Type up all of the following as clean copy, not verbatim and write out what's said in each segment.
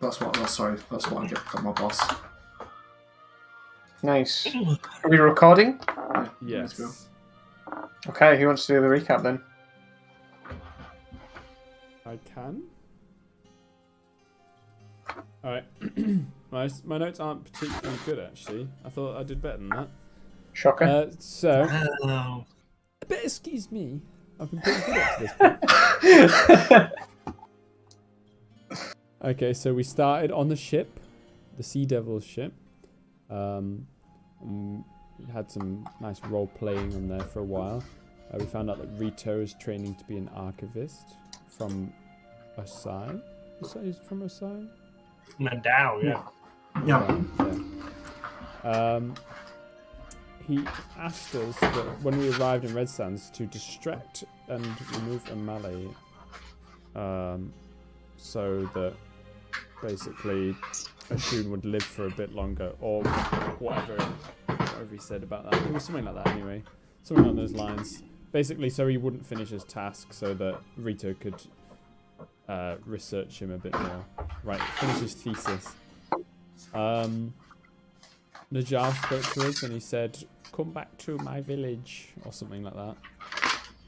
That's what I get from my boss. Nice. Are we recording? Yeah. Yes. Okay, who wants to do the recap then? I can. Alright. my notes aren't particularly good, actually. I thought I did better than that. Shocker. A bit excuse me. I've been pretty good up to this point. Okay, so we started on the ship, the Sea Devil's ship. We had some nice role playing on there for a while. We found out that Rito is training to be an archivist from Osai. Is from Osai? Mandao, yeah. Yeah. He asked us that when we arrived in Red Sands to distract and remove Amale, so that basically Ashun would live for a bit longer, or whatever he said about that. It was something like that anyway. Something along those lines. Basically, so he wouldn't finish his task, so that Rito could research him a bit more. Right, finish his thesis. Najjar spoke to us and he said, "Come back to my village," or something like that.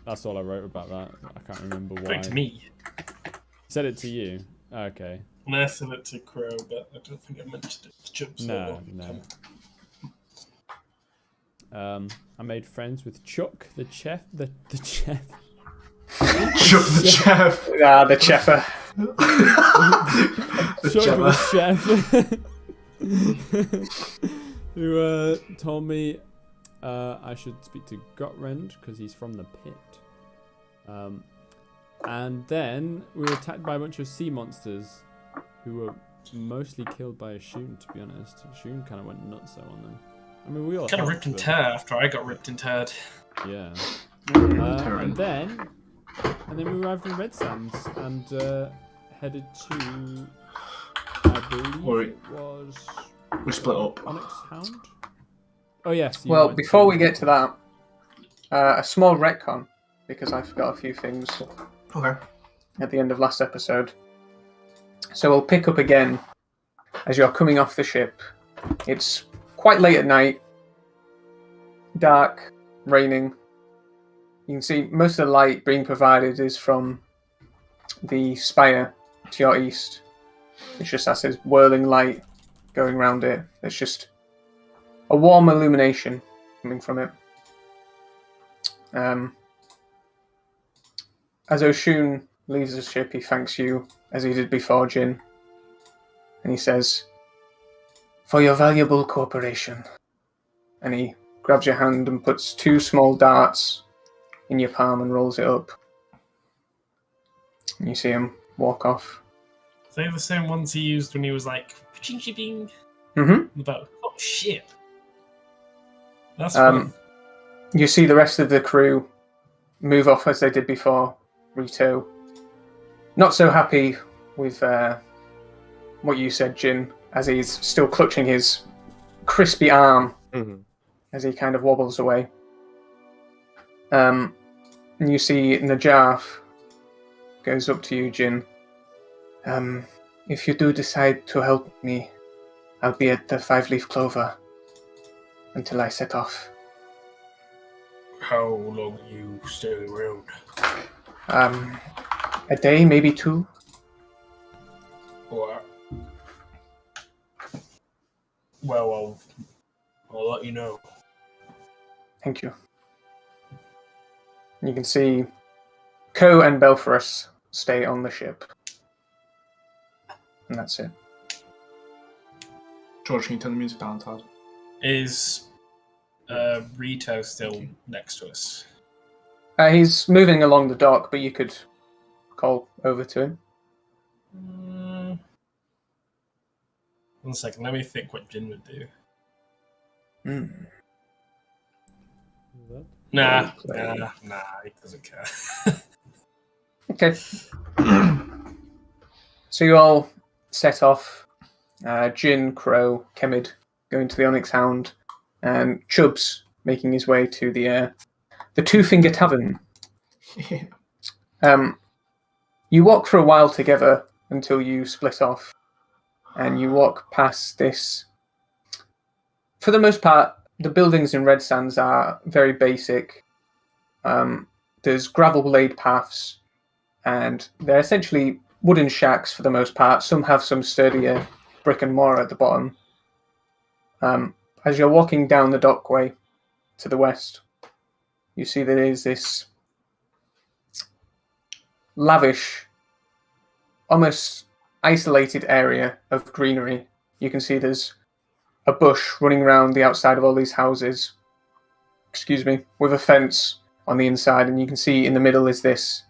That's all I wrote about that. I can't remember why. Spoke to me. He said it to you? Okay. And I said it to Crow, but I don't think I mentioned it to Chubb. No. I made friends with Chuck, the chef. The chef. Chuck the chef. Ah, the cheffer. Chuck the chef. Who told me I should speak to Gotrend because he's from the pit. And then we were attacked by a bunch of sea monsters who were mostly killed by Ashun, to be honest. Ashun kind of went nuts on them. I mean, we all kind of ripped and tear after I got ripped and teared. Yeah. And then we arrived in Red Sands and headed to, I believe it was... We split up. Onyx Hound? Oh, yes. Well, before we get to that, a small retcon, because I forgot a few things Okay. at the end of last episode. So we'll pick up again as you're coming off the ship. It's quite late at night, dark, raining. You can see most of the light being provided is from the spire to your east. It's just that says whirling light going around it. There's just a warm illumination coming from it. As Oshun leaves the ship, he thanks you, as he did before, Jin. And he says, "For your valuable cooperation." And he grabs your hand and puts 2 small darts in your palm and rolls it up. And you see him walk off. They're the same ones he used when he was like, "Ching-ching-bing." Mm-hmm. About, oh shit. That's fun. You see the rest of the crew move off as they did before. Rito, not so happy with what you said, Jin, as he's still clutching his crispy arm as he kind of wobbles away. And you see Najjar goes up to you, Jin. If you do decide to help me, I'll be at the 5-leaf clover until I set off. How long are you staying around? A day, maybe 2. Alright. Well, I'll let you know. Thank you. You can see Ko and Belforus stay on the ship. And that's it. George, can you turn the music down, Todd? Is Rito still next to us? He's moving along the dock, but you could call over to him. 1 second, let me think what Jin would do. Nah, he doesn't care. Okay. So you all set off. Jin, Crow, Kemid going to the Onyx Hound, and Chubbs making his way to the Two-Finger Tavern. Yeah. You walk for a while together until you split off. and you walk past this. For the most part, the buildings in Red Sands are very basic. There's gravel laid paths, and they're essentially wooden shacks for the most part. Some have some sturdier brick and mortar at the bottom. As you're walking down the dockway to the west, you see there is this lavish, almost isolated area of greenery. You can see there's a bush running around the outside of all these houses, with a fence on the inside, and you can see in the middle is this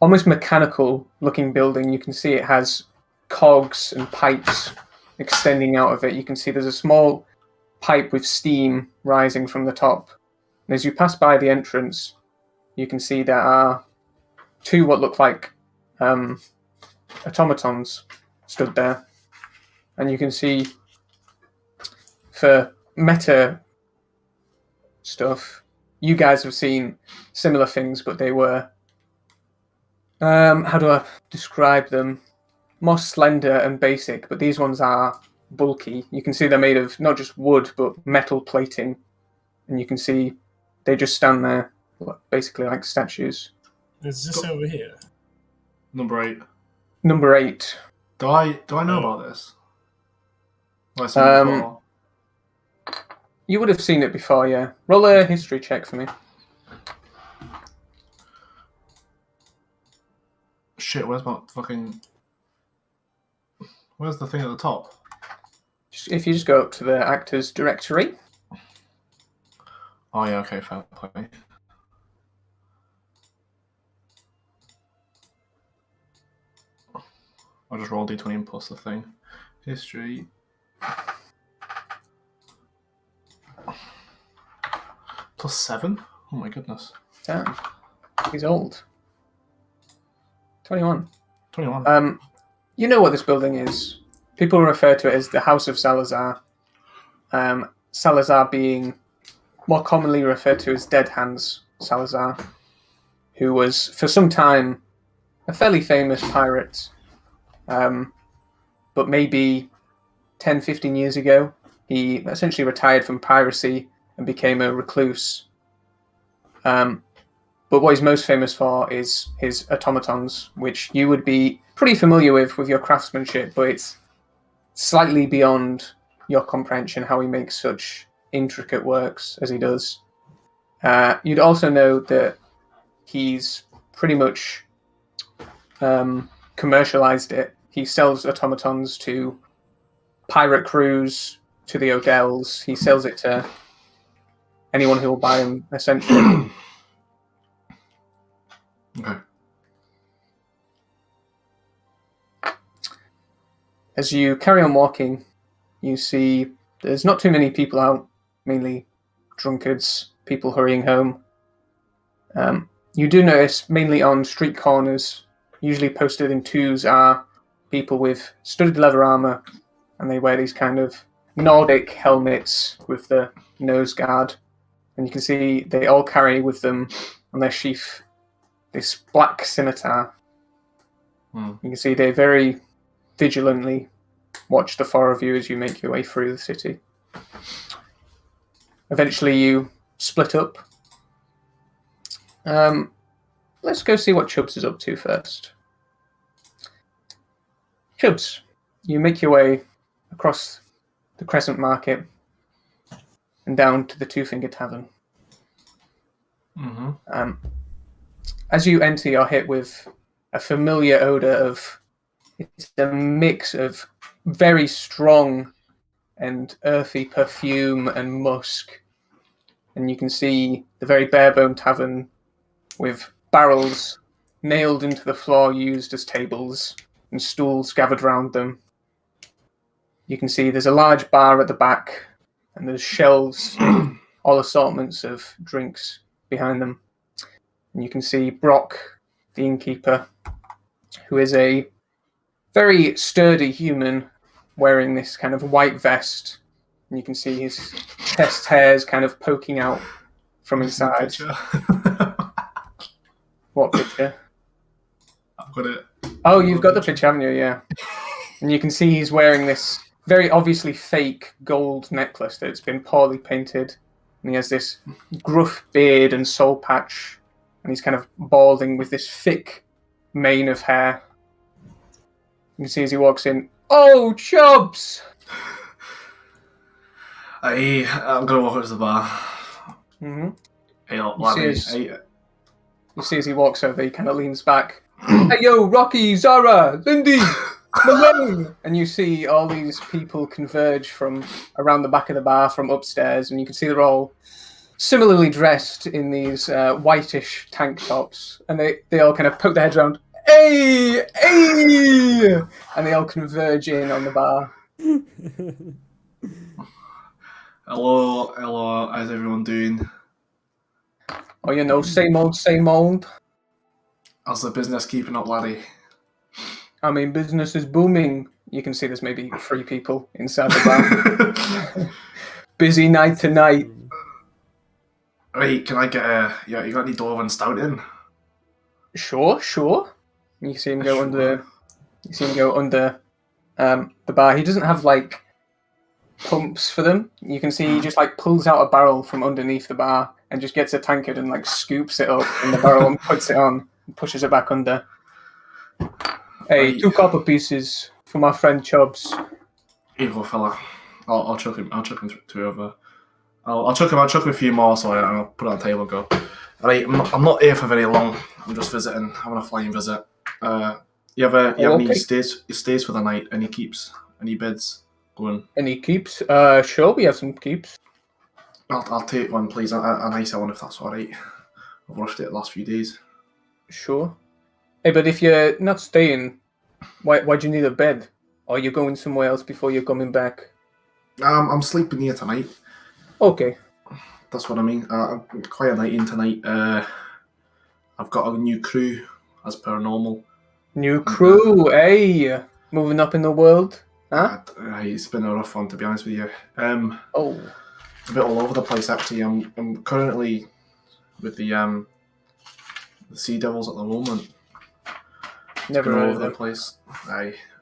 almost mechanical looking building. You can see it has cogs and pipes extending out of it. You can see there's a small pipe with steam rising from the top. And as you pass by the entrance, you can see there are two what look like automatons stood there. And you can see for meta stuff, you guys have seen similar things, but they were, how do I describe them? More slender and basic, but these ones are bulky. You can see they're made of not just wood, but metal plating. And you can see they just stand there, basically like statues. Is this over here? Number 8. Number 8. Do I know about this? Have I seen it before? You would have seen it before, yeah. Roll a history check for me. Shit, where's my fucking... Where's the thing at the top? If you just go up to the actors directory. Oh yeah, okay, fair play. I'll just roll d20 and plus the thing. History. +7? Oh my goodness. Damn. He's old. 21. 21. You know what this building is. People refer to it as the House of Salazar. Salazar being more commonly referred to as Dead Hands Salazar, who was for some time a fairly famous pirate. But maybe 10, 15 years ago, he essentially retired from piracy and became a recluse. But what he's most famous for is his automatons, which you would be pretty familiar with your craftsmanship, but it's slightly beyond your comprehension how he makes such intricate works as he does. You'd also know that he's pretty much commercialized it. He sells automatons to pirate crews, to the Odells. He sells it to anyone who will buy them, essentially. Okay. As you carry on walking, you see there's not too many people out, mainly drunkards, people hurrying home. You do notice, mainly on street corners, usually posted in twos, are people with studded leather armor, and they wear these kind of Nordic helmets with the nose guard. And you can see they all carry with them on their sheath this black scimitar. You can see they very vigilantly watch the four of you as you make your way through the city. Eventually you split up. Let's go see what Chubbs is up to first. Chubbs, you make your way across the Crescent Market and down to the Two Finger Tavern. Mm-hmm. As you enter, you're hit with a familiar odor of... It's a mix of very strong and earthy perfume and musk. And you can see the very bare-bone tavern with barrels nailed into the floor used as tables and stools gathered round them. You can see there's a large bar at the back and there's shelves, all assortments of drinks behind them. And you can see Brock, the innkeeper, who is a very sturdy human wearing this kind of white vest. And you can see his chest hairs kind of poking out from inside. What picture? I've got it. Oh, you've got the picture, haven't you? Yeah. And you can see he's wearing this very obviously fake gold necklace that's been poorly painted. And he has this gruff beard and soul patch. And he's kind of balding with this thick mane of hair. You can see as he walks in, "Oh, Chubbs!" I'm gonna walk up to the bar. Mm-hmm. Hey, laddie. You see as he walks over, he kind of leans back. "Hey, yo, Rocky, Zara, Lindy, Malone!" And you see all these people converge from around the back of the bar from upstairs, and you can see they're all similarly dressed in these whitish tank tops, and they all kind of poke their heads around. "Hey! Hey!" And they all converge in on the bar. Hello, how's everyone doing? Oh, you know, same old, same old. How's the business keeping up, laddie? I mean, business is booming. You can see there's maybe 3 people inside the bar. Busy night tonight. Right, can I get you got any Dwarven Stout in? Sure. You see him go under. You see him go under the bar. He doesn't have like pumps for them. You can see he just like pulls out a barrel from underneath the bar and just gets a tankard and like scoops it up in the barrel and puts it on and pushes it back under. Hey, 2 copper pieces for my friend Chubbs. Here you go, fella. I'll chuck him 2 over. I'll chuck him a few more, so I'll put it on the table and go. Alright, I'm not here for very long. I'm just visiting, having a flying visit. You have any stays for the night? Any keeps? Any bids going? Any keeps? Sure, we have some keeps. I'll take one, please. A nicer one, if that's alright. I've rushed it the last few days. Sure. Hey, but if you're not staying, why do you need a bed? Or are you going somewhere else before you're coming back? I'm sleeping here tonight. Okay. That's what I mean. Quite a night in tonight. I've got a new crew, as per normal. New crew, hey! Moving up in the world, huh? It's been a rough one, to be honest with you. Oh. A bit all over the place, actually. I'm currently with the Sea Devils at the moment. Never all heard over of the them. place.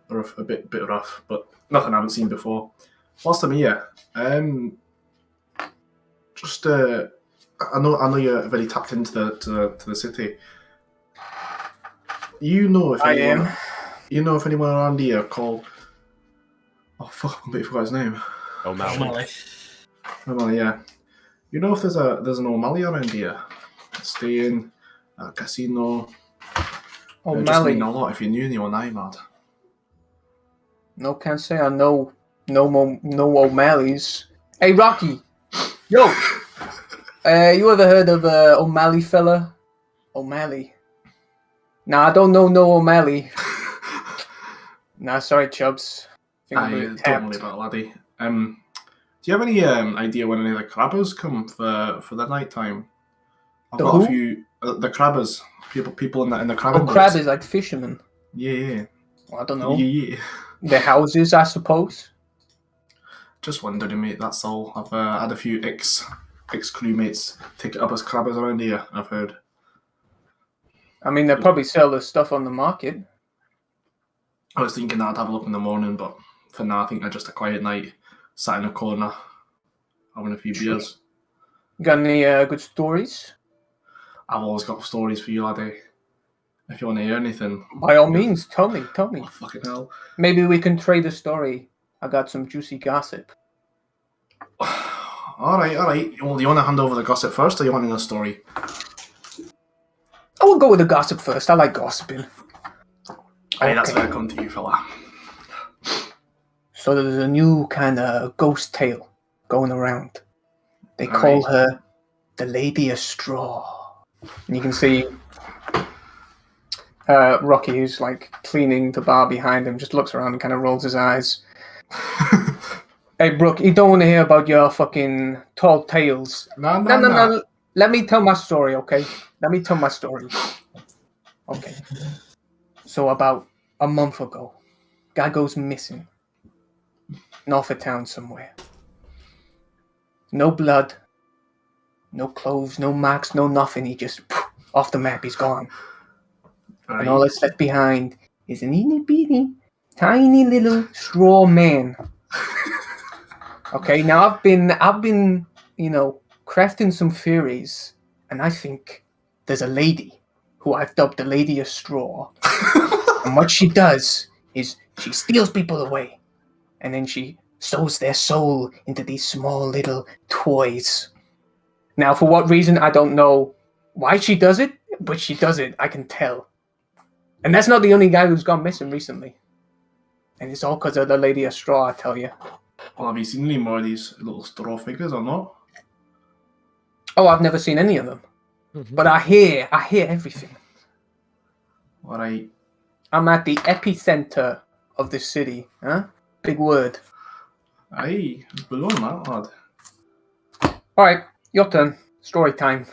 Rough, a bit rough, but nothing I haven't seen before. Whilst I'm here, just I know you're very tapped into the city. You know if anyone around here called. Oh fuck! I completely forgot his name. O'Malley. O'Malley, yeah. You know if there's an O'Malley around here, staying at a casino. It just mean a lot if you knew anyone, mad. No, can't say I know no O'Malleys. Hey, Rocky! Yo! You ever heard of O'Malley fella? O'Malley? Nah, I don't know no O'Malley. Nah, sorry, Chubbs. Don't worry about it, laddie. Do you have any idea when any of the crabbers come for the night time? I've got a few. The crabbers, people in the crabbing boats. Crabbers like fishermen. Yeah. Well, I don't know. Yeah. The houses, I suppose. Just wondering, mate. That's all. I've had a few ex crewmates take it up as crabbers around here. I've heard. I mean, they probably sell the stuff on the market. I was thinking that I'd have a look in the morning, but for now, I think they're just a quiet night, sat in a corner, having a few beers. Got any good stories? I've always got stories for you, laddie. If you want to hear anything, by all means, tell me. Oh, fucking hell. Maybe we can trade a story. I got some juicy gossip. All right. Well, do you want to hand over the gossip first, or you want the story? I will go with the gossip first. I like gossiping. Hey, that's where I come to you, fella. So there's a new kind of ghost tale going around. They call her the Lady of Straw. And you can see Rocky, who's like cleaning the bar behind him, just looks around and kind of rolls his eyes. Hey, Brooke, you don't want to hear about your fucking tall tales. No. Let me tell my story, okay? Let me tell my story. Okay. So about a month ago, guy goes missing. North of town somewhere. No blood. No clothes, no marks, no nothing. He just, off the map, he's gone. Right. And all that's left behind is an itty bitty tiny little straw man. Okay, now I've been, crafting some theories, and I think there's a lady who I've dubbed the Lady of Straw. And what she does is she steals people away, and then she sews their soul into these small little toys. Now, for what reason, I don't know why she does it, but she does it, I can tell. And that's not the only guy who's gone missing recently. And it's all because of the Lady of Straw, I tell you. Well, have you seen any more of these little straw figures or not? Oh, I've never seen any of them. But I hear everything. All right. I'm at the epicenter of this city, huh? Big word. Aye, below that, lad. Alright, your turn. Story time.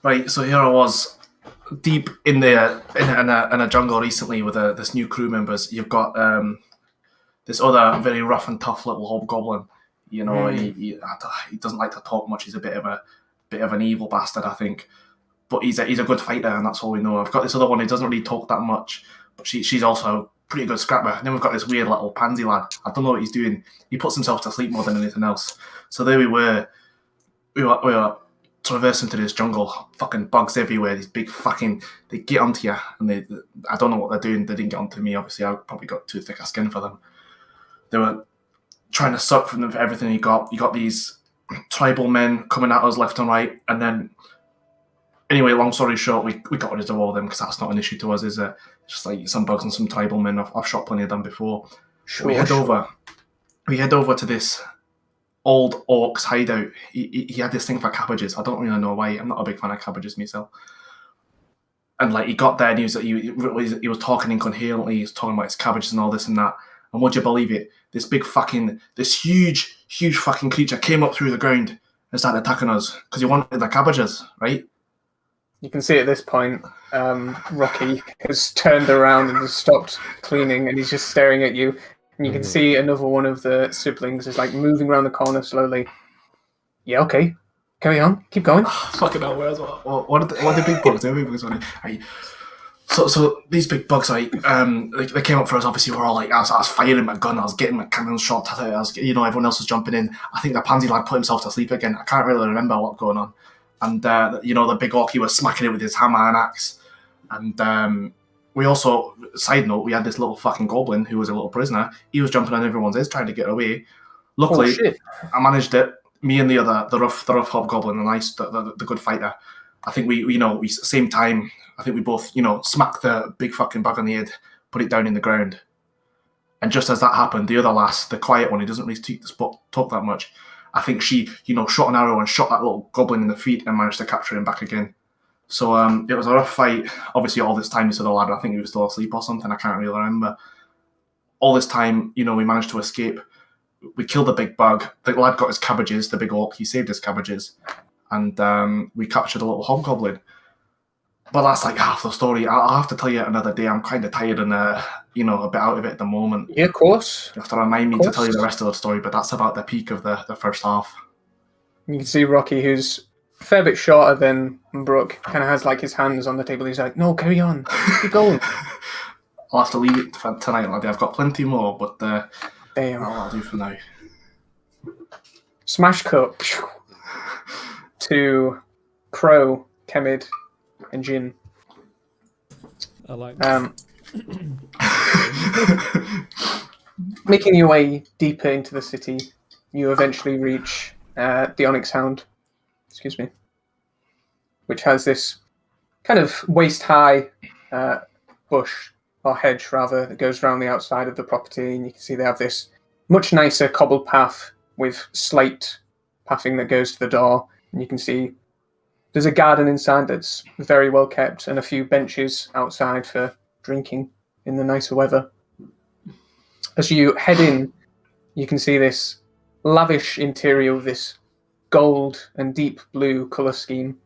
Right, so here I was, deep in a jungle recently with this new crew members. You've got this other very rough and tough little hobgoblin. You know, he doesn't like to talk much. He's a bit of an evil bastard, I think. But he's a good fighter, and that's all we know. I've got this other one who doesn't really talk that much, but she's also a pretty good scrapper. And then we've got this weird little pansy lad. I don't know what he's doing. He puts himself to sleep more than anything else. So there we were traversing through this jungle, fucking bugs everywhere. These big fucking, they get onto you, and I don't know what they're doing. They didn't get onto me, obviously. I probably got too thick a skin for them. They were trying to suck from them for everything you got. You got these tribal men coming at us left and right, and then anyway, long story short, we got rid of all of them because that's not an issue to us, is it? Just like some bugs and some tribal men. I've shot plenty of them before. Sure, we head over to this old orc's hideout. He had this thing for cabbages. I don't really know why. I'm not a big fan of cabbages myself. And like he got there and he was talking incoherently. He was talking about his cabbages and all this and that. And would you believe it? This huge fucking creature came up through the ground and started attacking us because he wanted the cabbages, right? You can see at this point, Rocky has turned around and has stopped cleaning, and he's just staring at you. And you can see another one of the siblings is like moving around the corner slowly. Yeah, okay. Carry on. Keep going. Fucking hell, what are the big bugs? The big bugs on it. So these big bugs, they came up for us. Obviously, we're all like, I was firing my gun, I was getting my cannon shot at it. Everyone else was jumping in. I think the pansy lad put himself to sleep again. I can't really remember what was going on. And the big orc, he was smacking it with his hammer and axe. And we also, side note, we had this little fucking goblin who was a little prisoner. He was jumping on everyone's heads trying to get away. Luckily, I managed it. Me and the rough hobgoblin, the good fighter. I think we same time. I think we both smacked the big fucking bug on the head, put it down in the ground. And just as that happened, the other lass, the quiet one, who doesn't really talk that much, I think she shot an arrow and shot that little goblin in the feet and managed to capture him back again. So it was a rough fight. Obviously, all this time, you saw the lad. I think he was still asleep or something. I can't really remember. All this time, we managed to escape. We killed the big bug. The lad got his cabbages, the big orc. He saved his cabbages. And we captured a little hobgoblin. But that's like half the story. I'll have to tell you another day. I'm kind of tired and, a bit out of it at the moment. Yeah, of course. You have to remind me to tell you the rest of the story, but that's about the peak of the first half. You can see Rocky, who's a fair bit shorter than Brooke, kind of has like his hands on the table. He's like, no, carry on. Keep going. I'll have to leave it for tonight, laddie. I've got plenty more, but damn. I'll do for now. Smash cut to Crow, Kemid, and Jin. I like Making your way deeper into the city, you eventually reach the Onyx Hound, which has this kind of waist-high bush, or hedge rather, that goes around the outside of the property, and you can see they have this much nicer cobbled path with slate pathing that goes to the door, and you can see there's a garden inside that's very well kept and a few benches outside for drinking in the nicer weather. As you head in, you can see this lavish interior with this gold and deep blue colour scheme.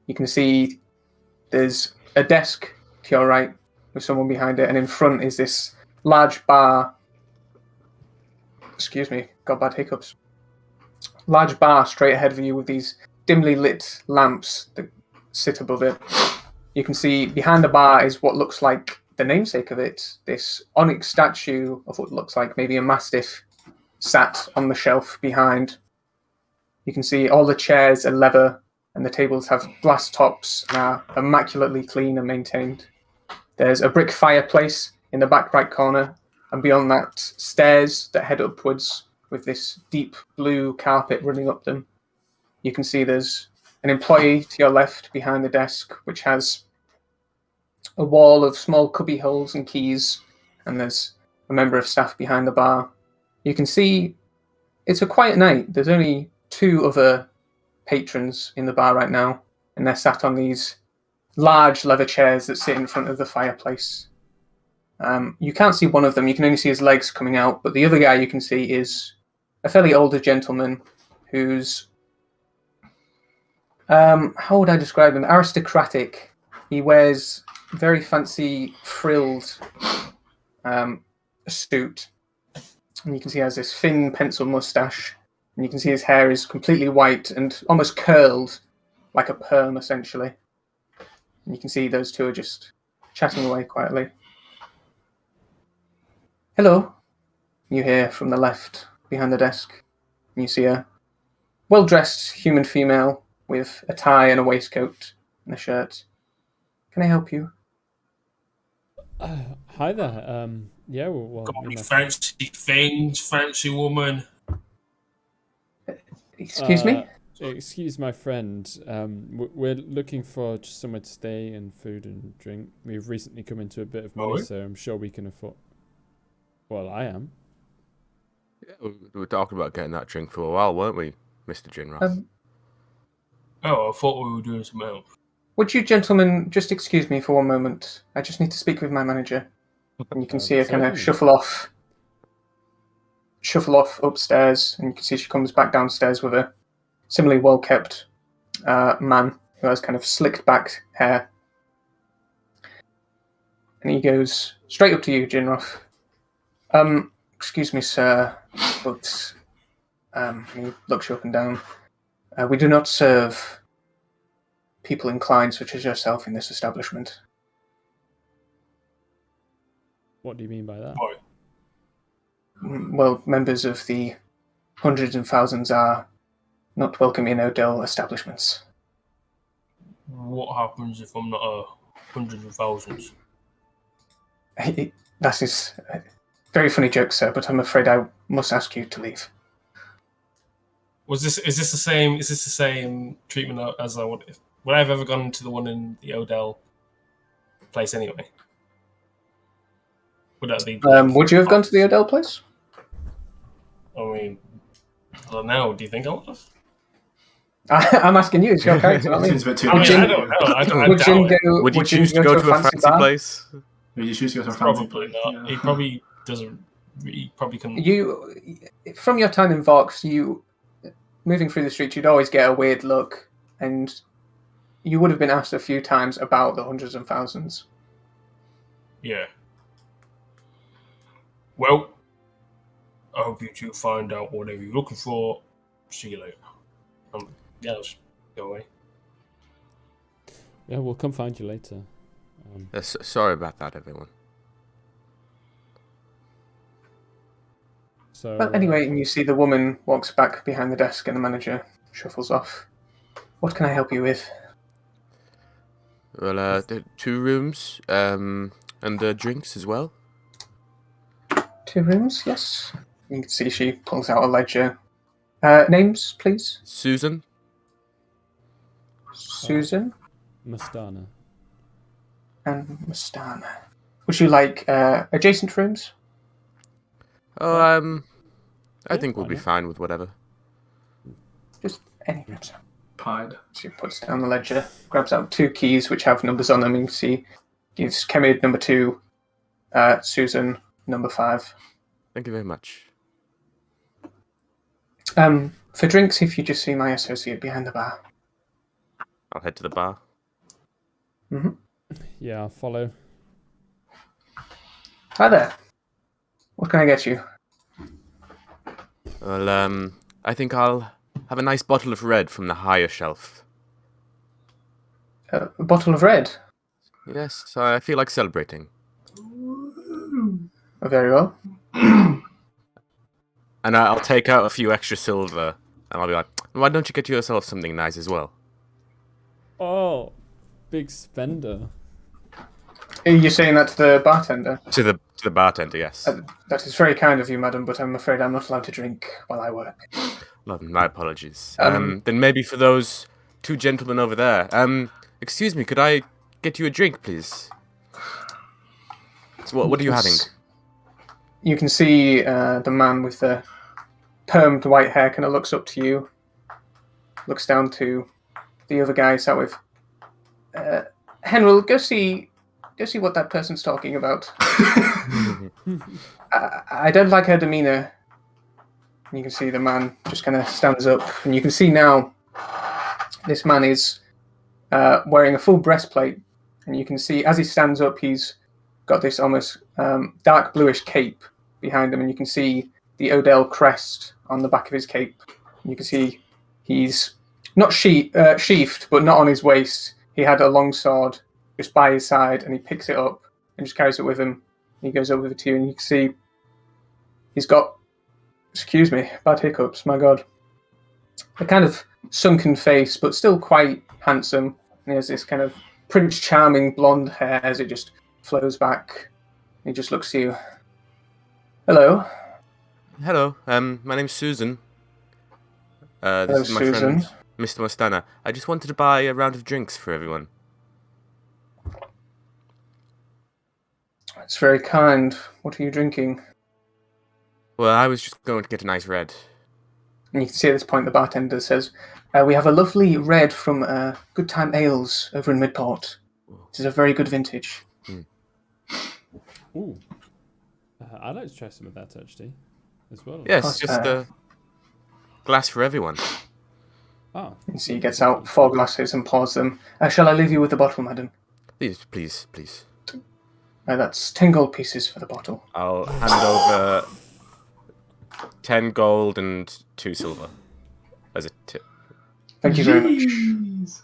You can see there's a desk to your right with someone behind it, and in front is this large bar. Excuse me, got bad hiccups. Large bar straight ahead of you with these dimly lit lamps that sit above it. You can see behind the bar is what looks like the namesake of it, this onyx statue of what looks like maybe a mastiff sat on the shelf behind. You can see all the chairs are leather and the tables have glass tops and are immaculately clean and maintained. There's a brick fireplace in the back right corner, and beyond that, stairs that head upwards with this deep blue carpet running up them. You can see there's an employee to your left behind the desk, which has a wall of small cubby holes and keys, and there's a member of staff behind the bar. You can see it's a quiet night. There's only 2 other patrons in the bar right now, and they're sat on these large leather chairs that sit in front of the fireplace. You can't see one of them. You can only see his legs coming out, but the other guy you can see is a fairly older gentleman who's, how would I describe him? Aristocratic. He wears very fancy frilled suit, and you can see he has this thin pencil mustache, and you can see his hair is completely white and almost curled like a perm, essentially. And you can see those 2 are just chatting away quietly. Hello, you hear from the left behind the desk. And you see a well-dressed human female with a tie and a waistcoat and a shirt. Can I help you? Hi there. Yeah, well Got me and any my fancy things, fancy woman? Excuse me? Excuse my friend. We're looking for just somewhere to stay and food and drink. We've recently come into a bit of money, Oh. so I'm sure we can afford. Well, I am. Yeah, we were talking about getting that drink for a while, weren't we, Mr. Jinroth? Oh, I thought we were doing something else. Would you gentlemen just excuse me for one moment? I just need to speak with my manager. And you can see her kind of certainly. shuffle off upstairs, and you can see she comes back downstairs with a similarly well-kept man who has kind of slicked back hair. And he goes straight up to you, Jinroth. Excuse me, sir, but he looks you up and down. We do not serve people inclined such as yourself in this establishment. What do you mean by that? Boy, Well, members of the hundreds and thousands are not welcome in Odell establishments. what happens if I'm not a hundreds of thousands? That is a very funny joke, sir, but I'm afraid I must ask you to leave. Is this the same treatment as I would? Would I have ever gone to the one in the Odell place anyway? Would that be? Would you have gone to the Odell place? I mean, I don't know. Do you think I would have? I'm asking you, it's your character, not me. Seems a bit too I mean, much. I don't know. I Would doubt Jin it. go, Would you Jin choose to go to a fancy bar? place? Would you choose to go to a fancy Probably place? not. Yeah. He probably doesn't. He probably can. You, from your time in Vox, you moving through the streets, you'd always get a weird look, and you would have been asked a few times about the hundreds and thousands. Yeah. Well, I hope you two find out whatever you're looking for. See you later. Yeah, let's go away. Yeah, we'll come find you later. Sorry about that, everyone. So. Well, anyway, and you see the woman walks back behind the desk, and the manager shuffles off. What can I help you with? Well, 2 rooms, and drinks as well. 2 rooms, yes. You can see she pulls out a ledger. Names, please. Susan? Susan Mastana. and Mastana. Would you like adjacent rooms? Oh, I Yeah, think we'll why be not? fine with whatever. Just any rooms. Pied. She puts down the ledger, grabs out 2 keys which have numbers on them, and you can see gives Kemid number 2, Susan number 5. Thank you very much. For drinks, if you just see my associate behind the bar. I'll head to the bar. Yeah, I'll follow. Hi there. What can I get you? Well, I think I'll have a nice bottle of red from the higher shelf. A bottle of red. Yes, I feel like celebrating. Oh, very well. And I'll take out a few extra silver, and I'll be like, why don't you get yourself something nice as well? Oh, big spender. Are you saying that to the bartender? To the bartender, yes. That is very kind of you, madam, but I'm afraid I'm not allowed to drink while I work. Love, my apologies. Um, Then maybe for those two gentlemen over there. Excuse me, could I get you a drink, please? So what are you having? You can see the man with the permed white hair kind of looks up to you, looks down to the other guy sat with. Henry, go see what that person's talking about. I don't like her demeanor. And you can see the man just kind of stands up, and you can see now this man is wearing a full breastplate, and you can see as he stands up, he's got this almost dark bluish cape behind him, and you can see the Odell crest on the back of his cape. And you can see he's not sheathed, but not on his waist. He had a long sword just by his side, and he picks it up and just carries it with him. He goes over to you, and you can see he's got, excuse me, bad hiccups, my God. A kind of sunken face, but still quite handsome. And he has this kind of Prince Charming blonde hair as it just flows back. He just looks to you. Hello. Hello, my name's Susan. This Hello, is my Susan. friend, Mr. Mostana. I just wanted to buy a round of drinks for everyone. It's very kind. What are you drinking? Well, I was just going to get a nice red. And you can see at this point the bartender says, we have a lovely red from Good Time Ales over in Midport. It is a very good vintage. Ooh. I'd like to try some of that actually, as well. Yes, just a glass for everyone. Ah. You see he gets out 4 glasses and pours them. Shall I leave you with the bottle, madam? Please. That's 10 gold pieces for the bottle. I'll hand over 10 gold and 2 silver as a tip. Thank you very much. Jeez.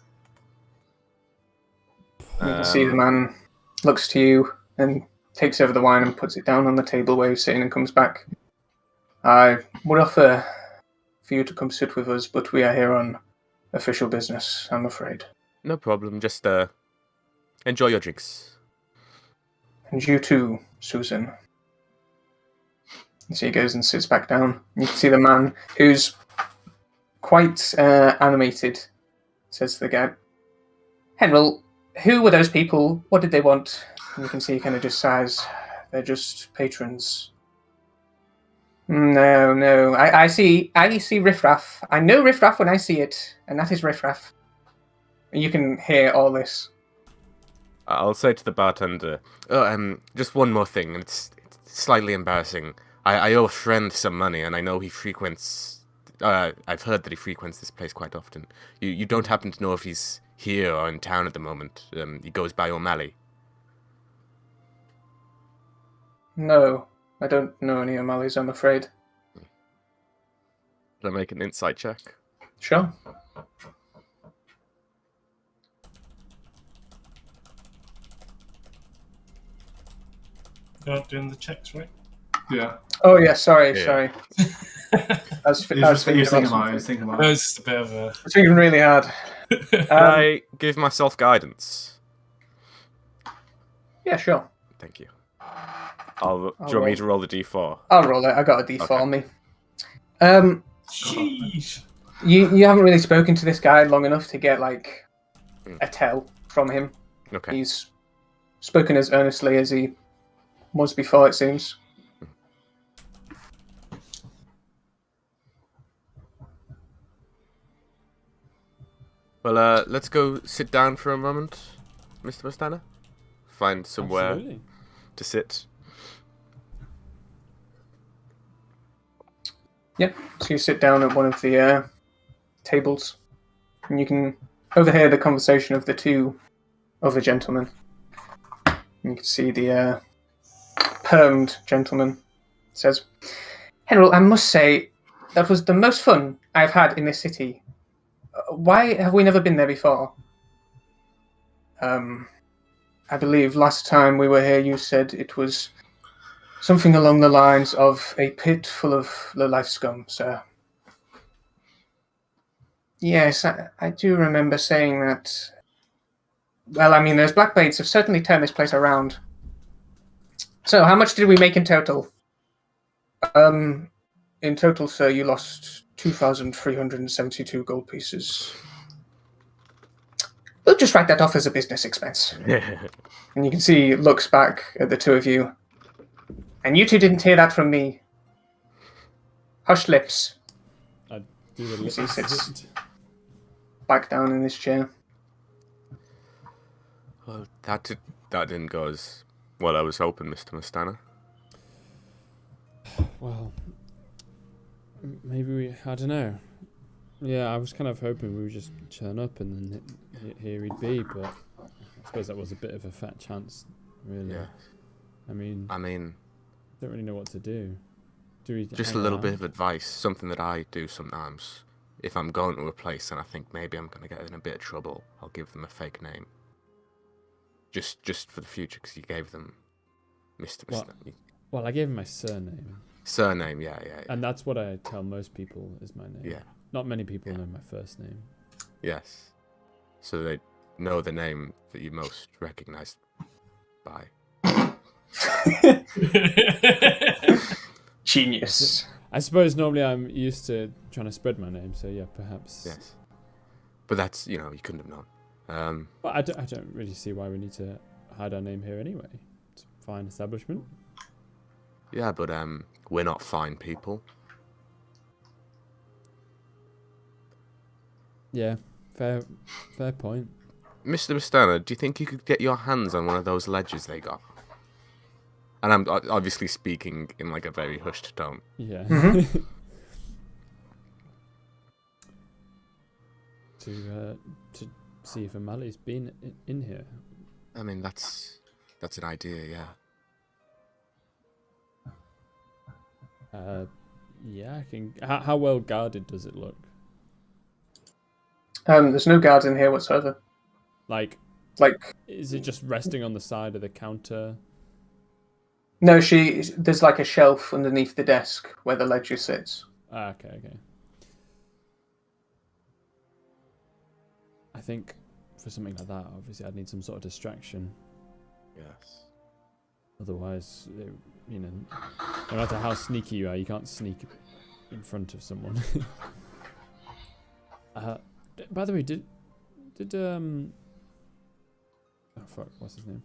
You can see the man looks to you and takes over the wine and puts it down on the table where he's sitting and comes back. I would offer for you to come sit with us, but we are here on official business, I'm afraid. No problem, just enjoy your drinks. And you too, Susan. And so he goes and sits back down. You can see the man, who's quite animated, says to the guy, Henry, who were those people? What did they want? And you can see he kind of just sighs. They're just patrons. No. I see riffraff. I know riffraff when I see it, and that is riffraff. And you can hear all this. I'll say to the bartender, just one more thing, and it's slightly embarrassing. I owe a friend some money, and I know he frequents... I've heard that he frequents this place quite often. You don't happen to know if he's here or in town at the moment? He goes by O'Malley. No, I don't know any O'Malleys, I'm afraid. Can I make an insight check? Sure. You're not doing the checks, right? Yeah. Oh, yeah, sorry. Yeah. I was He was thinking about something. it. He was thinking about No, it. it's just a bit of a. I was thinking really hard. Can I give myself guidance? Yeah, sure. Thank you. Do you want me to roll the d4? I'll roll it. I got a D4 Okay. on me. Sheesh. You haven't really spoken to this guy long enough to get like a tell from him. Okay. He's spoken as earnestly as he was before, it seems. Well, let's go sit down for a moment, Mr. Mostana. Find somewhere Absolutely. to sit. Yep. So you sit down at one of the tables, and you can overhear the conversation of the two other gentlemen. And you can see the permed gentleman says, Henry, I must say, that was the most fun I've had in this city. Why have we never been there before? I believe last time we were here you said it was Something along the lines of a pit full of low-life scum, sir. Yes, I do remember saying that. Well, I mean, those Blackblades have certainly turned this place around. So, how much did we make in total? In total, sir, you lost 2,372 gold pieces. We'll just write that off as a business expense. And you can see he looks back at the two of you. And you two didn't hear that from me. Hushed lips. I do the You see, lips. sits back down in this chair. Well, that didn't go as well I was hoping, Mr. Mustana. Well, maybe I don't know. Yeah, I was kind of hoping we would just turn up and then here he'd be, but I suppose that was a bit of a fat chance, really. Yeah. I mean, I don't really know what to do. Do we just a hang little around? bit of advice, something that I do sometimes. If I'm going to a place and I think maybe I'm going to get in a bit of trouble, I'll give them a fake name. Just for the future, because you gave them Mr. What? Mustana. Well, I gave him my surname, Surname, yeah. and that's what I tell most people is my name. Yeah. Not many people know my first name. Yes. So they know the name that you most recognized by. Genius. I suppose normally I'm used to trying to spread my name, so yeah, perhaps. Yes. But that's, you couldn't have known. Well, I don't really see why we need to hide our name here anyway. It's a fine establishment. Yeah, but we're not fine people. Yeah, fair point. Mr. Mustana, do you think you could get your hands on one of those ledgers they got? And I'm obviously speaking in like a very hushed tone. Yeah. Mhm. To see if Amali's been in here. I mean, that's an idea, yeah. Yeah, I can. How well guarded does it look? There's no guards in here whatsoever. Like, Like, is it just resting on the side of the counter? no, there's like a shelf underneath the desk where the ledger sits. Okay. I think for something like that, obviously, I'd need some sort of distraction. Yes. Otherwise, no matter how sneaky you are, you can't sneak in front of someone. By the way, did oh fuck, what's his name?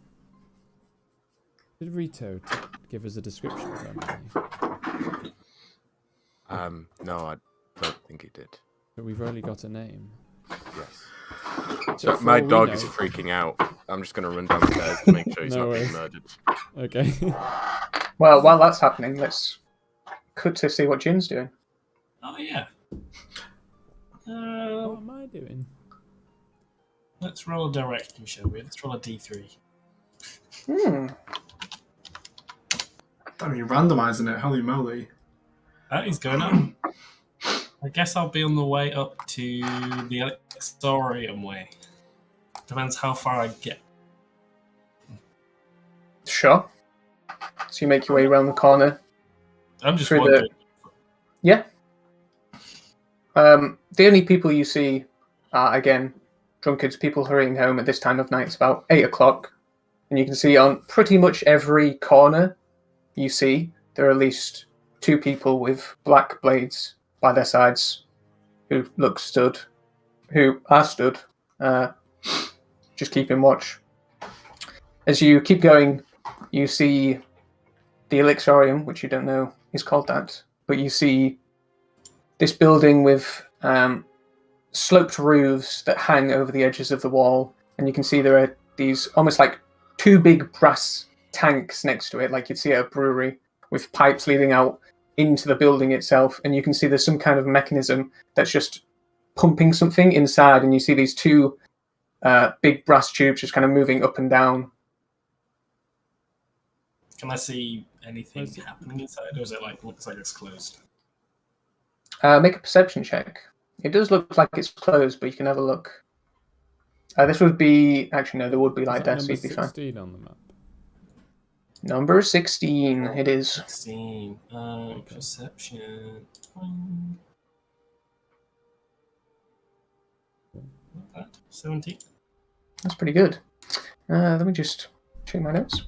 Did Rito give us a description of Emily? No, I don't think he did. But we've only got a name. Yes. So So my for all we dog know- is freaking out. I'm just going to run downstairs to make sure he's No not worries. being murdered. Okay. Well, while that's happening, let's cut to see what Jin's doing. Oh yeah. What am I doing? Let's roll a direction, shall we? Let's roll a d3. I mean, randomizing it, holy moly. That is going up. I guess I'll be on the way up to the Elixorium way. Depends how far I get. Sure. So you make your way around the corner. I'm just Through the- wondering. Yeah. The only people you see are, again, drunkards, people hurrying home at this time of night. It's about 8 o'clock. And you can see on pretty much every corner you see, there are at least 2 people with black blades by their sides who are stood, just keeping watch. As you keep going, you see the Elixorium, which you don't know is called that, but you see this building with sloped roofs that hang over the edges of the wall, and you can see there are these almost like 2 big brass tanks next to it, like you'd see at a brewery, with pipes leading out into the building itself, and you can see there's some kind of mechanism that's just pumping something inside, and you see these 2 big brass tubes just kind of moving up and down. Can I see anything Where's it? happening inside, or is it looks like it's closed? Make a perception check. It does look like it's closed, but you can have a look. This would be... Actually, no, there would be Is light that there, so number you'd be fine. 16 on the map? Number 16, it is. 16. Perception. 17. That's pretty good. Let me just check my notes.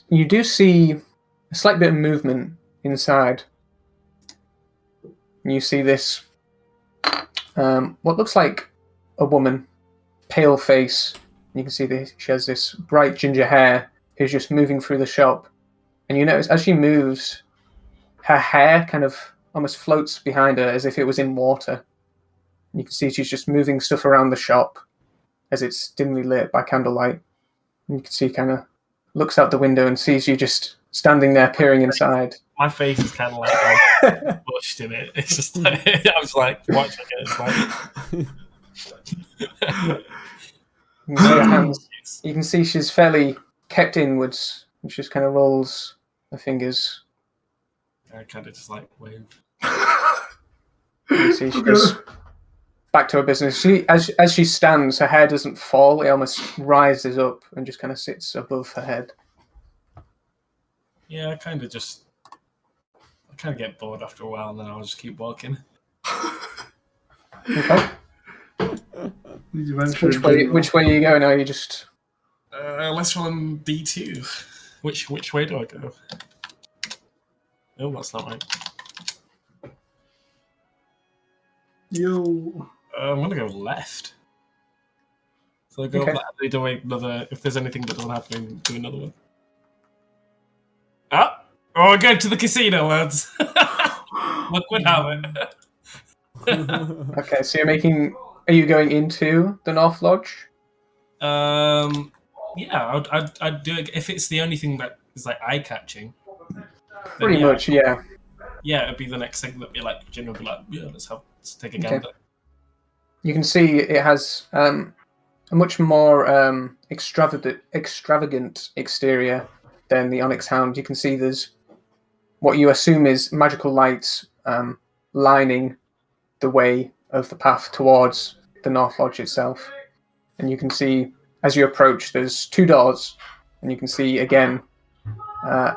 You do see a slight bit of movement inside. You see this, what looks like a woman, pale face. You can see that she has this bright ginger hair who's just moving through the shop. And you notice as she moves, her hair kind of almost floats behind her as if it was in water. And you can see she's just moving stuff around the shop as it's dimly lit by candlelight. And you can see kind of looks out the window and sees you just standing there peering inside. My face is kind of like I'm bushed in it. It's just like, I was like watching it. It's like You can see her hands. You can see she's fairly kept inwards, and she just kind of rolls her fingers. I kind of just like wave. You see she goes back to her business. She, as she stands, her hair doesn't fall; it almost rises up and just kind of sits above her head. Yeah, I kind of get bored after a while, and then I'll just keep walking. Okay. Which way are you going? Are you just? Let's run D2. Which way do I go? Oh, that's not right. Yo. I'm gonna go left. So I go Okay. left. Do another. If there's anything that doesn't happen, do another one. Ah! Oh, we're going to the casino, lads. Look what happened. Okay, so you're making. Are you going into the North Lodge? Yeah, I'd do it if it's the only thing that is like eye catching. Pretty much, yeah. Yeah, it'd be the next thing that'd be like, Jin would be like, yeah, let's take a Okay. gander. You can see it has a much more extravagant exterior than the Onyx Hound. You can see there's what you assume is magical lights lining the way of the path towards the North Lodge itself. And you can see, as you approach, there's 2 doors, and you can see again a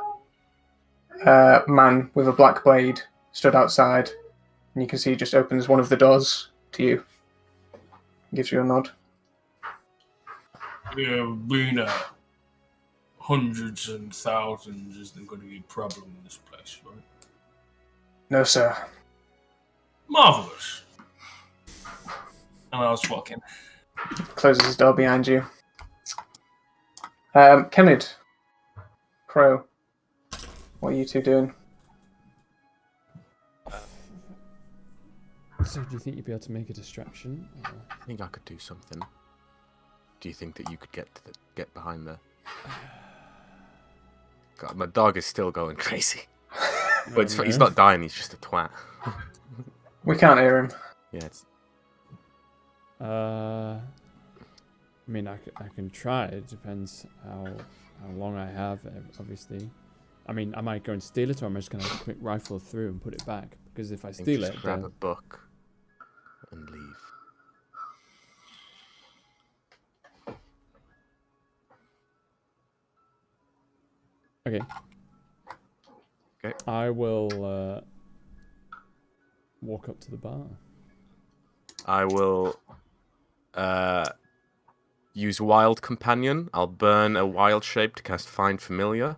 man with a black blade stood outside, and you can see he just opens one of the doors to you. Gives you a nod. Yeah, being hundreds and thousands isn't going to be a problem in this place, right? No, sir. Marvelous. And I was walking. Closes his door behind you. Kenneth, Crow, what are you two doing? So, do you think you'd be able to make a distraction? Or... I think I could do something. Do you think that you could get behind there? God, my dog is still going crazy. But he's not dying, he's just a twat. We can't hear him. Yeah, it's... I mean, I can try. It depends how long I have, obviously. I mean, am I going to steal it, or am I just going to quick rifle through and put it back? Because if I steal just it, grab then... a book and leave. Okay. Okay. I will walk up to the bar. I will use Wild Companion. I'll burn a wild shape to cast Find Familiar.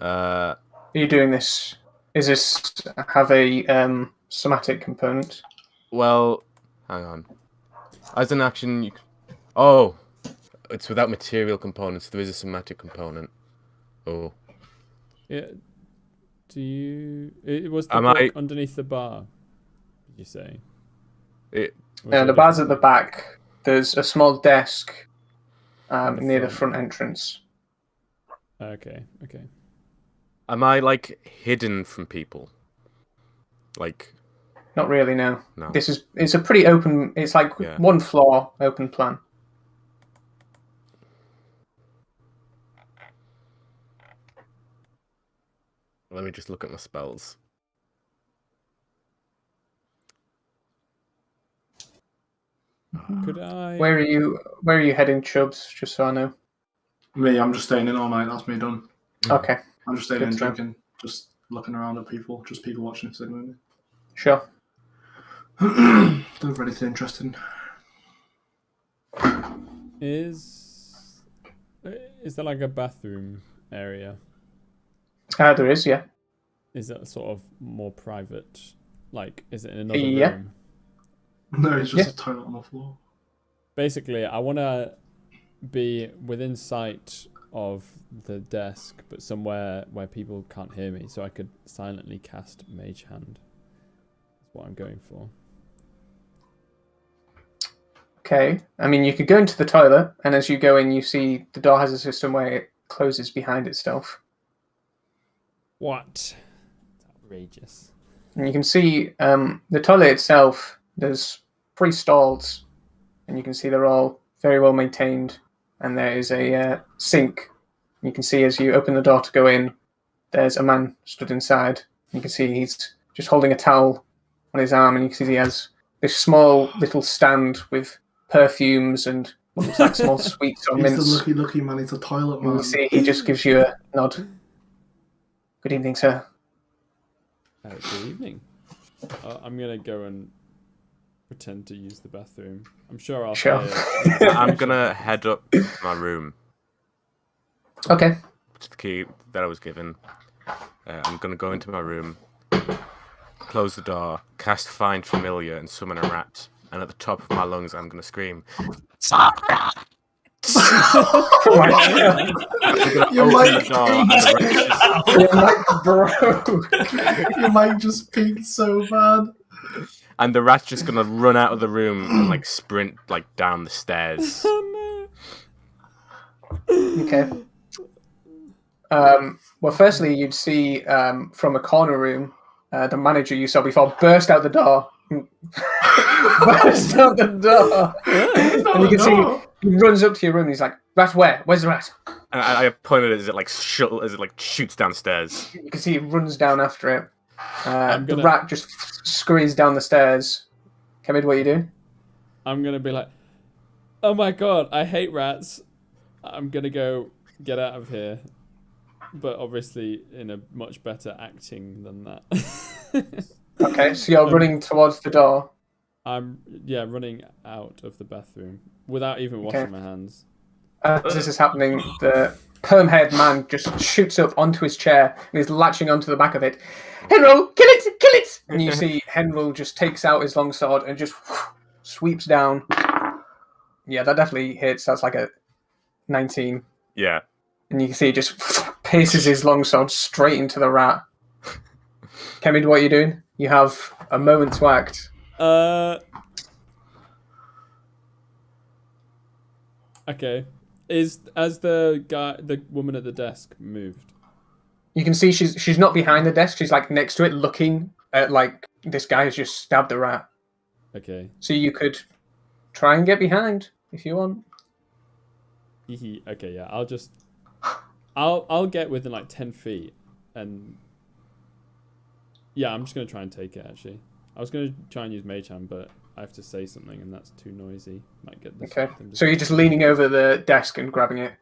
Are you doing this? Is this have a somatic component? Well, hang on. As an action, you... Oh! It's without material components. There is a somatic component. Oh. Yeah. Do you... It was the Am book I- underneath the bar, did you say? It... Or is it The a bar's at different the book? back. There's a small desk In the near the front. front entrance. Okay. Am I, like, hidden from people? Like... Not really, no. No. It's a pretty open. It's like Yeah. 1 floor open plan. Let me just look at my spells. Oh, Could I? Where are you heading, Chubbs? Just so I know. Me, I'm just staying in all night. That's me done. Okay, I'm just staying Good in to know. drinking, just looking around at people, just people watching this movie. sure. Don't have anything interesting. Is there like a bathroom area? There is, yeah. Is it sort of more private? Like, is it in another Yeah. room? No, it's just Yeah. a toilet on the floor. Basically, I want to be within sight of the desk, but somewhere where people can't hear me, so I could silently cast Mage Hand. That's what I'm going for. Okay. I mean, you could go into the toilet, and as you go in, you see the door has a system where it closes behind itself. What? It's outrageous. And you can see the toilet itself, there's 3 stalls, and you can see they're all very well maintained. And there is a sink. You can see as you open the door to go in, there's a man stood inside. You can see he's just holding a towel on his arm, and you can see he has this small little stand with perfumes and what looks like small sweets or He's mints. the lucky man. He's a toilet And man. you see he just gives you a nod. Good evening, sir. Good evening. I'm gonna go and pretend to use the bathroom. I'm sure I'll Sure. hear. I'm gonna head up to my room. Okay. Which is the key that I was given. I'm gonna go into my room, close the door, cast Find Familiar, and summon a rat. And at the top of my lungs, I'm gonna scream, Oh my God. I'm gonna Your open mic the door, and the rat Your mic broke. Your mic just peaked so bad. and the rat's just gonna run out of the room and like sprint like down the stairs. Oh no. Okay. Well, firstly, you'd see from a corner room, the manager you saw before burst out the door. Burst out the door. And you can see he runs up to your room and he's like, "Rat where? Where's the rat?" And I pointed as it like shoots downstairs. You can see he runs down after it. The gonna- rat just scurries down the stairs. Kevin, what are you doing? I'm gonna be like, oh my god, I hate rats. I'm gonna go get out of here. But obviously in a much better acting than that. Okay, so you're running towards the door. I'm running out of the bathroom without even washing Okay. my hands. As this is happening, the perm-haired man just shoots up onto his chair and is latching onto the back of it. Henril, kill it! Kill it! And you see Henril just takes out his longsword and just sweeps down. Yeah, that definitely hits. That's like a 19. Yeah. And you can see he just pierces his longsword straight into the rat. Kemid, what are you doing? You have a moment to act. Okay. As the woman at the desk moved? You can see she's not behind the desk. She's like next to it, looking at like this guy has just stabbed the rat. Okay. So you could try and get behind if you want. Okay, yeah. I'll get within like 10 feet and yeah, I'm just gonna try and take it actually. I was gonna try and use Mage Hand, but I have to say something and that's too noisy. Might get this. Okay. So you're just leaning over the desk and grabbing it.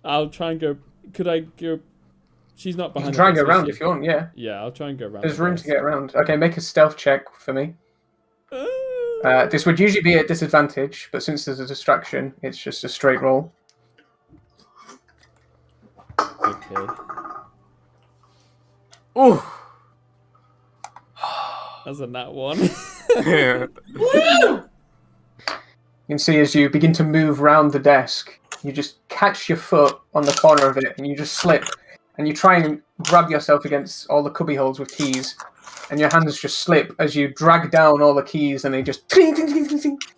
I'll try and go. Could I go? She's not You behind. can try and the go desk, around is if she? you want, yeah. Yeah, I'll try and go around. There's the room desk. to get around. Okay, make a stealth check for me. This would usually be a disadvantage, but since there's a distraction, it's just a straight roll. Okay. Ooh. That's a nat one. You can see as you begin to move round the desk, you just catch your foot on the corner of it and you just slip. And you try and grab yourself against all the cubby holes with keys. And your hands just slip as you drag down all the keys and they just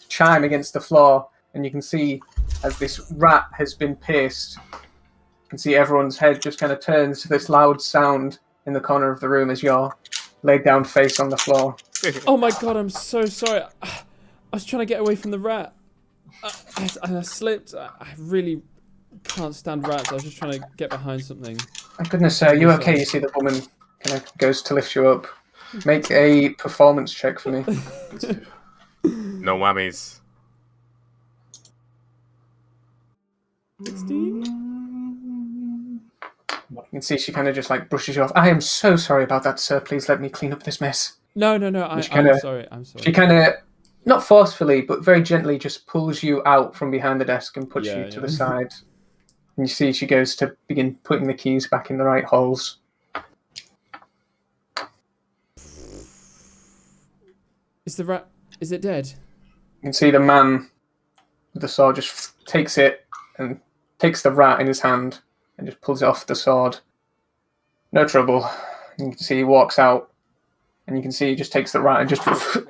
chime against the floor. And you can see as this rat has been pierced, you can see everyone's head just kind of turns to this loud sound in the corner of the room as you're laid down face on the floor. Oh my god, I'm so sorry. I was trying to get away from the rat. I slipped. I really can't stand rats. I was just trying to get behind something. My goodness, sir, you okay? You see the woman kind of goes to lift you up. Make a performance check for me. Good save. No whammies. 16? You can see she kind of just like brushes you off. I am so sorry about that, sir. Please let me clean up this mess. No. She I'm kinda- sorry. I'm sorry. She kind of, not forcefully, but very gently just pulls you out from behind the desk and puts Yeah, you to yeah. the side. And you see she goes to begin putting the keys back in the right holes. Is the rat? Is it dead? You can see the man with the sword just takes it and takes the rat in his hand and just pulls it off the sword. No trouble. You can see he walks out, and you can see he just takes the rat and just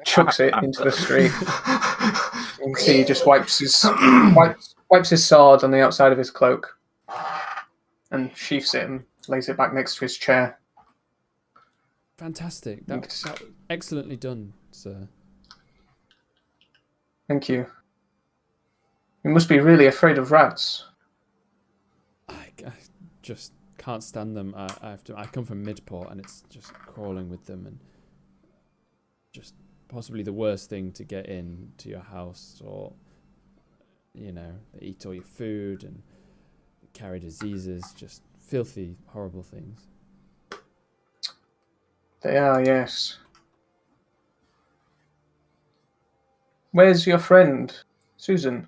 chucks it into the street. You can see he just wipes his sword on the outside of his cloak and sheaths it and lays it back next to his chair. Fantastic. That was excellently done, sir. Thank you. You must be really afraid of rats. I just can't stand them. I come from Midport, and it's just crawling with them, and just possibly the worst thing to get into your house, or they eat all your food and carry diseases. Just filthy, horrible things. They are, yes. Where's your friend, Susan?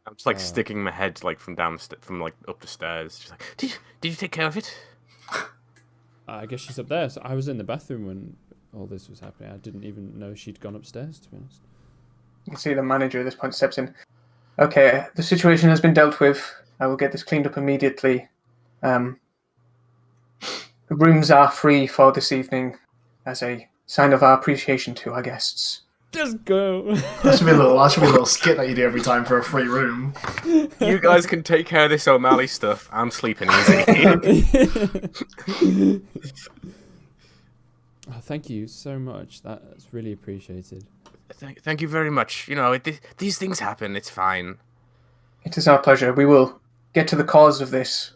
I'm just like sticking my head like from up the stairs. Just like, did you take care of it? I guess she's up there. So I was in the bathroom when all this was happening. I didn't even know she'd gone upstairs, to be honest. You can see the manager at this point steps in. Okay, the situation has been dealt with. I will get this cleaned up immediately. The rooms are free for this evening as a sign of our appreciation to our guests. Just go. That should be a little skit that you do every time for a free room. You guys can take care of this O'Malley stuff. I'm sleeping easy. Oh, thank you so much. That's really appreciated. Thank you very much. These things happen. It's fine. It is our pleasure. We will get to the cause of this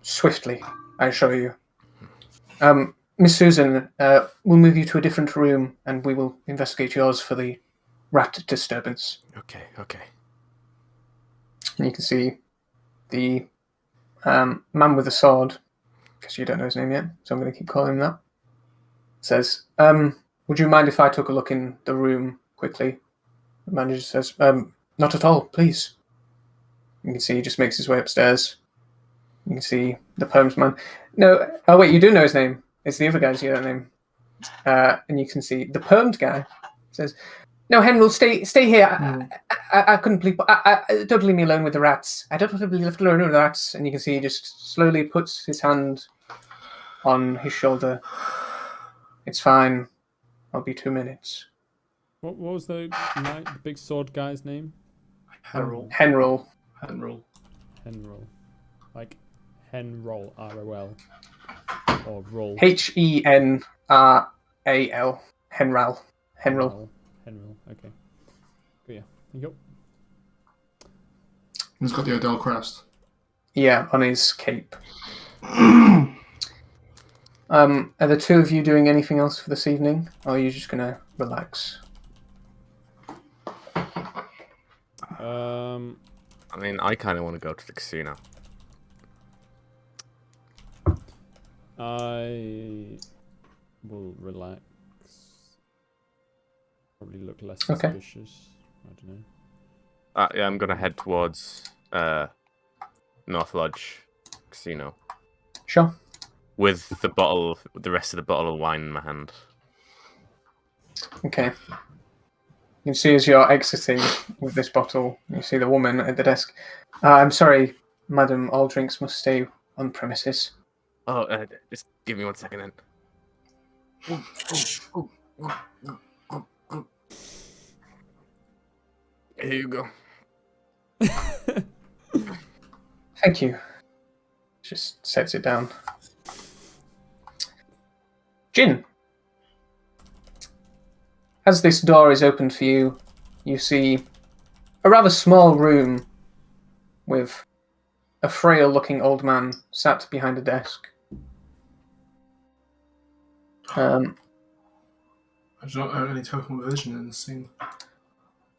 swiftly, I assure you. Miss Susan, we'll move you to a different room and we will investigate yours for the rat disturbance. Okay. And you can see the man with the sword, because you don't know his name yet, so I'm going to keep calling him that, says, would you mind if I took a look in the room quickly? The manager says, not at all, please. You can see he just makes his way upstairs. You can see the perms man. No, oh wait, you do know his name. It's the other guys you don't name. And you can see the permed guy says, no, Henry, stay here. I couldn't believe. Don't leave me alone with the rats. I don't want to be left alone with the rats. And you can see he just slowly puts his hand on his shoulder. It's fine. I'll be 2 minutes. What was the big sword guy's name? Henrol. Henrol. Like Henrol, R-O-L. Or roll. Henral. Henral. Henrol. Okay. Good, yeah. There you go. He's got the Odell crest. Yeah, on his cape. Are the two of you doing anything else for this evening? Or are you just going to relax? I mean, I kind of want to go to the casino. I will relax. Probably look less Okay. suspicious. I don't know. Yeah, I'm gonna head towards North Lodge Casino Sure. with the rest of the bottle of wine in my hand. Okay. You see as you're exiting with this bottle, you see the woman at the desk. I'm sorry, madam, all drinks must stay on premises. Oh, just give me 1 second then. Here you go. Thank you. Just sets it down. Jin. As this door is opened for you, you see a rather small room with a frail-looking old man sat behind a desk. Um, I don't have any token of vision in the scene.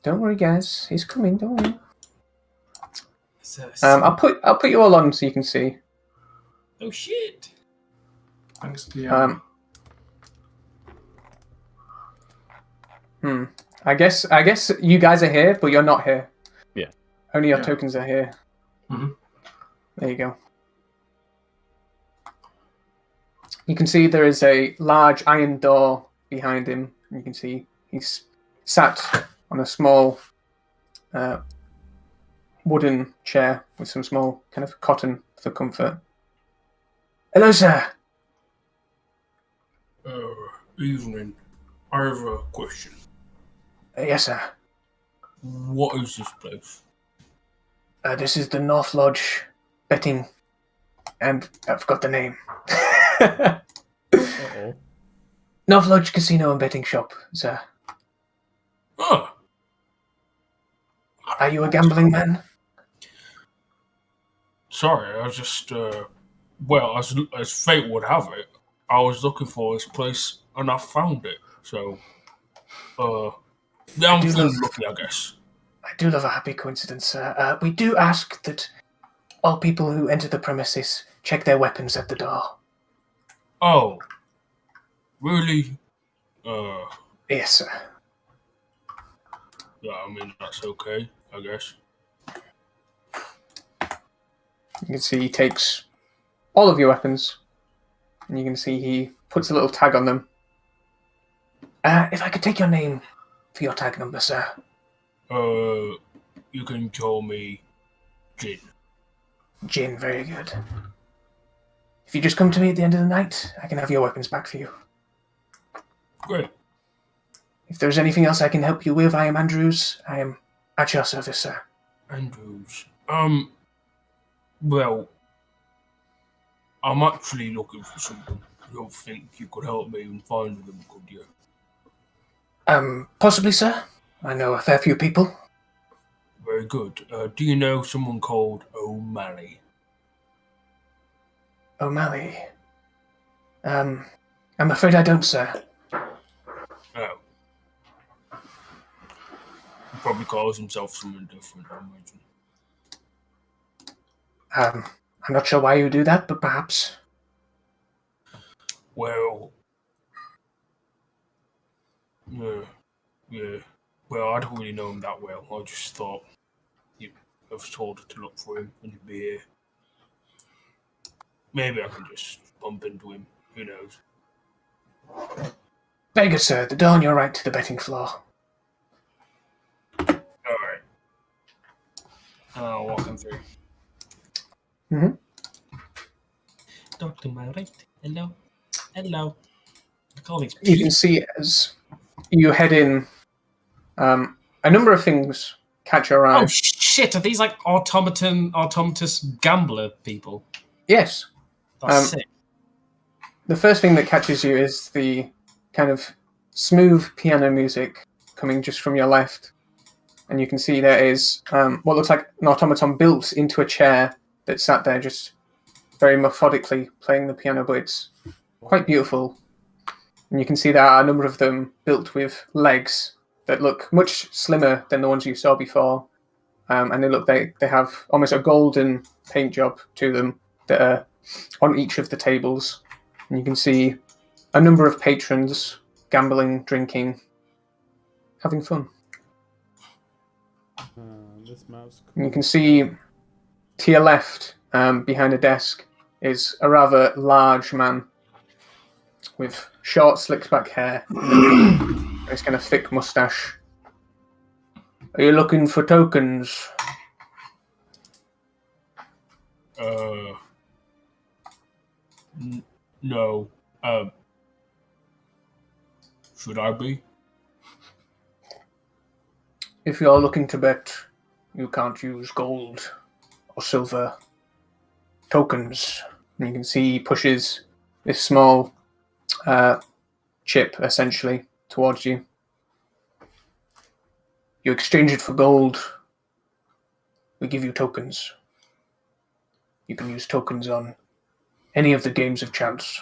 don't worry, guys. He's coming. Don't worry. So, I'll put you all on so you can see. oh shit! Thanks to the I guess you guys are here, but you're not here. Yeah. Only your Yeah. tokens are here. Mhm. There you go. You can see there is a large iron door behind him. You can see he's sat on a small wooden chair with some small kind of cotton for comfort. Hello, sir. Evening. I have a question. Yes, sir. What is this place? This is the North Lodge betting, and I forgot the name. Uh-oh. North Lodge Casino and Betting Shop, sir. Ah. Are you a gambling man? Sorry, I was just, well, as fate would have it, I was looking for this place and I found it. So, yeah, I'm do feeling love- lucky, I guess. I do love a happy coincidence, sir. We do ask that all people who enter the premises check their weapons at the door. Oh, really? Yes, sir. Yeah, I mean, that's okay, I guess. You can see he takes all of your weapons, and you can see he puts a little tag on them. If I could take your name for your tag number, sir. You can call me Jin. Jin, very good. If you just come to me at the end of the night, I can have your weapons back for you. Great. If there's anything else I can help you with, I am Andrews. I am at your service, sir. Andrews. Well, I'm actually looking for someone. You don't think you could help me in finding them, could you? Possibly, sir. I know a fair few people. Very good. Do you know someone called O'Malley? O'Malley. I'm afraid I don't, sir. Oh. He probably calls himself something different, I imagine. I'm not sure why you do that, but perhaps. Well, yeah. Well, I don't really know him that well. I just thought I was told to look for him and he'd be here. Maybe I can just bump into him. Who knows? Very good, sir. The door on your right to the betting floor. Alright. I'll walk him through. Mm-hmm. Door to my right. Hello. Hello. I call these You can see as you head in, a number of things catch your eye. Oh shit! Are these like automatus gambler people? Yes. That's sick. The first thing that catches you is the kind of smooth piano music coming just from your left. And you can see there is what looks like an automaton built into a chair that sat there just very methodically playing the piano, but it's quite beautiful. And you can see there are a number of them built with legs that look much slimmer than the ones you saw before. And they have almost a golden paint job to them that are on each of the tables. And you can see a number of patrons gambling, drinking, having fun. This mouse. And you can see to your left, behind a desk, is a rather large man with short, slicked back hair and his kind of thick mustache. Are you looking for tokens? No. Should I be? If you're looking to bet, you can't use gold or silver tokens. And you can see he pushes this small chip, essentially, towards you. You exchange it for gold. We give you tokens. You can use tokens on any of the games of chance.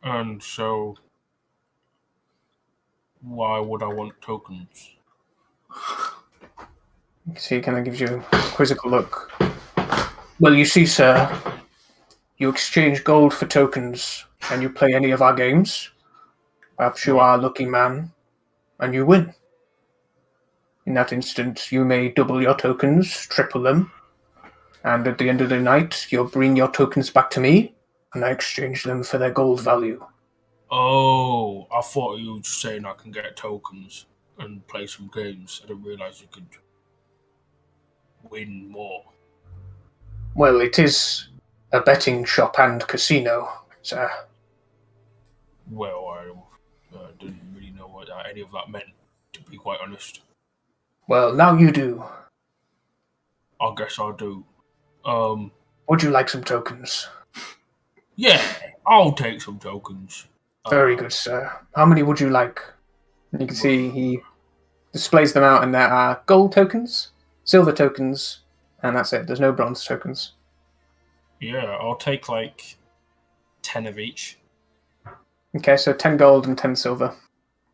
And so, why would I want tokens? You can see he kind of gives you a quizzical look. Well, you see, sir, you exchange gold for tokens, and you play any of our games. Perhaps you are a lucky man, and you win. In that instant, you may double your tokens, triple them, and at the end of the night, you'll bring your tokens back to me, and I exchange them for their gold value. Oh, I thought you were just saying I can get tokens and play some games. I didn't realise you could win more. Well, it is a betting shop and casino, sir. Well, I didn't really know what any of that meant, to be quite honest. Well, now you do. I guess I do. Would you like some tokens? Yeah, I'll take some tokens. Very good, sir. How many would you like? You can see he displays them out, and there are gold tokens, silver tokens, and that's it. There's no bronze tokens. Yeah, I'll take like 10 of each. Okay, so 10 gold and 10 silver.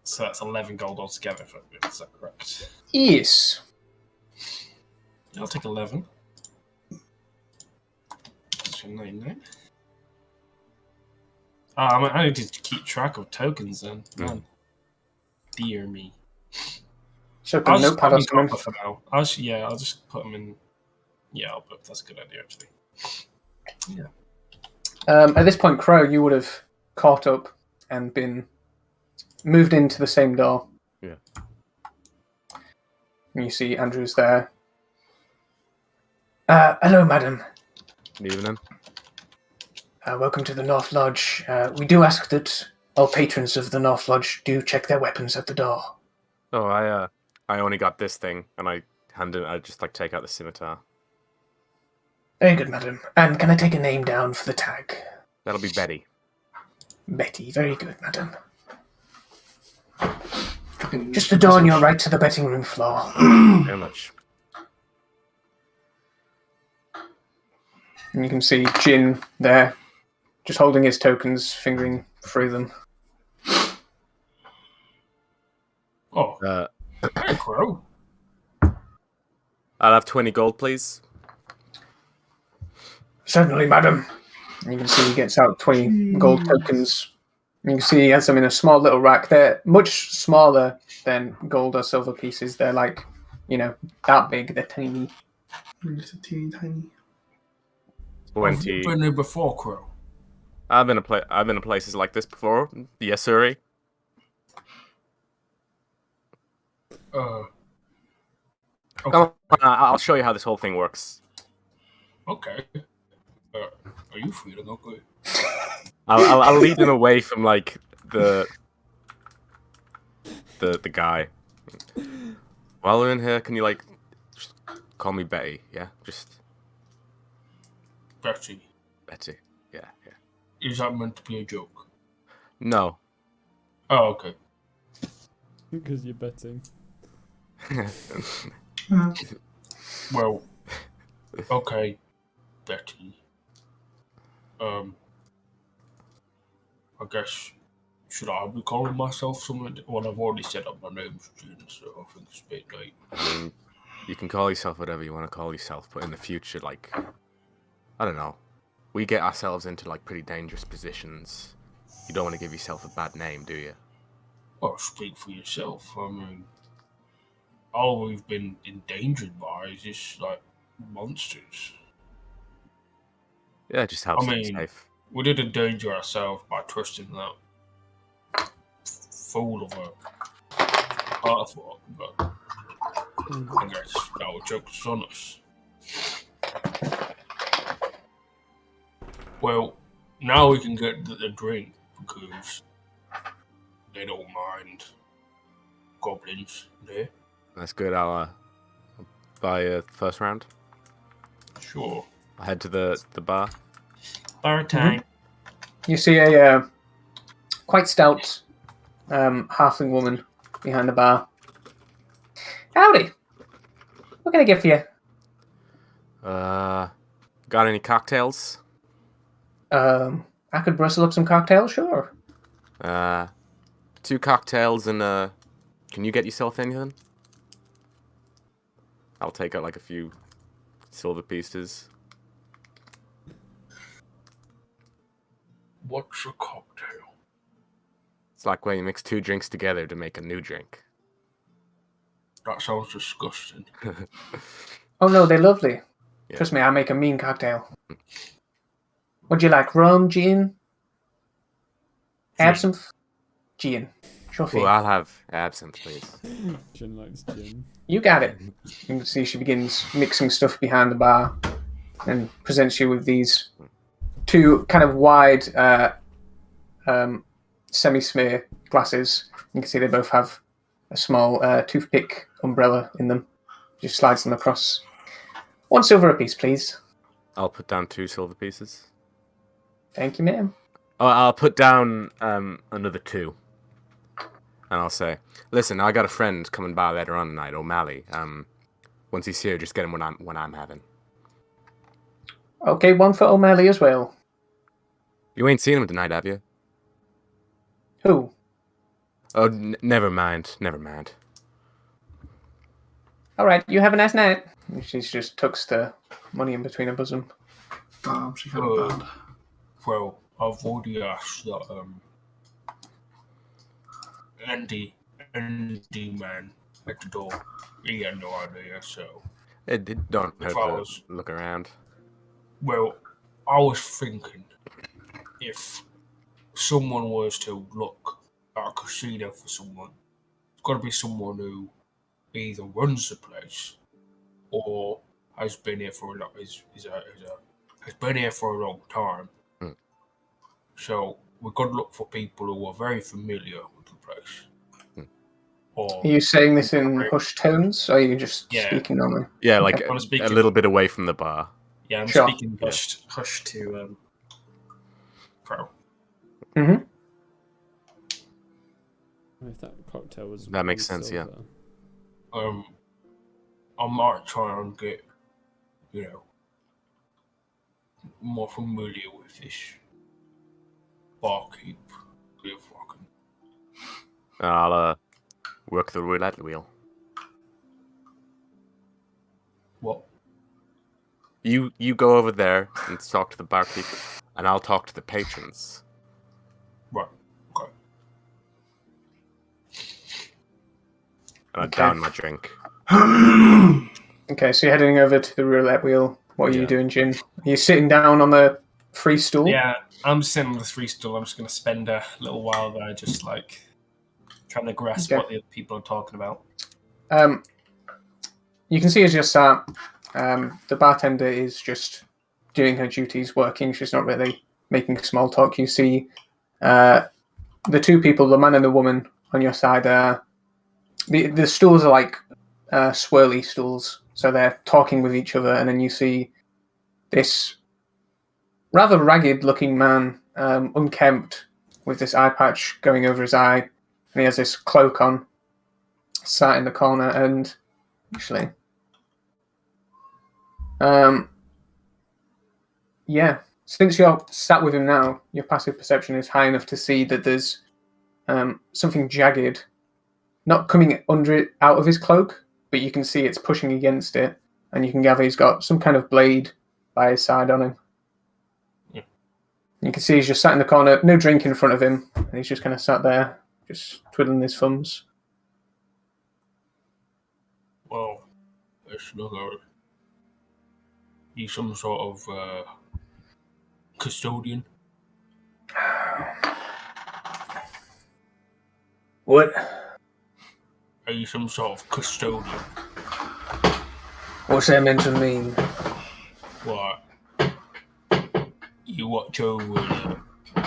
So that's 11 gold altogether, is that correct? Yes. I'll take 11. That's 99. I need to keep track of tokens then. Man. Dear me. So I'll put a just notepad put or them something. proper for now. I'll just put them in. Yeah, that's a good idea actually. Yeah. At this point, Crow, you would have caught up and been moved into the same door. Yeah. And you see Andrew's there. Hello, madam. Good evening. Welcome to the North Lodge. We do ask that all patrons of the North Lodge do check their weapons at the door. Oh, I only got this thing, and I just like take out the scimitar. Very good, madam. And can I take a name down for the tag? That'll be Betty. Betty. Very good, madam. Fucking Just the door on your right to the betting room floor. Very much. And you can see Jin there, just holding his tokens, fingering through them. Oh, hey, Crow. I'll have 20 gold, please. Certainly, madam. And you can see he gets out 20 gold tokens. And you can see he has them in a small little rack. They're much smaller than gold or silver pieces. They're like, that big. They're tiny. Just a teeny tiny. 20. Have you been here before, Crow? I've been to places like this before. Yes, sir. Okay. Come on, I'll show you how this whole thing works. Okay. Are you feeling okay? I'll lead him away from like the guy. While we're in here, can you like just call me Betty? Yeah, just Betty. Betty. Yeah. Is that meant to be a joke? No. Oh, okay. Because you're betting. Well, okay, Betty. I guess, should I be calling myself something? Well, I've already said up my name's Jin, so I think it's a bit late. I mean, you can call yourself whatever you want to call yourself, but in the future, like, I don't know, we get ourselves into like pretty dangerous positions. You don't want to give yourself a bad name, do you? Well, speak for yourself. I mean, all we've been endangered by is just like monsters. Yeah, it just helps I to be mean, safe. we did endanger ourselves by trusting that fool of a Arthur, but I guess that was joke's on us. Well, now we can get the drink because they don't mind goblins there. That's good. I'll buy a first round. Sure. I'll head to the bar. Bar time. You see a quite stout halfling woman behind the bar. Howdy. What can I get for you? Got any cocktails? I could rustle up some cocktails, sure. 2 cocktails and can you get yourself anything? I'll take out like a few silver pieces. What's a cocktail? It's like when you mix 2 drinks together to make a new drink. That sounds disgusting. Oh no, they're lovely. Yeah. Trust me, I make a mean cocktail. Would you like rum, gin? Absinthe? Gin. Sure thing. Well, I'll have absinthe, please. Jin likes gin. You got it. You can see she begins mixing stuff behind the bar and presents you with these 2 kind of wide semi-smear glasses. You can see they both have a small toothpick umbrella in them. Just slides them across. 1 silver apiece, please. I'll put down 2 silver pieces. Thank you, ma'am. Oh, I'll put down another 2. And I'll say, listen, I got a friend coming by later on tonight, O'Malley. Once he's here, just get him when I'm having. Okay, 1 for O'Malley as well. You ain't seen him tonight, have you? Who? Oh, never mind. All right, you have a nice night. And she just tucks the money in between her bosom. Damn, she kind of bad. Well, I've already asked that Andy man at the door. He had no idea, so. It don't hurt If I to was- look around. Well, I was thinking if someone was to look at a casino for someone, it's got to be someone who either runs the place or has been here for has been here for a long time. Mm. So we've got to look for people who are very familiar with the place. Mm. Or Are you saying this in hushed tones, or are you just Yeah. speaking normally? Yeah, like Okay. I'm a speaking- little bit away from the bar. yeah, I'm Sure. speaking hush to Pro. Mm-hmm. If that cocktail was That makes 1 sense, yeah. silver. I might try and get, more familiar with this barkeep. If I can. I'll work the roulette wheel. What? You go over there and talk to the barkeep, and I'll talk to the patrons. Right. Okay. And I Okay. down my drink. Okay, so you're heading over to the roulette wheel. What are you Yeah. doing, Jin? Are you sitting down on the free stool? Yeah, I'm sitting on the free stool. I'm just going to spend a little while there, just like trying to grasp Okay. what the other people are talking about. You can see as you start, the bartender is just doing her duties, working. She's not really making small talk. You see the 2 people, the man and the woman, on your side. The stools are like swirly stools, so they're talking with each other, and then you see this rather ragged-looking man, unkempt, with this eye patch going over his eye, and he has this cloak on, sat in the corner, and actually, yeah, since you're sat with him now, your passive perception is high enough to see that there's something jagged, not coming under it out of his cloak, but you can see it's pushing against it, and you can gather he's got some kind of blade by his side on him. Yeah. You can see he's just sat in the corner, no drink in front of him, and he's just kind of sat there, just twiddling his thumbs. Well, it's another. You some sort of custodian? What? Are you some sort of custodian? What's that meant to mean? What? You watch over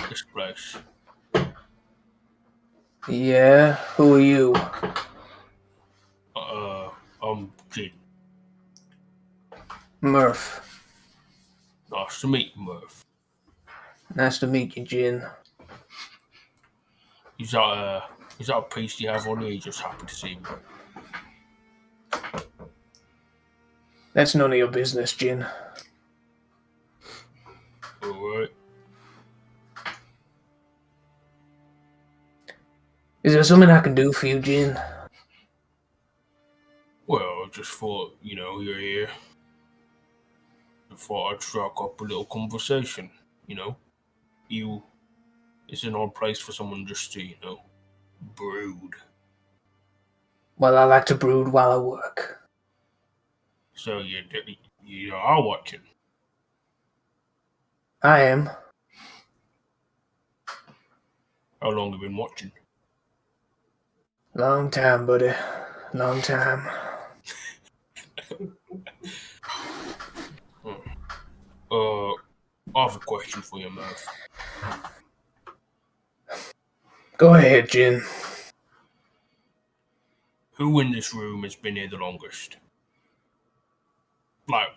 this place? Yeah, who are you? I'm Jin. Murph. Nice to meet you, Murph. Nice to meet you, Jin. Is that a priest you have on here? You just happy to see me. That's none of your business, Jin. Alright. Is there something I can do for you, Jin? Well, I just thought, you're here. I thought I'd strike up a little conversation, It's an odd place for someone just to, brood. Well, I like to brood while I work. So you are watching. I am. How long have you been watching? Long time, buddy. Long time. I have a question for you, Murph. Go ahead, Jin. Who in this room has been here the longest? Like,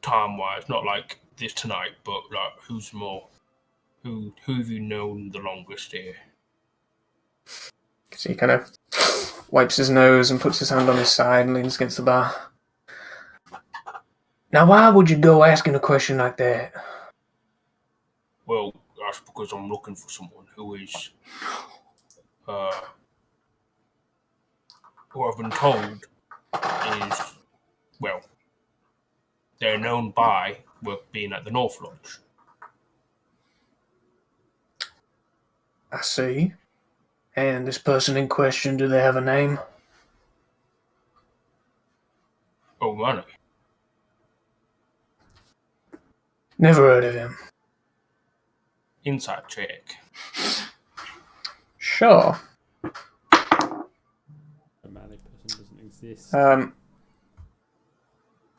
time-wise, not like this tonight, but like, who's more? Who have you known the longest here? So he kind of wipes his nose and puts his hand on his side and leans against the bar. Now, why would you go asking a question like that? Well, that's because I'm looking for someone who is, who I've been told is, well, they're known by being at the North Lodge. I see. And this person in question, do they have a name? Oh, money. Never heard of him. Inside check. Sure. A manic person doesn't exist.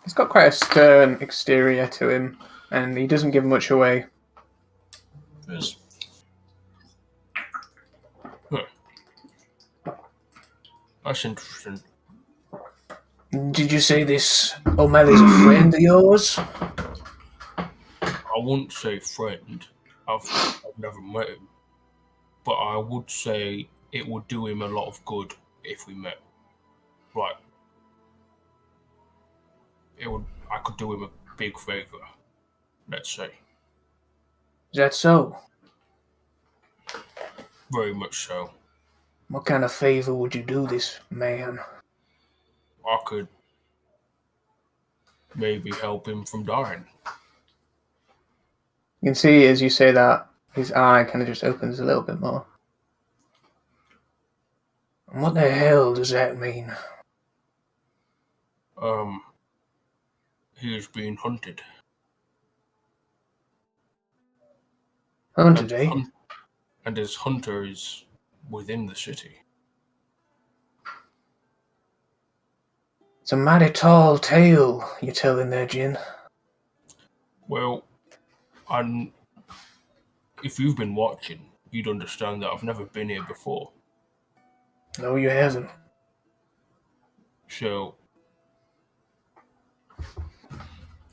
He's got quite a stern exterior to him, and he doesn't give much away. Yes. That's interesting. Did you say this O'Malley's a friend of yours? I wouldn't say friend. I've never met him, but I would say it would do him a lot of good if we met. Right. I could do him a big favor. Let's say. Is that so? Very much so. What kind of favor would you do this man? I could maybe help him from dying. You can see as you say that, his eye kind of just opens a little bit more. And what the hell does that mean? He is being hunted. Hunted, eh? And his hunter is within the city. It's a mighty tall tale you're telling there, Jin. Well, if you've been watching, you'd understand that I've never been here before. No, you haven't. So,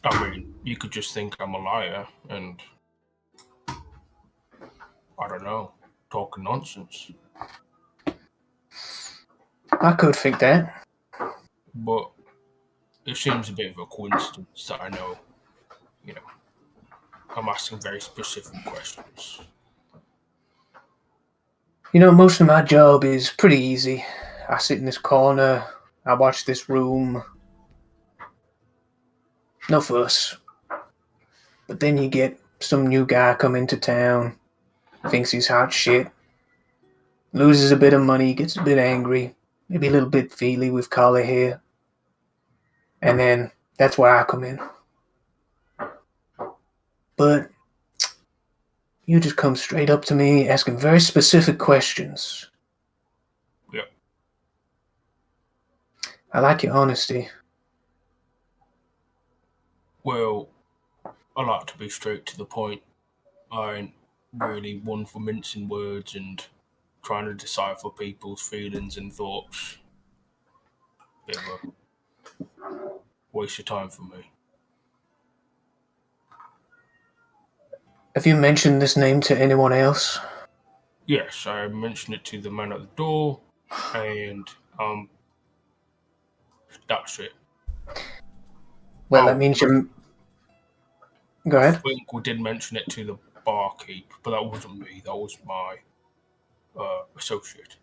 I mean, you could just think I'm a liar and, I don't know, talking nonsense. I could think that. But it seems a bit of a coincidence that I know, I'm asking very specific questions. You know, most of my job is pretty easy. I sit in this corner, I watch this room. No fuss. But then you get some new guy come into town, thinks he's hot shit, loses a bit of money, gets a bit angry, maybe a little bit feely with collar hair. And then that's where I come in. But you just come straight up to me asking very specific questions. Yep. I like your honesty. Well, I like to be straight to the point. I ain't really one for mincing words and trying to decipher people's feelings and thoughts. Bit of a waste of time for me. Have you mentioned this name to anyone else? Yes, I mentioned it to the man at the door, and that's it. Well, that means you're... Go ahead. I think we did mention it to the barkeep, but that wasn't me. That was my associate.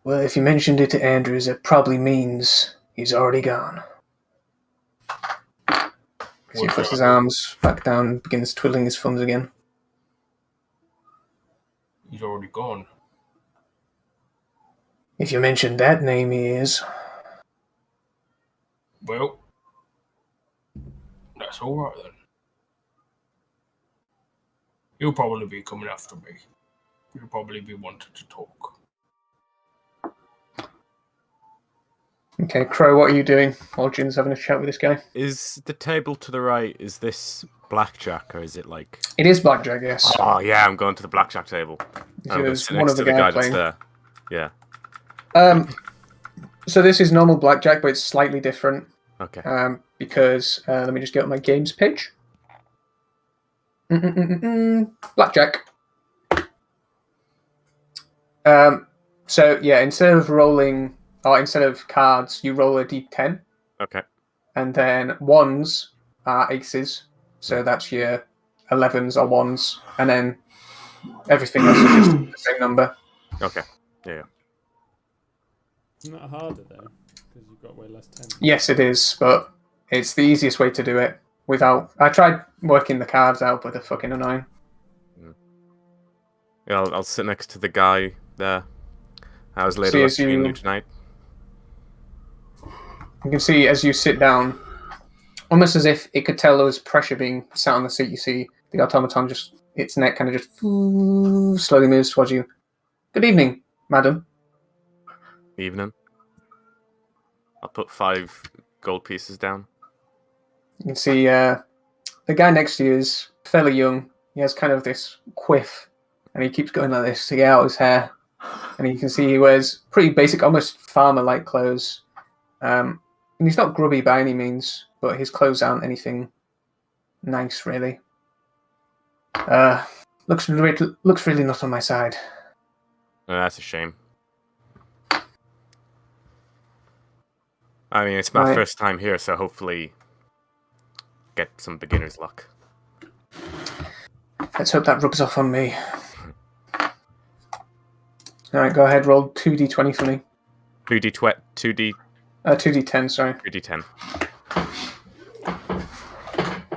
Well, if you mentioned it to Andrews, it probably means he's already gone. So he puts his arms back down and begins twiddling his thumbs again. He's already gone. If you mentioned that name, he is. Well, that's all right then. He'll probably be coming after me. He'll probably be wanting to talk. Okay, Crow, what are you doing while Jin's having a chat with this guy? Is the table to the right, is this blackjack or is it like... It is blackjack, yes. Oh, yeah, I'm going to the blackjack table. You see I'm going to there's sit one next other to the guy guy that's playing. there. Yeah. So this is normal blackjack, but it's slightly different. Okay. Because, let me just get on my games page. Blackjack. So, yeah, instead of cards, you roll a d10. Okay. And then ones are aces. So that's your 11s or ones. And then everything else is just the same number. Okay. Yeah. Isn't that harder though? Because you've got way less time. Yes, it is, but it's the easiest way to do it without... I tried working the cards out, but they're fucking annoying. Yeah, I'll sit next to the guy there. How's Lady See, as Luck treating you- you tonight? You can see as you sit down, almost as if it could tell there was pressure being sat on the seat, you see the automaton just, its neck kind of just slowly moves towards you. Good evening, madam. Evening. I'll put 5 gold pieces down. You can see the guy next to you is fairly young. He has kind of this quiff, and he keeps going like this to get out his hair. And you can see he wears pretty basic, almost farmer-like clothes. And he's not grubby by any means, but his clothes aren't anything nice, really. Looks really not on my side. Oh, that's a shame. I mean, it's my Right. first time here, so hopefully get some beginner's luck. Let's hope that rubs off on me. Alright, go ahead, roll 2d20 for me. 2d10, 2d10, sorry. 2d10.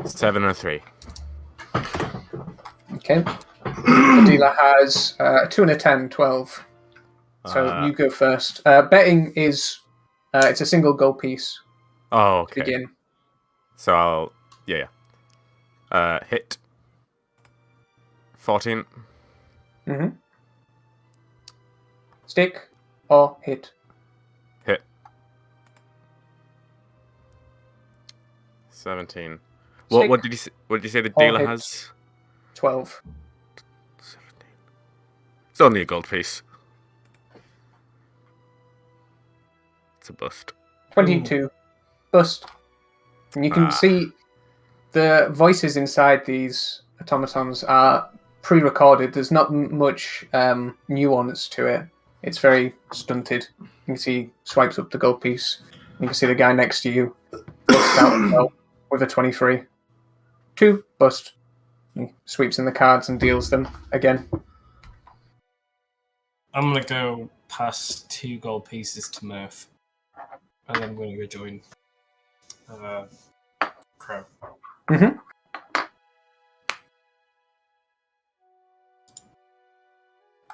7 and 3. Okay. The dealer has 2 and a 10, 12. So you go first. Betting is... it's a single gold piece Oh, to okay. begin. So I'll... Yeah. Hit. 14. Mm-hmm. Stick or hit. Hit. 17. Stick What did you say the or dealer hit. has? 12. 17. It's only a gold piece. It's a bust. 22. Bust. And you can see the voices inside these automatons are pre-recorded. There's not much nuance to it. It's very stunted. You can see he swipes up the gold piece. You can see the guy next to you busts out as well with a 23. 2, bust. He sweeps in the cards and deals them again. I'm gonna go pass 2 gold pieces to Murph, and then I'm gonna go join Crow. Mm-hmm.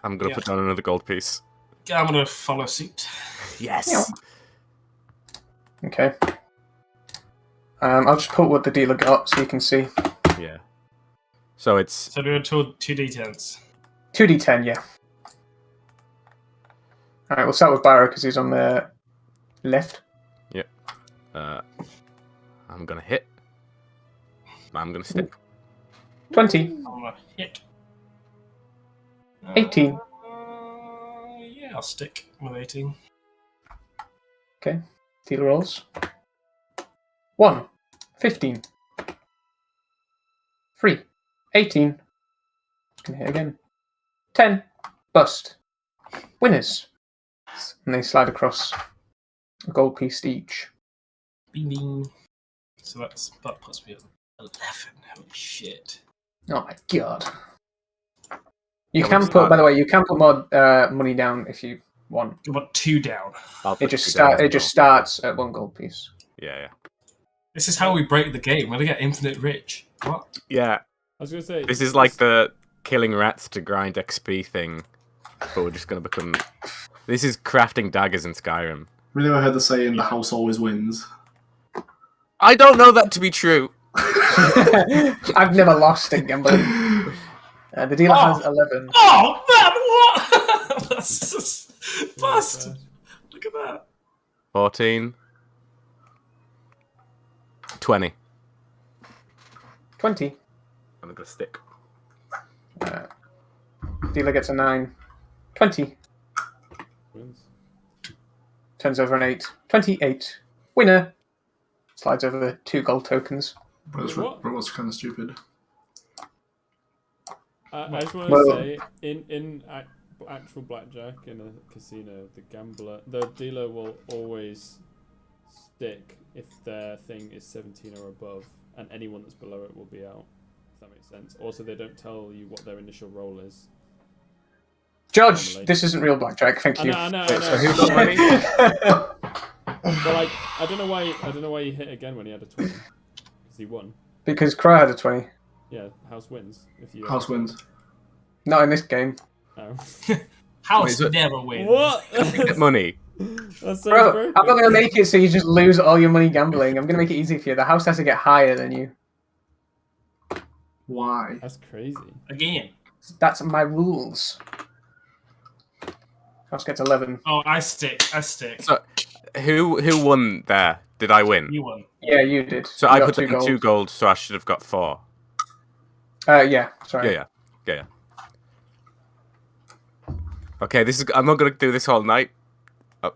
I'm going to put down another gold piece. I'm gonna follow suit. Yes! Okay. I'll just put what the dealer got so you can see. Yeah. So it's... So do 2d10s. 2d10, yeah. Alright, we'll start with Barrow because he's on the left. Yep. I'm going to hit. I'm going to stick. 20. I'm gonna hit. 18. Yeah, I'll stick with 18. Okay. Dealer rolls. 1. 15. 3. 18. Can hit again. 10. Bust. Winners. And they slide across a gold piece each. Bing bing. So that puts me at 11. Holy shit. Oh my god. You How can much put, start? by the way, you can put more money down if you want. You want 2 down. I'll It put just 2 down as It just well. starts at 1 gold piece. Yeah. This is how we break the game. We're gonna get infinite rich. What? Yeah. I was gonna say This is like the killing rats to grind XP thing, but we're just gonna become. This is crafting daggers in Skyrim. We never heard the saying "the house always wins." I don't know that to be true. I've never lost in gambling. The dealer has 11. Oh man, what? That's just bastard. Look at that. 14. 20. 20. I'm gonna stick. Dealer gets a 9. 20. wins. Turns over an 8. 28. Winner. Slides over the 2 gold tokens. Bro, that's kind of stupid. I just want to Well- say, in actual blackjack in a casino, the dealer will always stick if their thing is 17 or above, and anyone that's below it will be out. If that makes sense. Also, they don't tell you what their initial roll is. Judge, Normally. this isn't real blackjack. Thank you. I know. So who got money? But like, I don't know why he hit again when he had a 20. Because he won. Because Crow had a 20. Yeah, house wins. If you House wins. Not in this game. Oh. House Wait, never wins. What? Get money. That's so Bro, broken. I'm not going to make it so you just lose all your money gambling. I'm going to make it easy for you. The house has to get higher than you. Why? That's crazy. Again. That's my rules. House gets 11. Oh, I stick. So, who won there? Did I win? You won. Yeah, you did. So You I got put 2 down 2 gold, so I should have got 4. Yeah, sorry. Yeah. Okay, this is. I'm not gonna do this all night.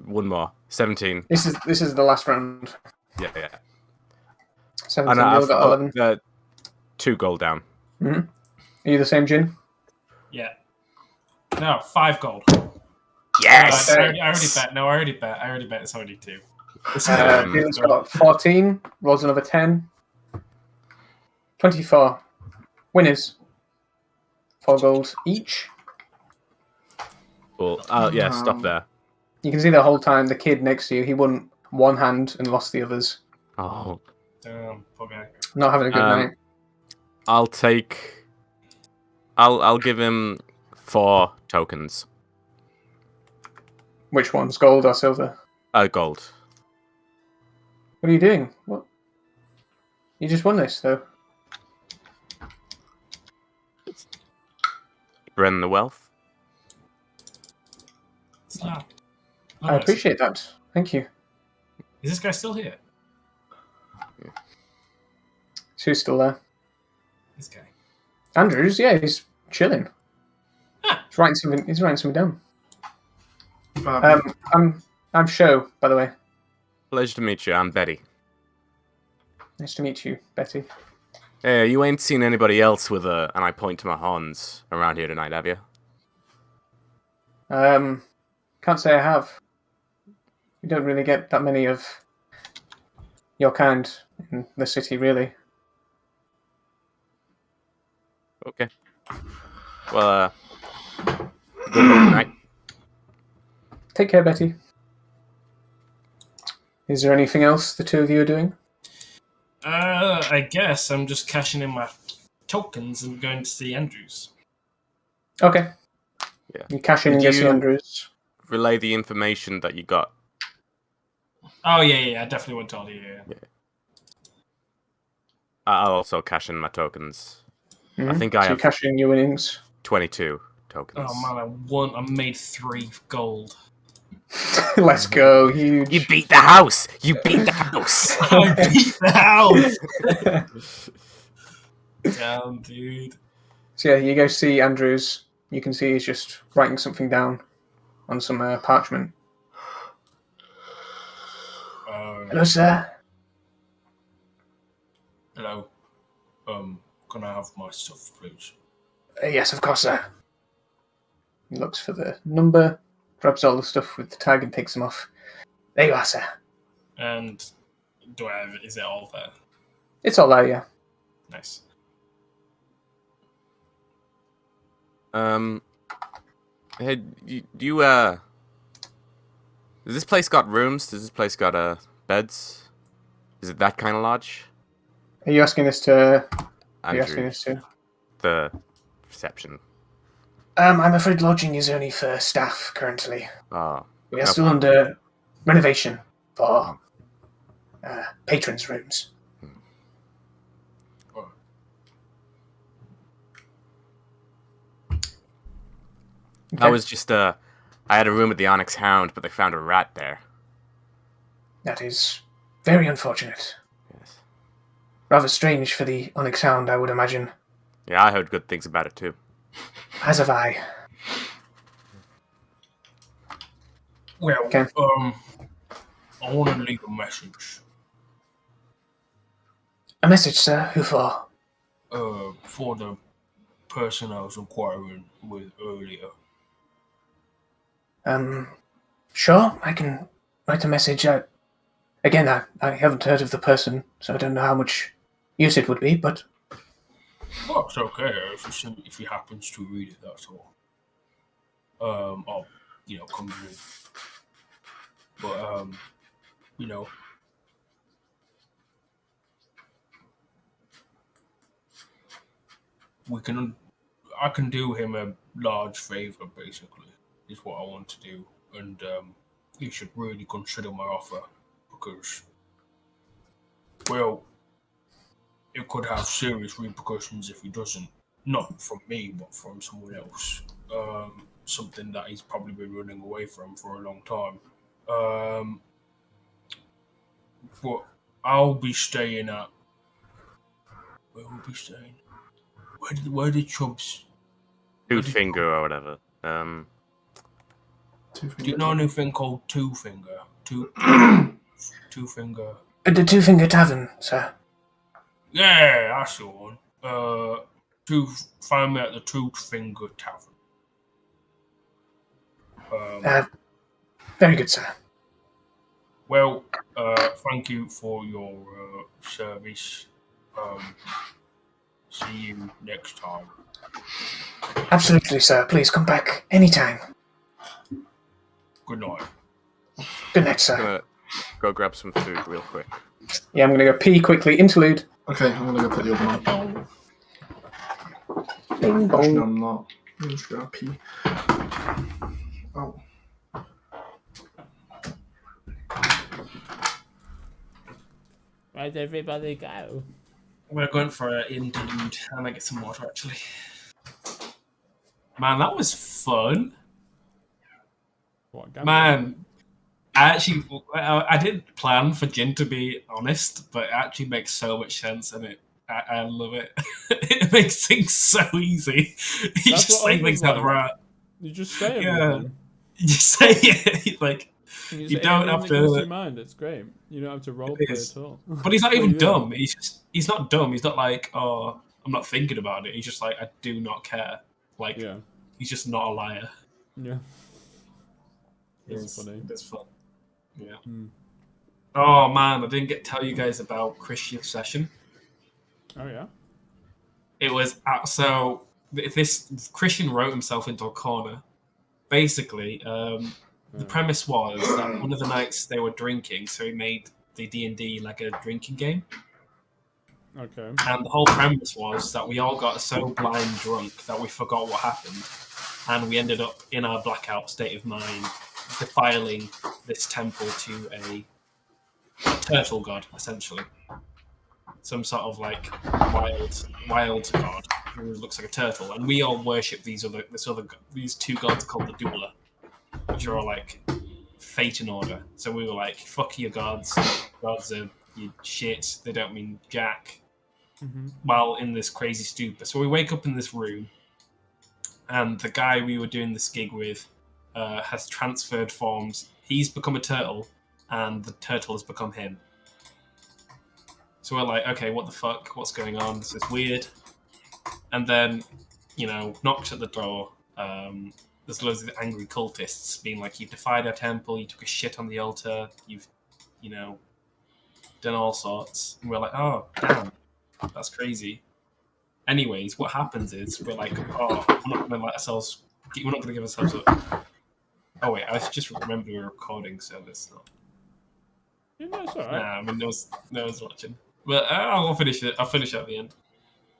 One more. 17. This is the last round. Yeah. 17, And you I've got 11. put 2 gold down. Are you the same, Jin? Yeah. No, 5 gold. Yes. I already bet. No, I already bet. It's already 2. This is Dylan's got 14. Rolls another 10. 24. Winners. 4 gold each. Cool. Yeah. Stop there. You can see the whole time the kid next to you, he won one hand and lost the others. Oh. Okay. Not having a good night. I'll take. I'll give him 4 tokens. Which ones, gold or silver? Gold. What are you doing? What? You just won this, though. Bren the wealth. It's not. I appreciate that. Thank you. Is this guy still here? So who's still there? This guy. Andrews, yeah, he's chilling. Ah. He's writing something down. Fab. I'm Sho, by the way. Pleasure to meet you. I'm Betty. Nice to meet you, Betty. Hey, you ain't seen anybody else with a, and I point to my horns around here tonight, have you? Can't say I have. We don't really get that many of your kind in the city, really. Okay. Well, good luck tonight. Take care, Betty. Is there anything else the 2 of you are doing? I guess I'm just cashing in my tokens and going to see Andrews. Okay. Yeah. You cash in and Did go see you- Andrews. Relay the information that you got. Oh yeah, I definitely went to all you. Yeah. I'll also cash in my tokens. I Mhm. think So I you have cash in your winnings. 22 tokens. Oh man, I made 3 gold. Let's go, huge. You beat the house! You beat the house! I beat the house. Damn, dude. So yeah, you go see Andrews. You can see he's just writing something down on some parchment. Hello, sir. Hello. Can I have my stuff, please? Yes, of course, sir. He looks for the number, grabs all the stuff with the tag and takes them off. There you are, sir. And do I have? Is it all there? It's all there, yeah. Nice. Hey, do you does this place got rooms? Does this place got beds? Is it that kind of lodge? Are you asking this to? Are you asking Andrew, this to? the reception. I'm afraid lodging is only for staff currently. Oh, We are no still problem. under renovation for patrons' rooms. I was just I had a room at the Onyx Hound, but they found a rat there. That is very unfortunate. Yes. Rather strange for the Onyx Hound, I would imagine. Yeah, I heard good things about it too. As have I. Well, Okay. I want to leave a message. A message, sir. Who for? For the person I was inquiring with earlier. Sure, I can write a message. Again, I haven't heard of the person, so I don't know how much use it would be, but Well, it's okay if he happens to read it. That's all. I'll come to him. But you know, I can do him a large favor. Basically, is what I want to do, and he should really consider my offer because, well, it could have serious repercussions if he doesn't. Not from me, but from someone else. Something that he's probably been running away from for a long time. But I'll be staying at. Where will we be staying? Where did Chubbs? Tooth finger or whatever. Do you know anything called Two Finger? Two Finger. the Two Finger Tavern, sir. Yeah, that's the one. Find me at the Two Finger Tavern. Very good, sir. Well, thank you for your service. See you next time. Absolutely, sir. Please come back anytime. Good night. Good night, I'm sir. gonna go grab some food real quick. Yeah, I'm gonna go pee quickly. Interlude. Okay, I'm gonna go put the oven on. Bing Actually, bong. I'm not. I'm just gonna pee. Oh. Where'd everybody go? We're going for an interlude. I might get some water actually. Man, that was fun. What, gambling? Man, I didn't plan for Jin to be honest, but it actually makes so much sense, and I love it. It makes things so easy. You That's just what I say was things out like. right. You just say Yeah. everything. You just say it like You, you say don't anything have that comes to to. your mind. It's great. You don't have to role It play is. at all. But he's not Well, even you do. dumb. He's not dumb. He's not like, oh, I'm not thinking about it. He's just like, I do not care. Like, Yeah. he's just not a liar. Yeah. It's funny. It's fun. Yeah. Hmm. Oh man, I didn't get to tell you guys about Christian's session. Oh yeah. It was so this Christian wrote himself into a corner. Basically, the premise was that one of the nights they were drinking, so he made the D&D like a drinking game. Okay. And the whole premise was that we all got so blind drunk that we forgot what happened, and we ended up in our blackout state of mind defiling this temple to a turtle god, essentially. Some sort of like wild god who looks like a turtle, and we all worship these two gods called the Doula, which are all like fate in order. So we were like, "Fuck your gods! Gods are you shit. They don't mean jack." While in this crazy stupor, so we wake up in this room, and the guy we were doing this gig with has transferred forms. He's become a turtle, and the turtle has become him. So we're like, okay, what the fuck? What's going on? This is weird. And then, knocks at the door. There's loads of angry cultists being like, you defied our temple, you took a shit on the altar, you've, done all sorts. And we're like, oh, damn, that's crazy. Anyways, what happens is we're like, oh, we're not going to let ourselves. We're not going to give ourselves up. Oh wait, I just remember we were recording, so it's not. Yeah, no, it's alright. Nah, I mean, no one's watching. But I'll finish it. I'll finish at the end.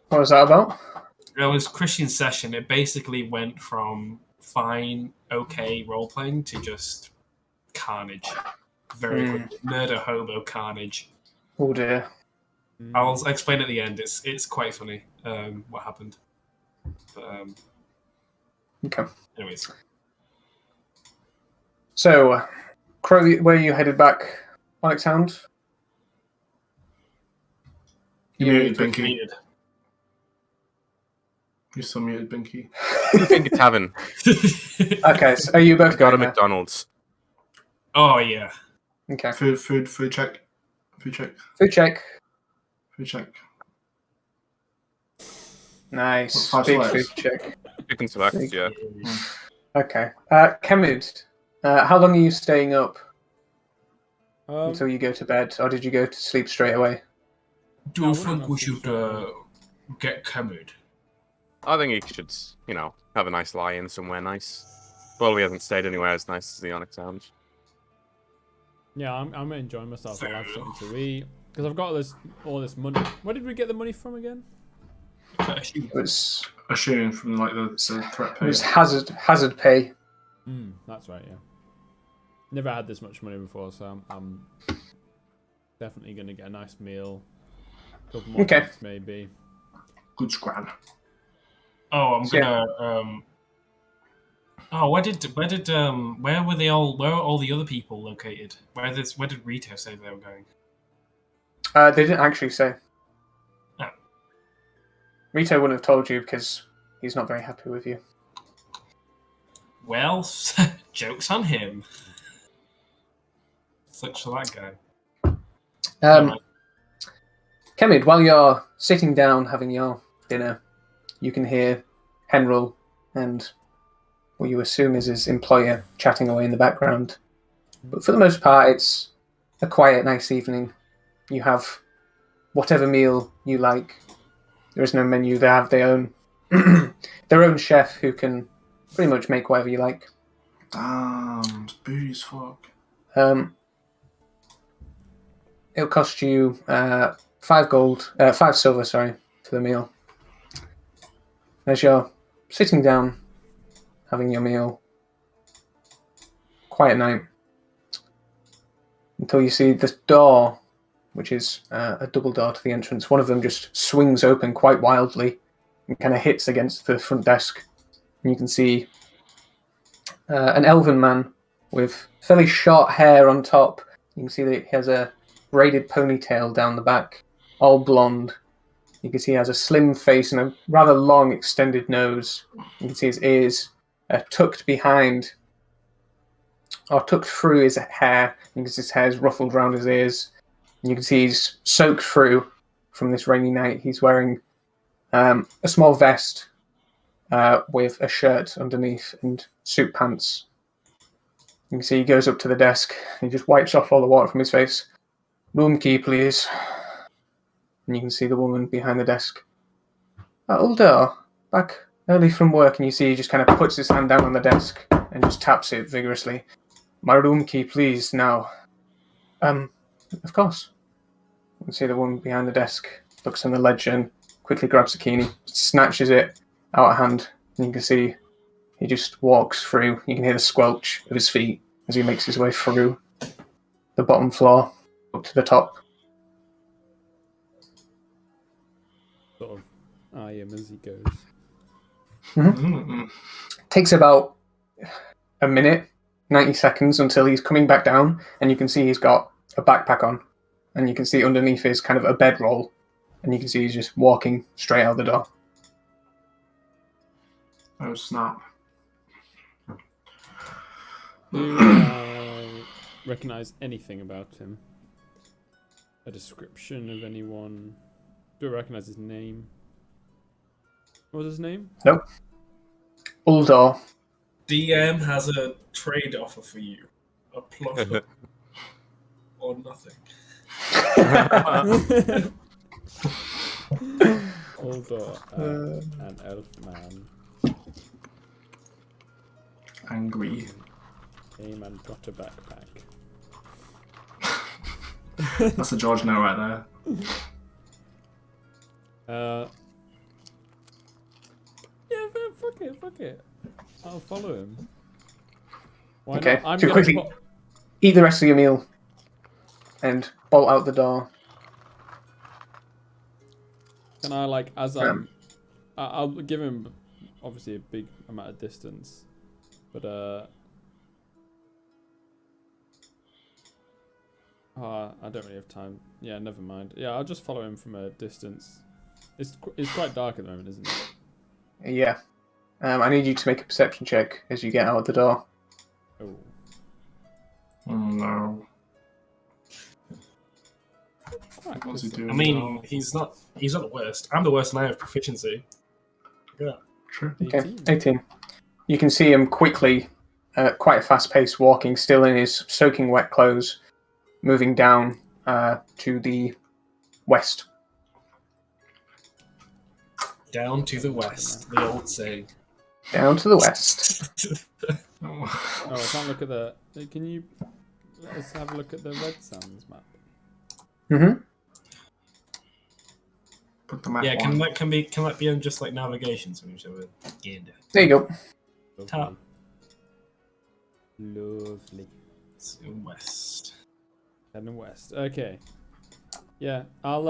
What was that about? It was Christian's session. It basically went from fine, okay role playing to just carnage. Very quickly. Murder, hobo, carnage. Oh dear. I'll explain at the end. It's quite funny what happened. But, Okay. anyways. So, Crow, where you headed back? Onyx Hound? You muted, Muted. Binky. You're still muted, Binky. Finger Tavern. Okay, so are you both Got a going there? McDonald's. Oh yeah. Okay. Food check. Food check. Food check. Food check. Nice. 5 Big slides? food check. Chicken select, yeah. Okay. Kemid, how long are you staying up until you go to bed, or did you go to sleep straight away? Do you think we should get Kemid? I think he should, have a nice lie-in somewhere nice. Probably hasn't stayed anywhere as nice as the Onyx Hound. Yeah, I'm enjoying myself. I'll have something to eat because I've got all this money. Where did we get the money from again? It was Assume from like the threat it pay. was hazard pay. That's right. Yeah. Never had this much money before, so I'm definitely gonna get a nice meal. Couple more Okay. drinks, maybe. Good scran. Oh, I'm gonna. Oh, where were all the other people located? Where did Rito say they were going? They didn't actually say. Oh. Rito wouldn't have told you because he's not very happy with you. Well, joke's on him. Such for that guy. Kemid, while you're sitting down having your dinner, you can hear Henril and what you assume is his employer chatting away in the background. But for the most part, it's a quiet, nice evening. You have whatever meal you like. There is no menu. They have their own chef who can pretty much make whatever you like. Damn, it's booty as fuck. It'll cost you 5 silver, for the meal. As you're sitting down, having your meal, quiet night, until you see this door, which is a double door to the entrance. One of them just swings open quite wildly and kind of hits against the front desk. And you can see an elven man with fairly short hair on top. You can see that he has a braided ponytail down the back, all blonde. You can see he has a slim face and a rather long, extended nose. You can see his ears tucked behind, or tucked through his hair. You can see his hair is ruffled around his ears. And you can see he's soaked through from this rainy night. He's wearing a small vest with a shirt underneath and suit pants. You can see he goes up to the desk and he just wipes off all the water from his face. Room key, please. And you can see the woman behind the desk. Uldo, back early from work, and you see he just kind of puts his hand down on the desk and just taps it vigorously. My room key, please, now. Of course. You can see the woman behind the desk looks on the ledger and quickly grabs the key and he snatches it out of hand. And you can see he just walks through. You can hear the squelch of his feet as he makes his way through the bottom floor up to the top. Sort of eye him as he goes. Takes about a minute, 90 seconds until he's coming back down, and you can see he's got a backpack on, and you can see underneath is kind of a bedroll, and you can see he's just walking straight out the door. Oh snap. Do you recognize anything about him? A description of anyone? Do I recognize his name? What was his name? Nope. Uldor. DM has a trade offer for you. A plush or nothing. Uldor, an elf man, Angry. came and got a backpack. That's a George now right there. Yeah, but fuck it. I'll follow him. Why Okay, not? I'm so gonna quickly eat the rest of your meal and bolt out the door. Can I, like, as I'll give him obviously a big amount of distance, but I don't really have time. Yeah, never mind. Yeah, I'll just follow him from a distance. It's quite dark at the moment, isn't it? Yeah. I need you to make a perception check as you get out of the door. Oh. Oh no. Right, What's he doing? I mean, he's not the worst. I'm the worst and I have proficiency. Yeah. True. Okay, 18. You can see him quickly, quite a fast pace, walking, still in his soaking wet clothes, moving down to the west. Down to the west, the old saying. Down to the west. Oh. Oh, I can't look at the. Can you? Let's have a look at the Red Sands map. Mm-hmm. Put the map Yeah, on. can that be on just like navigation so we just have a gander? There you go. Lovely. Top. Lovely. It's west. Heading west. Okay. Yeah, I'll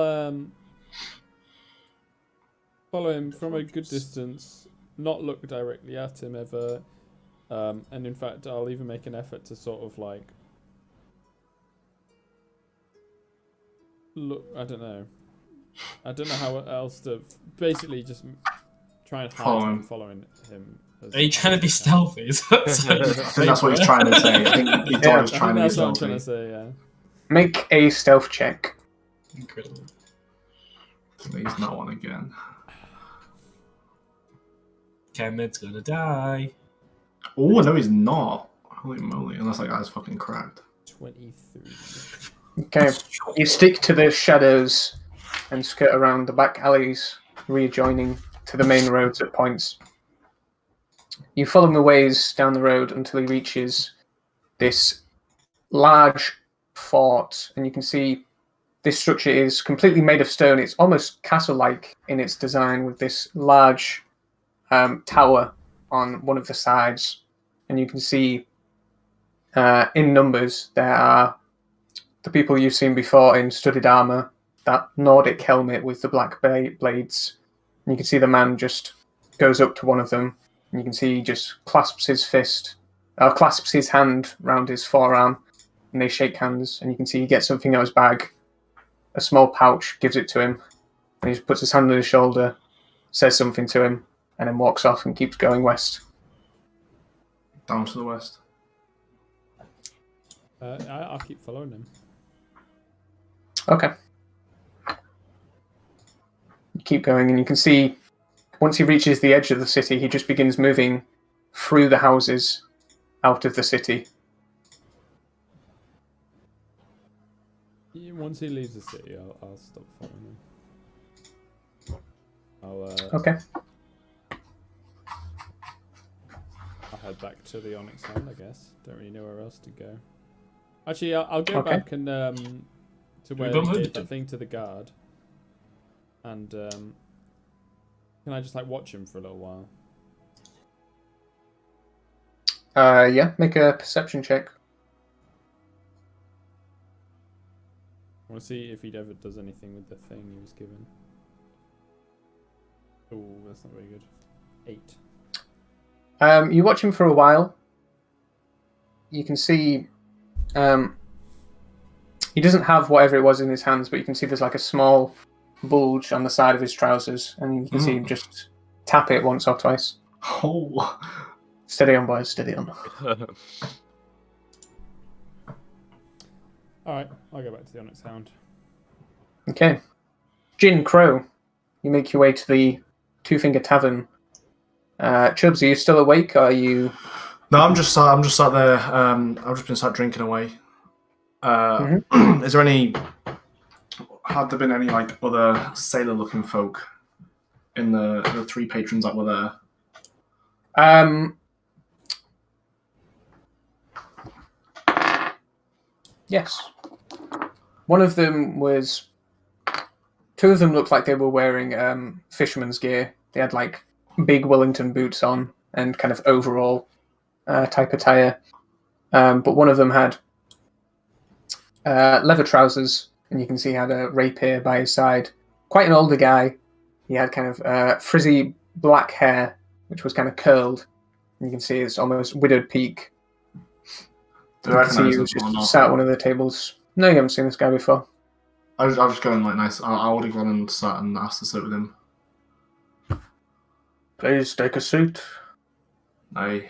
follow him from a good distance, not look directly at him ever, and in fact, I'll even make an effort to sort of like look. I don't know how else to basically just try and hide Follow from him. following him. Are you trying to be stealthy? Is that I think that's what he's trying to say. I think George is I think trying to be that's what I'm trying to stealthy. say. Yeah. Make a stealth check. Incredible. He's not one again. Kermit's gonna die. Oh, no, he's not. Holy moly. Unless that guy's fucking cracked. 23. Okay. You stick to the shadows and skirt around the back alleys, rejoining to the main roads at points. You follow him a ways down the road until he reaches this large fort, and you can see this structure is completely made of stone. It's almost castle-like in its design, with this large tower on one of the sides, and you can see in numbers there are the people you've seen before in studded armor, that Nordic helmet with the black blades, and you can see the man just goes up to one of them, and you can see he just clasps his hand round his forearm, and they shake hands, and you can see he gets something out of his bag, a small pouch, gives it to him, and he just puts his hand on his shoulder, says something to him, and then walks off and keeps going west. Down to the west. I'll keep following him. Okay. You keep going, and you can see once he reaches the edge of the city, he just begins moving through the houses out of the city. Once he leaves the city, I'll stop following him. Okay. I'll head back to the Onyx Hound, I guess. Don't really know where else to go. Actually, I'll go Okay. back and to where don't he hurt gave him. that thing to the guard. And can I just like watch him for a little while? Yeah, make a perception check. I want to see if he ever does anything with the thing he was given. Oh, that's not very good. 8. You watch him for a while. You can see he doesn't have whatever it was in his hands, but you can see there's like a small bulge on the side of his trousers, and you can see him just tap it once or twice. Oh. Steady on, boys, steady on. Alright, I'll go back to the Onyx Hound. Okay. Jin Crow, you make your way to the Two Finger Tavern. Chubbs, are you still awake, or are you... No, I'm just sat there. I've just been sat drinking away. Is there any? Had there been any like other sailor-looking folk in the three patrons that were there? Yes. One of them was. Two of them looked like they were wearing fisherman's gear. They had like big Wellington boots on and kind of overall type attire. But one of them had leather trousers, and you can see he had a rapier by his side. Quite an older guy. He had kind of frizzy black hair, which was kind of curled. And you can see it's almost widowed peak. Do You I can see recognise he him was or just not? sat at one of the tables. No, you haven't seen this guy before. I was just going like nice. I would have gone and sat and asked to sit with him. Please take a seat. I.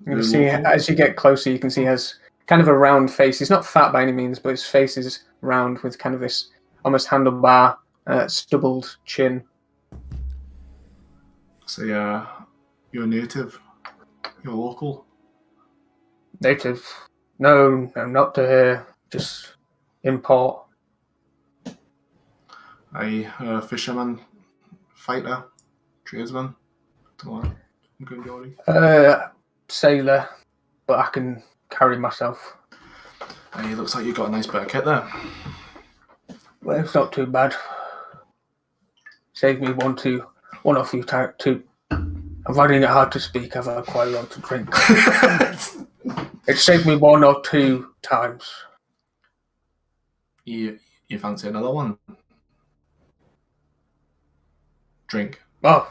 You can see as you get closer, you can see he has kind of a round face. He's not fat by any means, but his face is round with kind of this almost handlebar, stubbled chin. So you're a native. You're local. Native. No, not to here. Just import. A fisherman, fighter, tradesman. Don't know. I'm good, Geordie. Sailor, but I can carry myself. Hey, looks like you got a nice bit of kit there. Well, it's not too bad. Saved me one or few times. Two. I'm finding it hard to speak. I've had quite a lot to drink. It saved me one or two times. You fancy another one? Drink. Oh,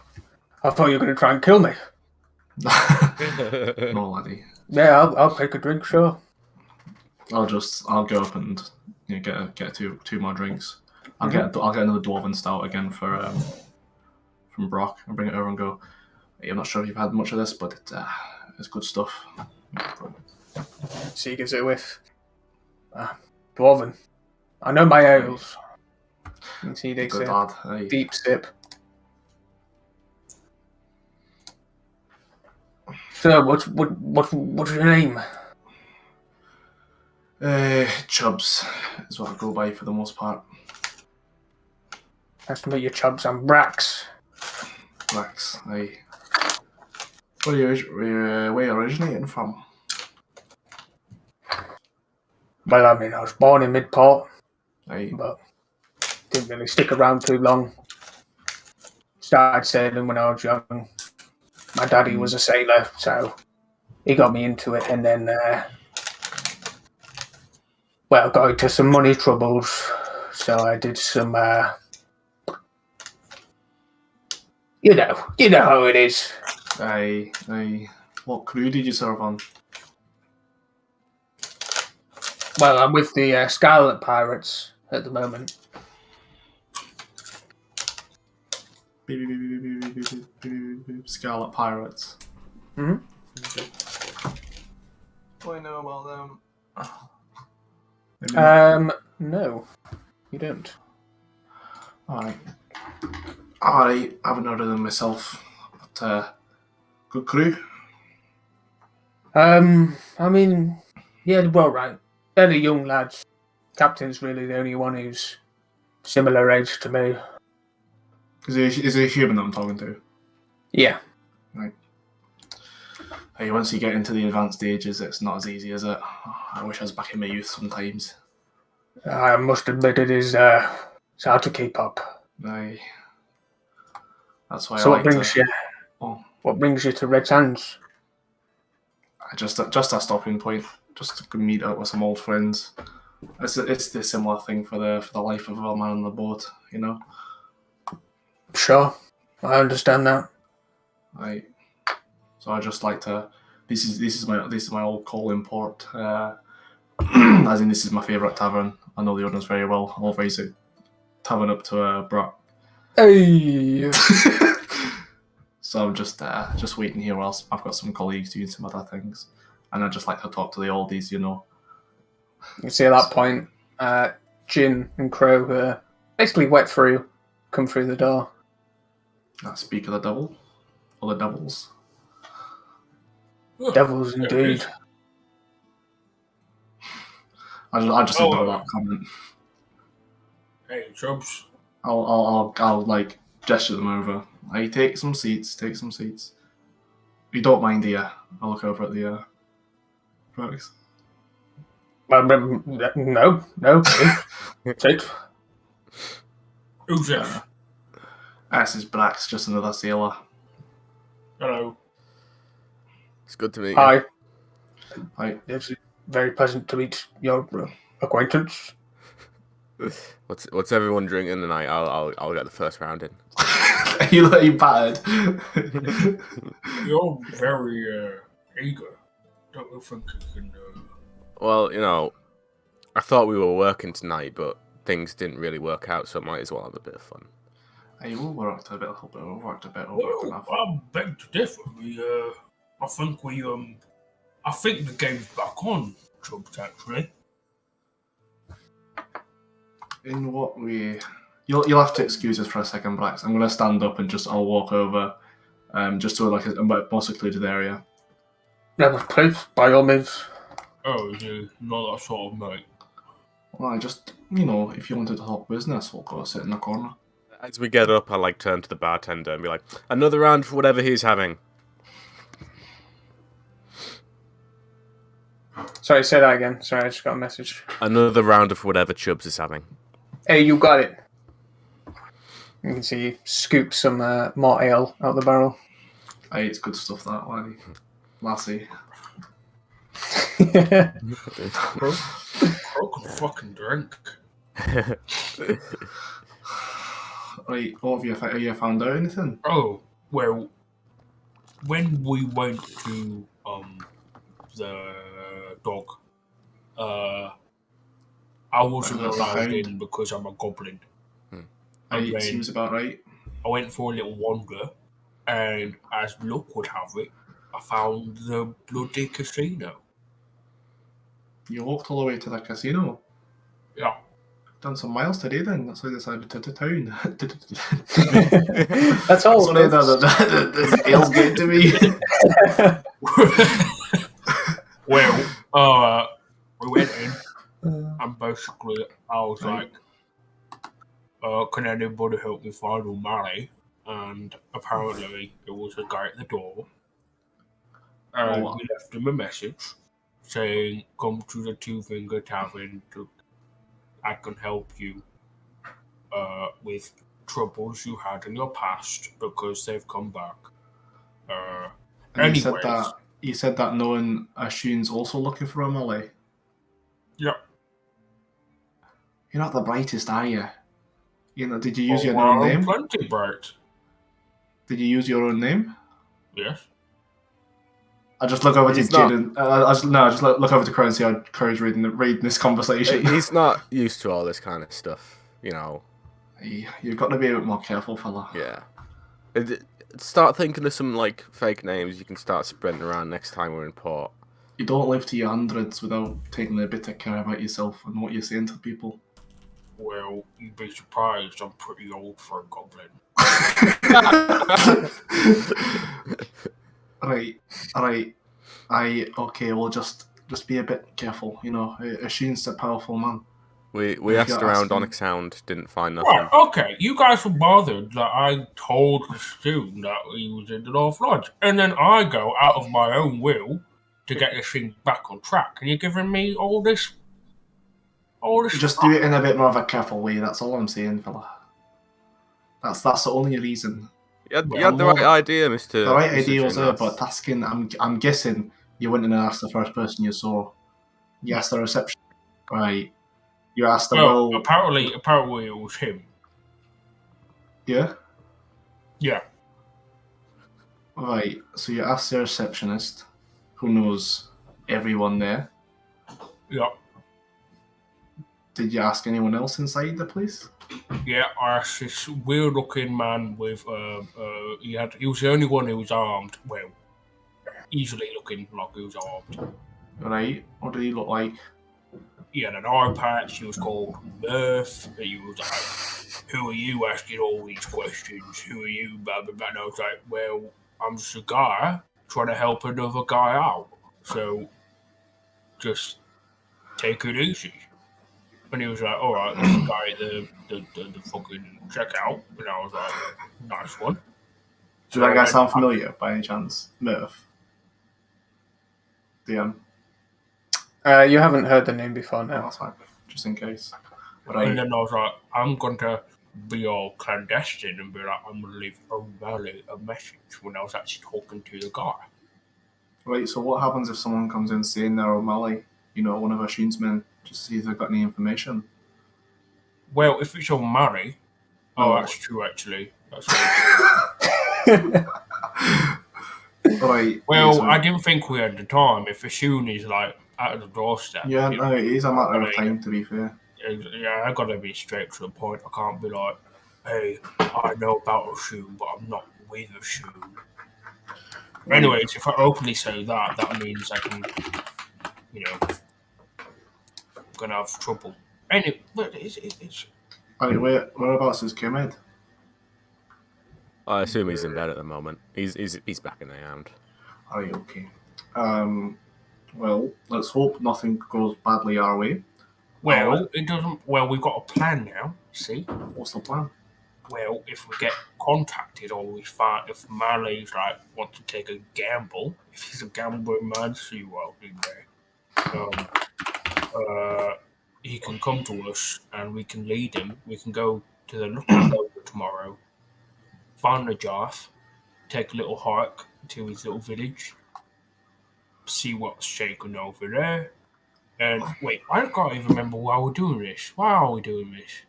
I thought you were going to try and kill me. No, laddie. Yeah, I'll take a drink, sure. I'll go up and get two more drinks. I'll get another dwarven stout again from Brock. I'll bring it over and go. Hey, I'm not sure if you've had much of this, but it's good stuff. So he gives it a whiff. Dwarven. I know my ales. You can see he takes Good a lad. Hey. deep sip. So, what's your name? Chubbs is what I go by for the most part. Nice to meet you, Chubbs. I'm Brax. Rex. Hey. Where you originating from? Well, I mean, I was born in Midport, Hey. but didn't really stick around too long. Started sailing when I was young. My daddy was a sailor, so he got me into it, and then, got into some money troubles. So I did some, you know how it is. Hey. What crew did you serve on? Well, I'm with the Scarlet Pirates at the moment. Scarlet Pirates. Hmm. Do I know about them? No, you don't. Alright. I haven't heard of them myself, but good crew. I mean, yeah, well, right. They're the young lads. Captain's really the only one who's similar age to me. Is he a human that I'm talking to? Yeah. Right. Hey, once you get into the advanced stages, it's not as easy, is it? I wish I was back in my youth sometimes. I must admit it's hard to keep up. Aye. That's why So I like what brings you to Red Sands? just a stopping point, just to meet up with some old friends. It's the similar thing for the life of a man on the boat, you know. Sure, I understand that. Right. So I just like to. This is my old calling port. As in, this is my favourite tavern. I know the owners very well. I'll raise it tavern up to Brock. Hey. So I'm just waiting here whilst I've got some colleagues doing some other things, and I just like to talk to the oldies, you know. You see at that point, Jin and Crow basically wet through, come through the door. Speak of the devil, or the devils. Devils indeed. I just ignore that comment. Hey, Chubbs. I'll like gesture them over. I take some seats. Take some seats. You don't mind, do you? I'll look over at the Brooks. No. Sit. Who's this? This is Brax, just another sailor. Hello. It's good to meet you. Hi. Hi. It's very pleasant to meet your acquaintance. What's everyone drinking tonight? I'll get the first round in. you battered. You're very eager. Don't you think you can? Well, you know, I thought we were working tonight, but things didn't really work out, so I might as well have a bit of fun. Hey, we worked a bit. Overworked Well, enough. I beg to differ. I think the game's back on, Chubbs, actually. In what way? You'll have to excuse us for a second, Brax. I'm going to stand up and I'll walk over, just to like a more secluded area. Yeah, please, by all means. Oh, you're not that sort of mate. Well, if you wanted to talk business, we'll go sit in the corner. As we get up, I turn to the bartender and be like, "Another round for whatever he's having." Sorry, say that again. Sorry, I just got a message. Another round of whatever Chubbs is having. Hey, you got it. You can see you scoop some more ale out the barrel. Hey, it's good stuff that, laddie. Lassie. Broken fucking drink. Right, what have you found out anything? Oh, well, when we went to the dog, I wasn't allowed in because I'm a goblin. It seems about right. I went for a little wander, and as luck would have it, I found the bloody casino. You walked all the way to the casino. Yeah. Done some miles today then. That's why I decided to town. That's all. Sorry, the ale's getting to me. Well, we went in, and basically I was like, can anybody help me find O'Malley? And apparently it was a guy at the door. And we left him a message saying, come to the Two Finger Tavern, I can help you with troubles you had in your past because they've come back. And you said that knowing Ashune's also looking for O'Malley. Yep. You're not the brightest, are you? Did you use your own name? Plenty bright. Did you use your own name? Yes. I just look over to Jin and I just look over to Crow and see how Crow's reading this conversation. He's not used to all this kind of stuff, you know. You've got to be a bit more careful, fella. Yeah. Start thinking of some fake names you can start spreading around next time we're in port. You don't live to your hundreds without taking a bit of care about yourself and what you're saying to people. Well, you'd be surprised. I'm pretty old for a goblin. Right. Okay. Well, just be a bit careful. Ashune's a powerful man. We asked around Onyx Hound, didn't find nothing. Right, okay, you guys were bothered that I told the student that he was in the North Lodge, and then I go out of my own will to get this thing back on track, and you're giving me all this Just do it in a bit more of a careful way. That's all I'm saying, fella. That's the only reason. You had the right idea, Mr. The right Mr. idea was there, Jinnath. but asking, I'm guessing you went in and asked the first person you saw. You asked the reception, right? You asked them. Well, apparently it was him. Yeah. Yeah. Right. So you asked the receptionist, who knows everyone there. Yeah. Did you ask anyone else inside the place? Yeah, I asked this weird-looking man with he was the only one who was armed. Well, easily looking like he was armed. Right. What did he look like? He had an eye patch. He was called Murph. He was like, "Who are you asking all these questions? Who are you?" Blah blah blah. And I was like, "Well, I'm just a guy trying to help another guy out. So just take it easy." And he was like, all right, this guy at the fucking checkout. And I was like, nice one. Does that guy sound familiar by any chance? Murph. DM. You haven't heard the name before Oh, now. that's fine. Just in case. And Right. then I was like, I'm going to be all clandestine and be like, I'm going to leave O'Malley a message when I was actually talking to the guy. Right, so what happens if someone comes in saying they're O'Malley, one of Ashin's men, just to see if they've got any information? Well, if it's O'Malley, No. that's true, actually. That's really Right. well, so- I didn't think we had the time. If Ashun is like at the doorstep. Yeah, you no, know, it is a matter of time, to be fair. Yeah, I gotta be straight to the point. I can't be like, hey, I know about Ashun, but I'm not with Ashun. Anyways, if I openly say that, that means I can, gonna have trouble. Anyway, but it's Right, whereabouts is Kemed? I assume he's in bed at the moment. He's back in the hound. Alright, okay. Well, let's hope nothing goes badly our way. well, it doesn't. Well, we've got a plan now. See. What's the plan? Well, if we get contacted or we find if Marley's like wants to take a gamble, if he's a gambling man, see well in there. He can come to us and we can lead him. We can go to the lookout over tomorrow, find the Jarth, take a little hike to his little village, see what's shaking over there. And wait, I can't even remember why we're doing this. Why are we doing this?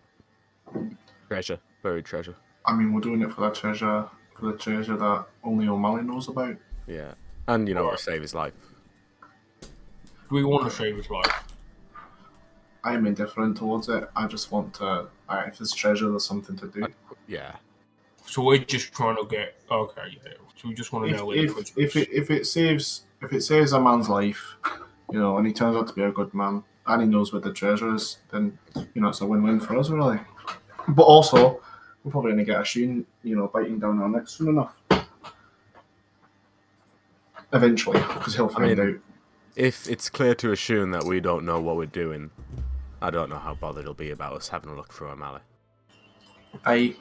Treasure, buried treasure. I mean, we're doing it for the treasure that only O'Malley knows about. Yeah, and to Alright. save his life. Do we want to save his life? I'm indifferent towards it. I just want to. If there's treasure, there's something to do. Yeah. So we're just trying to get okay. Yeah. So we just want to know where the treasure is. If it saves a man's life, and he turns out to be a good man, and he knows where the treasure is, then it's a win-win for us, really. But also, we're probably going to get a Sheen, biting down our necks soon enough. Eventually, because he'll find out. If it's clear to Ashun that we don't know what we're doing, I don't know how bothered he'll be about us having a look through O'Malley.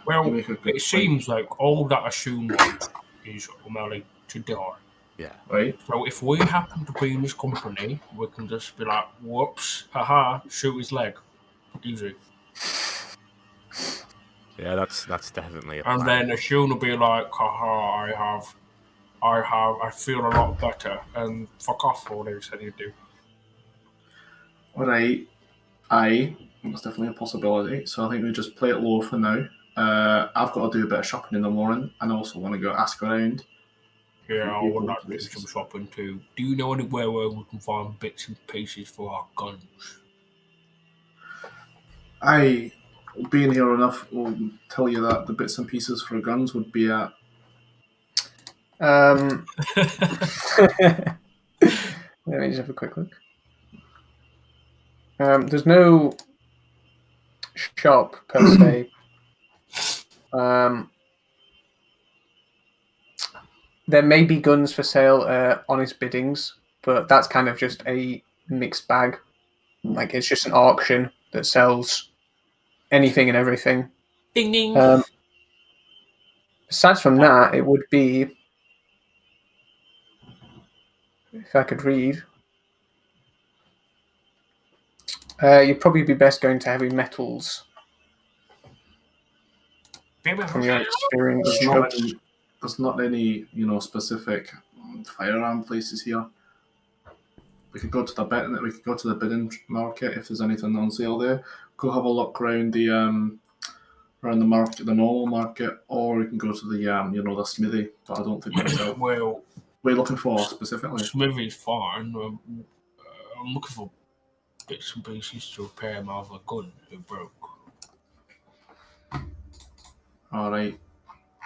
Well, you make a good it point. seems like all that Ashun wants is O'Malley to die. Yeah. Right? So if we happen to be in his company, we can just be like, whoops, haha, shoot his leg. Easy. Yeah, that's definitely a plan. And then Ashun will be like, haha, I feel a lot better, and fuck off for what he said he'd do. Alright. That's definitely a possibility. So I think we just play it low for now. I've got to do a bit of shopping in the morning, and I also want to go ask around. Yeah, I would People like to do some shopping too. Do you know anywhere where we can find bits and pieces for our guns? Being here enough will tell you that the bits and pieces for guns would be at. Let me just have a quick look. There's no shop per se. There may be guns for sale at honest biddings, but that's kind of just a mixed bag. Like it's just an auction that sells anything and everything. Ding ding. Aside from that, it would be, if I could read, you'd probably be best going to heavy metals from your experience. There's not any specific firearm places here. We could go to the bidding market if there's anything on sale there. Go have a look around the market, the normal market, or we can go to the the smithy. But I don't think that's out. Well, What are you looking for specifically? Smithy's fine. I'm looking for bits and pieces to repair my other gun that broke. All right.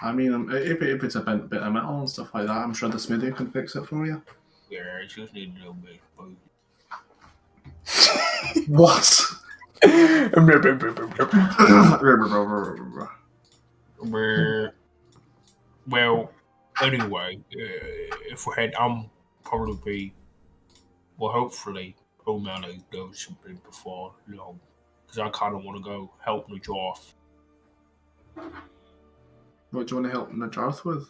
I mean, if it's a bit of metal and stuff like that, I'm sure the smithy can fix it for you. Yeah, it just needs a little bit. What? Well, anyway, if we head, I'm probably hopefully O'Malley does something before long. because I kind of want to go help Najarth. What do you want to help Najarth with?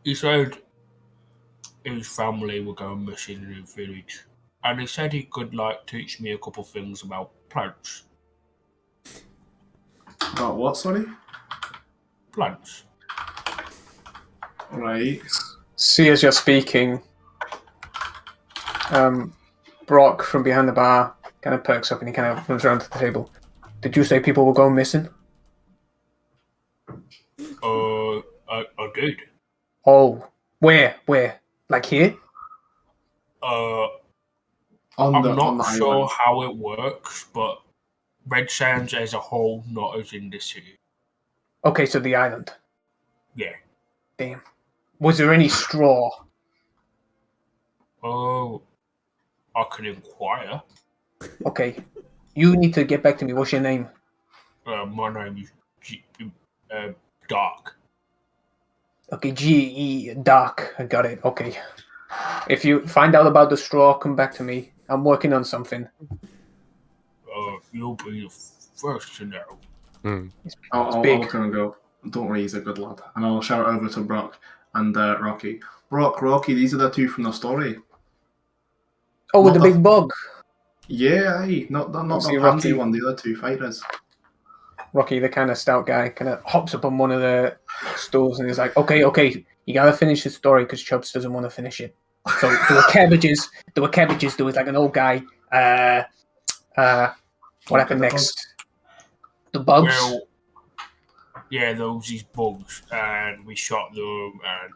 He said his family were going missing in the village, and he said he could teach me a couple things about plants. About what, sorry? Plants. Right. See, as you're speaking, Brock from behind the bar kind of perks up and he kind of runs around to the table. Did you say people were going missing? I did. Oh, where? Like here? On I'm the not sure island. how it works, but Red Sands as a whole, not as in the city. Okay, so the island. Yeah. Damn. Was there any straw? Oh, I can inquire. Okay. You need to get back to me. What's your name? My name is Dark. Okay, G-E, Dark. I got it. Okay. If you find out about the straw, come back to me. I'm working on something. You'll be the first to know. I'll big. look and go, don't worry, he's a good lad. And I'll shout over to Brock and Rocky. Brock, Rocky, these are the two from the story. Oh, with Not the the- big bug. Yeah, aye. Not the See, pansy Rocky. one, the other two fighters. Rocky, the kind of stout guy, kind of hops up on one of the stools and he's like, okay, you gotta finish the story because Chubbs doesn't want to finish it. So there were cabbages, there was like an old guy. What happened the next? The bugs? Well, yeah, these bugs, and we shot them, and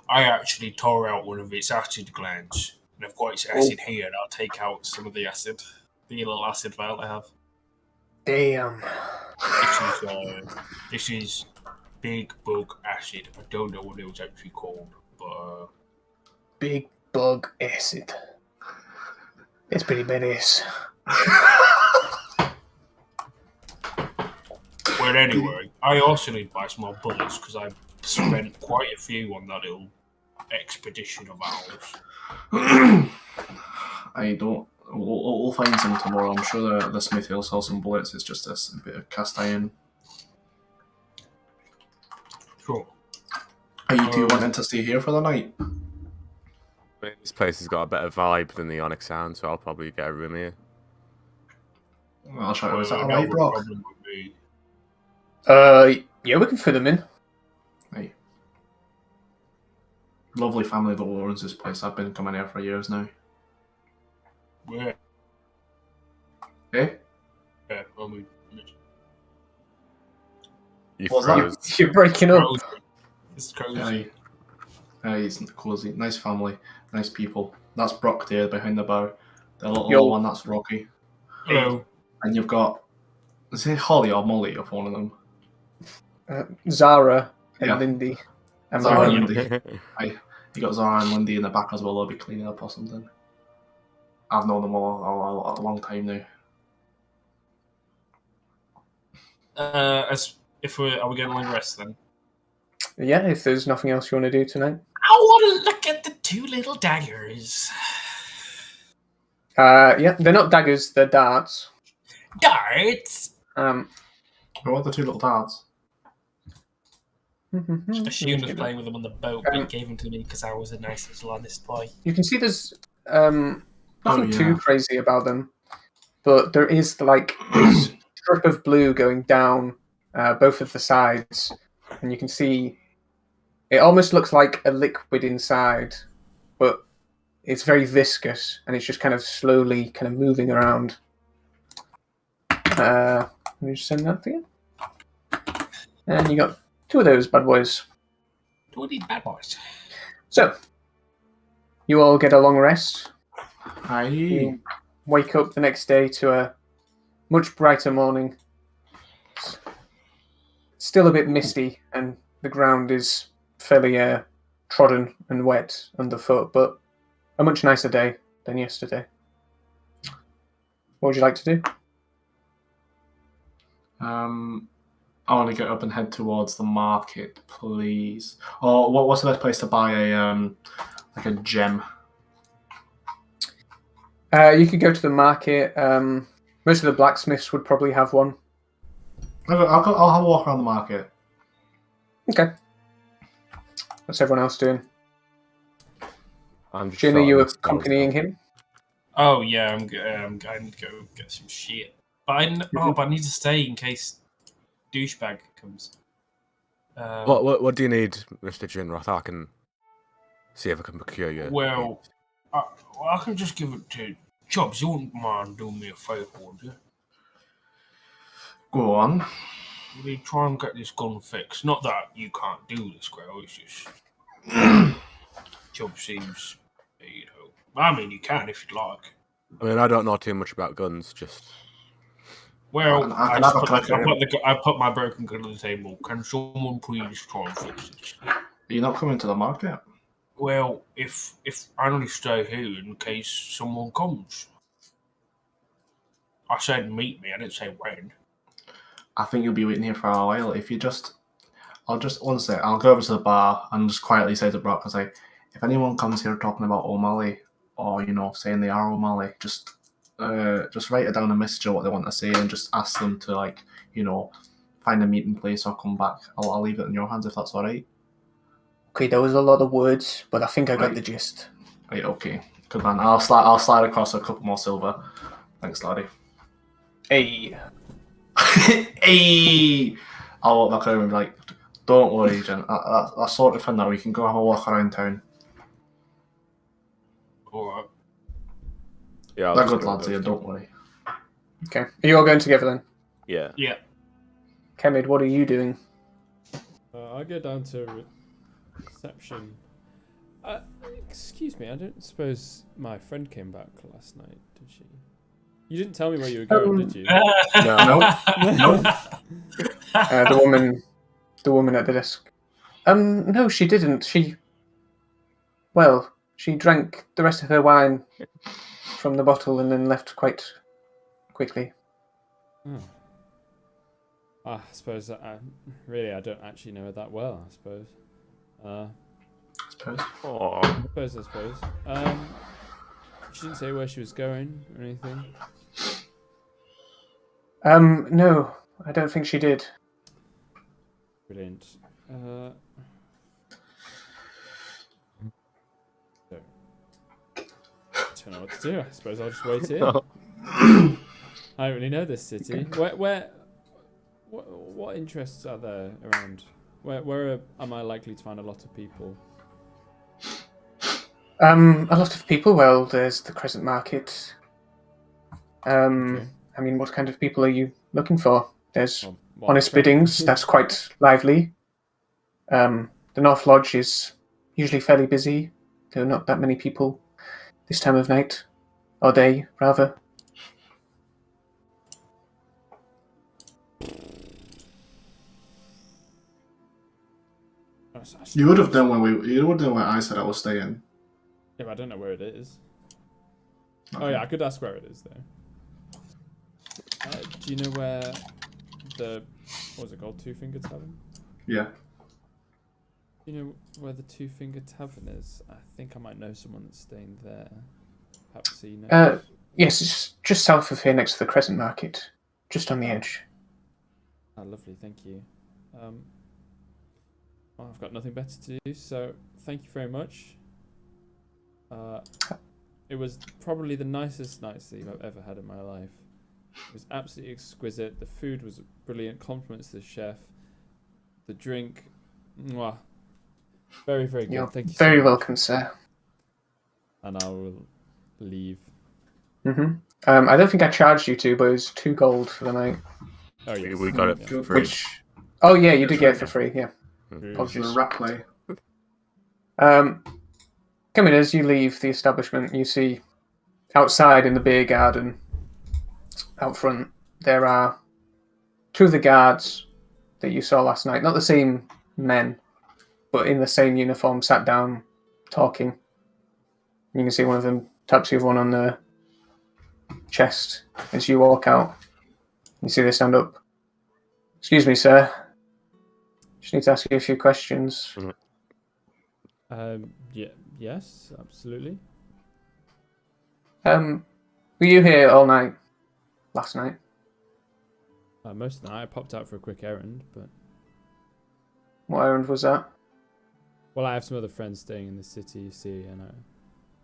I actually tore out one of its acid glands. And I've got its acid here, and I'll take out some of the acid, the little acid vial I have. Damn. This is big bug acid. I don't know what it was actually called, but Big bug acid. It's pretty badass. well, anyway, I also need to buy some more bullets because I spent quite a few on that little expedition of ours. I don't. We'll find some tomorrow. I'm sure the smithy will sell some bullets. It's just a bit of cast iron. Sure. Are you two wanting to stay here for the night? This place has got a better vibe than the Onyx Sound, so I'll probably get a room here. I'll shout out. Is that That alright, was Brock? problem with me. Yeah, we can fit them in. Right. Lovely family that owns this place. I've been coming here for years now. Yeah, Eh? yeah, I mean, You What's that? froze. You're breaking up. it's cozy. Aye. Aye, it's cozy. Nice family. Nice people. That's Brock there behind the bar. The little one, that's Rocky. Hello. And you've got, is it Holly or Molly of one of them? Zara and Yeah. Lindy. And Zara Molly. and Lindy. Aye. You got Zara and Lindy in the back as well. They'll be cleaning up or something. I've known them all a long time now. Are we getting a long rest then? Yeah, if there's nothing else you want to do tonight. I want to look at the two little daggers. Yeah, they're not daggers, they're darts. Darts. What are the two little dads? Ashun was playing with them on the boat, but he gave them to me because I was a nice little honest boy. You can see there's nothing yeah. too crazy about them, but there is like this strip of blue going down both of the sides, and you can see it almost looks like a liquid inside, but it's very viscous and it's just kind of slowly kind of moving around. Let me just send that to you. And you got two of those bad boys. Two of these bad boys. So, you all get a long rest. Aye. You wake up the next day to a much brighter morning. It's still a bit misty, and the ground is fairly trodden and wet underfoot, but a much nicer day than yesterday. What would you like to do? I want to get up and head towards the market, please. Or what's the best place to buy like a gem? You could go to the market. Most of the blacksmiths would probably have one. I'll have a walk around the market. Okay. What's everyone else doing? I'm just Jin, are you sorting the spells accompanying out. him? Oh yeah, I need to go get some shit. But I need to stay in case douchebag comes. What do you need, Mr. Jinroth? I can see if I can procure you. Well, I can just give it to Chubbs. You wouldn't mind doing me a favour, would you? Go on. Would you try and get this gun fixed? Not that you can't do this, Grail. It's just Chubb seems, you know. I mean, you can if you'd like. I mean, I don't know too much about guns. Just Well, I can have a crack at him. I put my broken gun on the table. Can someone please try and fix it? Are you not coming to the market? Well, if I only stay here in case someone comes. I said meet me. I didn't say when. I think you'll be waiting here for a while. If you just, I'll just one sec. I'll go over to the bar and just quietly say to Brock, like, if anyone comes here talking about O'Malley or saying they are O'Malley, just write it down a message of what they want to say and just ask them to find a meeting place or come back. I'll leave it in your hands if that's all right. Okay, there was a lot of words, but I think I got Right. the gist. Right, okay, good man. I'll slide across a couple more silver. Thanks, laddie. Hey. Hey! I'll walk back over and be like, don't worry, Jen. I sorted for now. We can go have a walk around town. Alright. yeah, I'll They're just good go lads with here, those don't two. worry. Okay. Are you all going together then? Yeah. Yeah. Kemid, what are you doing? I'll go down to reception. Excuse me, I don't suppose my friend came back last night, did she? You didn't tell me where you were going, did you? No. The woman at the desk. No, she didn't. She drank the rest of her wine from the bottle and then left quite quickly. Oh. I suppose I don't actually know her that well, I suppose. I suppose. Oh, I suppose. She didn't say where she was going or anything. No, I don't think she did. Brilliant. Don't know what to do. I suppose I'll just wait here. I don't really know this city. What interests are there around? Where am I likely to find a lot of people? A lot of people. Well, there's the Crescent Market. Okay. I mean, what kind of people are you looking for? There's Well, honest biddings. That's quite lively. The North Lodge is usually fairly busy. There are not that many people this time of night, or day, rather. You would have done when I said I was staying. Yeah, but I don't know where it is. Okay. Oh yeah, I could ask where it is though. Do you know where the what was it called? Two Finger Tavern? Yeah. Do you know where the Two Finger Tavern is? I think I might know someone that's staying there. Perhaps you know. Yes, it's just south of here, next to the Crescent Market, just on the edge. Ah, lovely, thank you. Well, I've got nothing better to do, so thank you very much. It was probably the nicest night's sleep I've ever had in my life. It was absolutely exquisite. The food was brilliant. Compliments to the chef. The drink, mwah. Very, very good. You're Thank you. very so much. welcome, sir. And I will leave. I don't think I charged you two, but it was 2 gold for the night. Oh yes, we got it yeah. for free. Oh yeah, you That's did get it right. for free. Yeah. True. Apologies. The rat play. Coming as you leave the establishment, you see outside in the beer garden, out front, there are 2 of the guards that you saw last night. Not the same men, but in the same uniform, sat down, talking. You can see one of them taps the other one on the chest as you walk out. You see they stand up. Excuse me, sir. Just need to ask you a few questions. Yeah, yes, absolutely. Were you here all night last night? Most of the night I popped out for a quick errand, but What errand was that? well, I have some other friends staying in the city, you see, and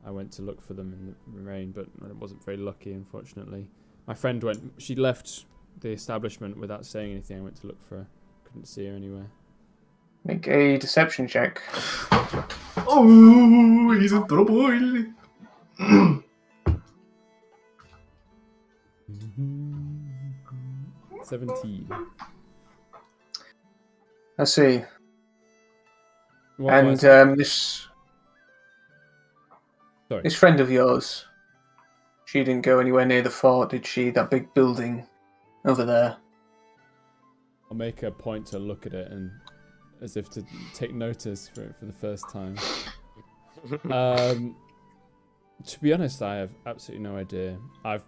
I went to look for them in the rain, but I wasn't very lucky, unfortunately. My friend she left the establishment without saying anything. I went to look for her. Couldn't see her anywhere. Make a deception check. Oh, he's in trouble. 17. Let's see. What And was it? this Sorry. this friend of yours, she didn't go anywhere near the fort, did she? That big building over there. I'll make a point to look at it and as if to take notice for the first time. To be honest, I have absolutely no idea. I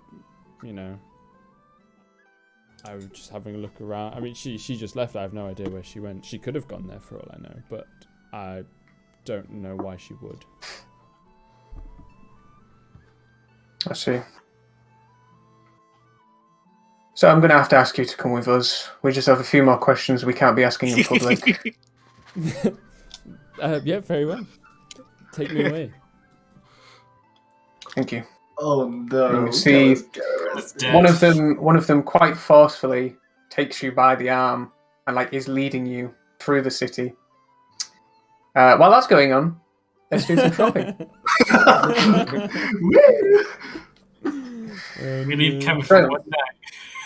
was just having a look around. I mean, she just left. I have no idea where she went. She could have gone there for all I know, but I don't know why she would. I see. So I'm going to have to ask you to come with us. We just have a few more questions we can't be asking in public. Yeah, very well. Take me away. Thank you. Oh no! You see, That's dead. one of them quite forcefully takes you by the arm and is leading you through the city. While that's going on, let's do some shopping. We need Kevin So- for one night.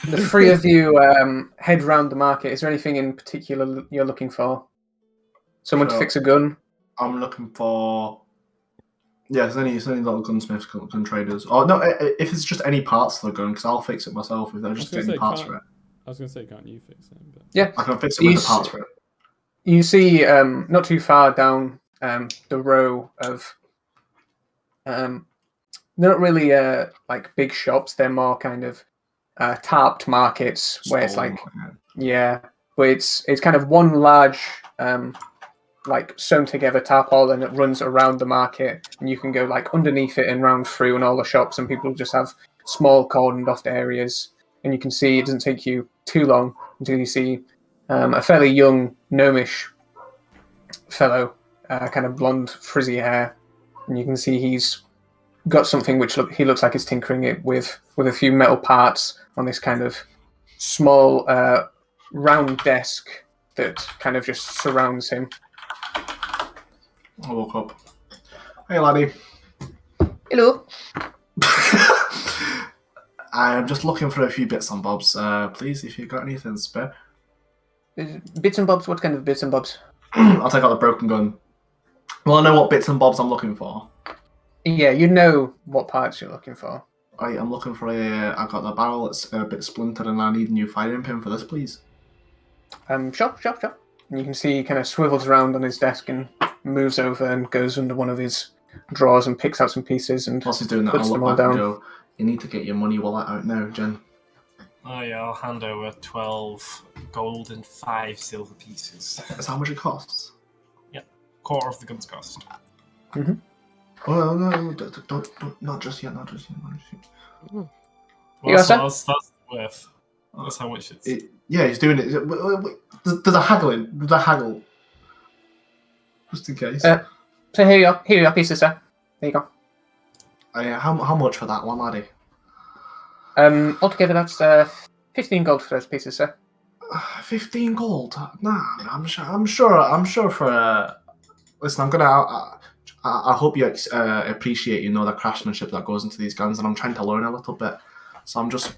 The three of you head round the market. Is there anything in particular you're looking for? Someone to Sure. fix a gun? I'm looking for. Yeah, there's any little gunsmiths, gun traders. Oh no, if it's just any parts for the gun, because I'll fix it myself if I just get any parts for it. I was going to say, can't you fix it? But... Yeah. I can fix it with the parts for it. You see, not too far down the row of, they're not really big shops. They're more kind of tarped markets where it's Stall, yeah, but it's kind of one large sewn together tarpaulin that runs around the market, and you can go underneath it and round through, and all the shops and people just have small cordoned off areas, and you can see it doesn't take you too long until you see a fairly young gnomish fellow, kind of blonde frizzy hair, and you can see he's got something which he looks like he's tinkering it with a few metal parts on this kind of small round desk that kind of just surrounds him. I woke up. Hey, laddie. Hello. I'm just looking for a few bits and bobs. Please, if you got anything spare. Bits and bobs? What kind of bits and bobs? I'll take out the broken gun. Well, I know what bits and bobs I'm looking for. Yeah, you know what parts you're looking for. I'm looking for I got the barrel that's a bit splintered and I need a new firing pin for this, please. Sure. And you can see he kind of swivels around on his desk and moves over and goes under one of his drawers and picks out some pieces and Whilst he's doing that, puts I'll them look all back and down. go, you need to get your money wallet out now, Jen. Oh yeah, I'll hand over 12 gold and 5 silver pieces. That's how much it costs. Quarter of the gun's cost. Oh, no, don't, not just yet. Well, You got that's worth. That's how much it's. Yeah, he's doing it. There's a haggling. There's a haggle. Just in case. So here you are, pieces, sir. There you go. How much for that one, laddie? Altogether, that's 15 gold for those pieces, sir. 15 gold. Nah, I'm sure for. Listen, I hope you appreciate, the craftsmanship that goes into these guns, and I'm trying to learn a little bit. So I'm just,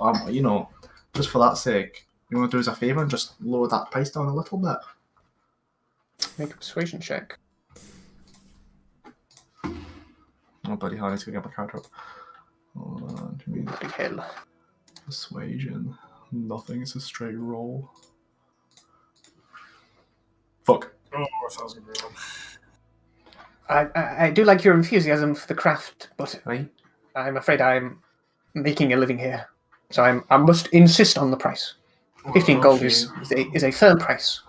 just for that sake, you want to do us a favour and just lower that price down a little bit. Make a persuasion check. Oh, bloody hell, I need to get my card up. Hold on, give me Bloody hell. persuasion. Nothing, it's a straight roll. Fuck. Oh, sounds good. I do like your enthusiasm for the craft, but Right? I'm afraid I'm making a living here. So I must insist on the price. 15 gold is a firm price.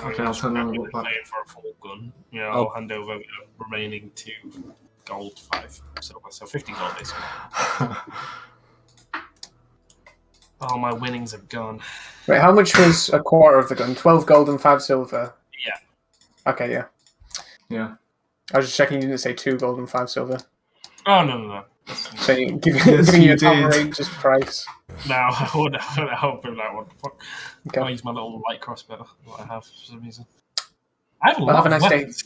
Okay, I'll turn around and look back. Paying for a full gun. Yeah, I'll hand over the remaining 2 gold, 5 silver, so 15 gold basically. Oh, my winnings have gone. Wait, how much was a quarter of the gun? 12 gold and 5 silver. Yeah. Okay, yeah. Yeah. I was just checking you didn't say 2 gold and 5 silver. Oh, no. So you Yes, giving you you an did. outrageous price. No, I wouldn't help him that one. Fuck. Okay. I'll use my little light crossbow, what I have for some reason. I have a Well, lot have a of nice day. weapons.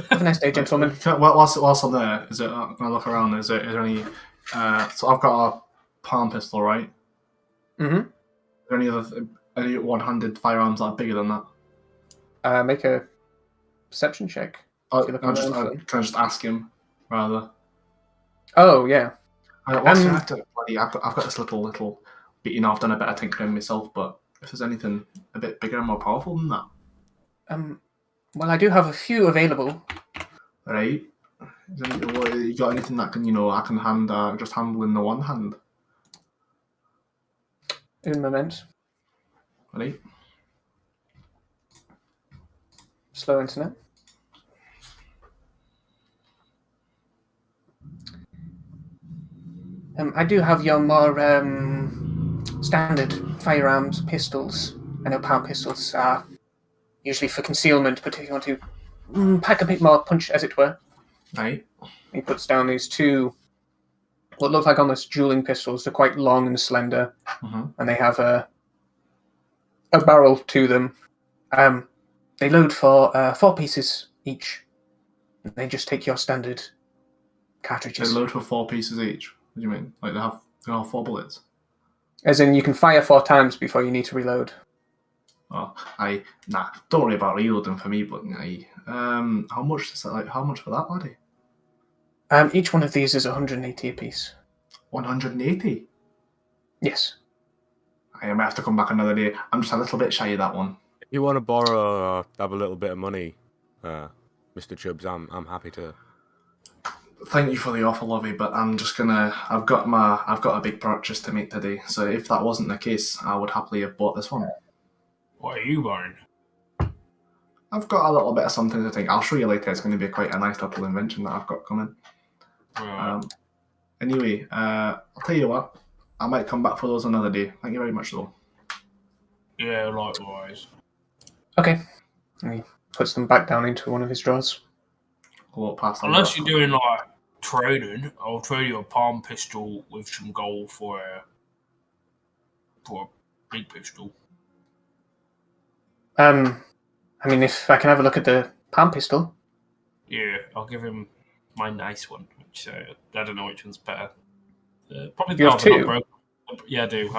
Have a nice day, gentlemen. Whilst I'm there, is it? Can I look around? Is there any? So I've got a palm pistol, right? Mm-hmm. Are there any one-handed firearms that are bigger than that? Make a perception check. If you're looking around for them. Can I just ask him rather? Oh, yeah. I've got this little bit. I've done a bit of tinkering myself, but if there's anything a bit bigger and more powerful than that, Well, I do have a few available. right? You got anything that can I can just handle in the one hand, Un moment. right? Slow internet. I do have your more standard firearms, pistols. I know palm pistols are usually for concealment, but if you want to pack a bit more punch, as it were, Right. he puts down these two, what look like almost dueling pistols. They're quite long and slender, and they have a barrel to them. They load for 4 pieces each. They just take your standard They cartridges. load for 4 pieces each. What do you mean? Like they have 4 bullets? As in, you can fire 4 times before you need to reload. Oh, don't worry about reloading for me, but how much is that? Like, how much for that, laddie? Each one of these is 180 apiece. 180. Yes. I might have to come back another day. I'm just a little bit shy of that one. If you want to borrow or have a little bit of money, Mr. Chubbs, I'm happy to. Thank you for the offer, Lovey, but I'm just gonna. I've got a big purchase to make today. So if that wasn't the case, I would happily have bought this one. What are you buying? I've got a little bit of something to think. I'll show you later. It's going to be quite a nice little invention that I've got coming. Anyway, I'll tell you what. I might come back for those another day. Thank you very much, though. Yeah, likewise. Okay. And he puts them back down into one of his drawers. Walk past. Unless you're doing like trading, I'll trade you a palm pistol with some gold for a big pistol. I mean, if I can have a look at the palm pistol. Yeah, I'll give him my nice one, which I don't know which one's better. Probably You have the two? broken. Yeah, I do.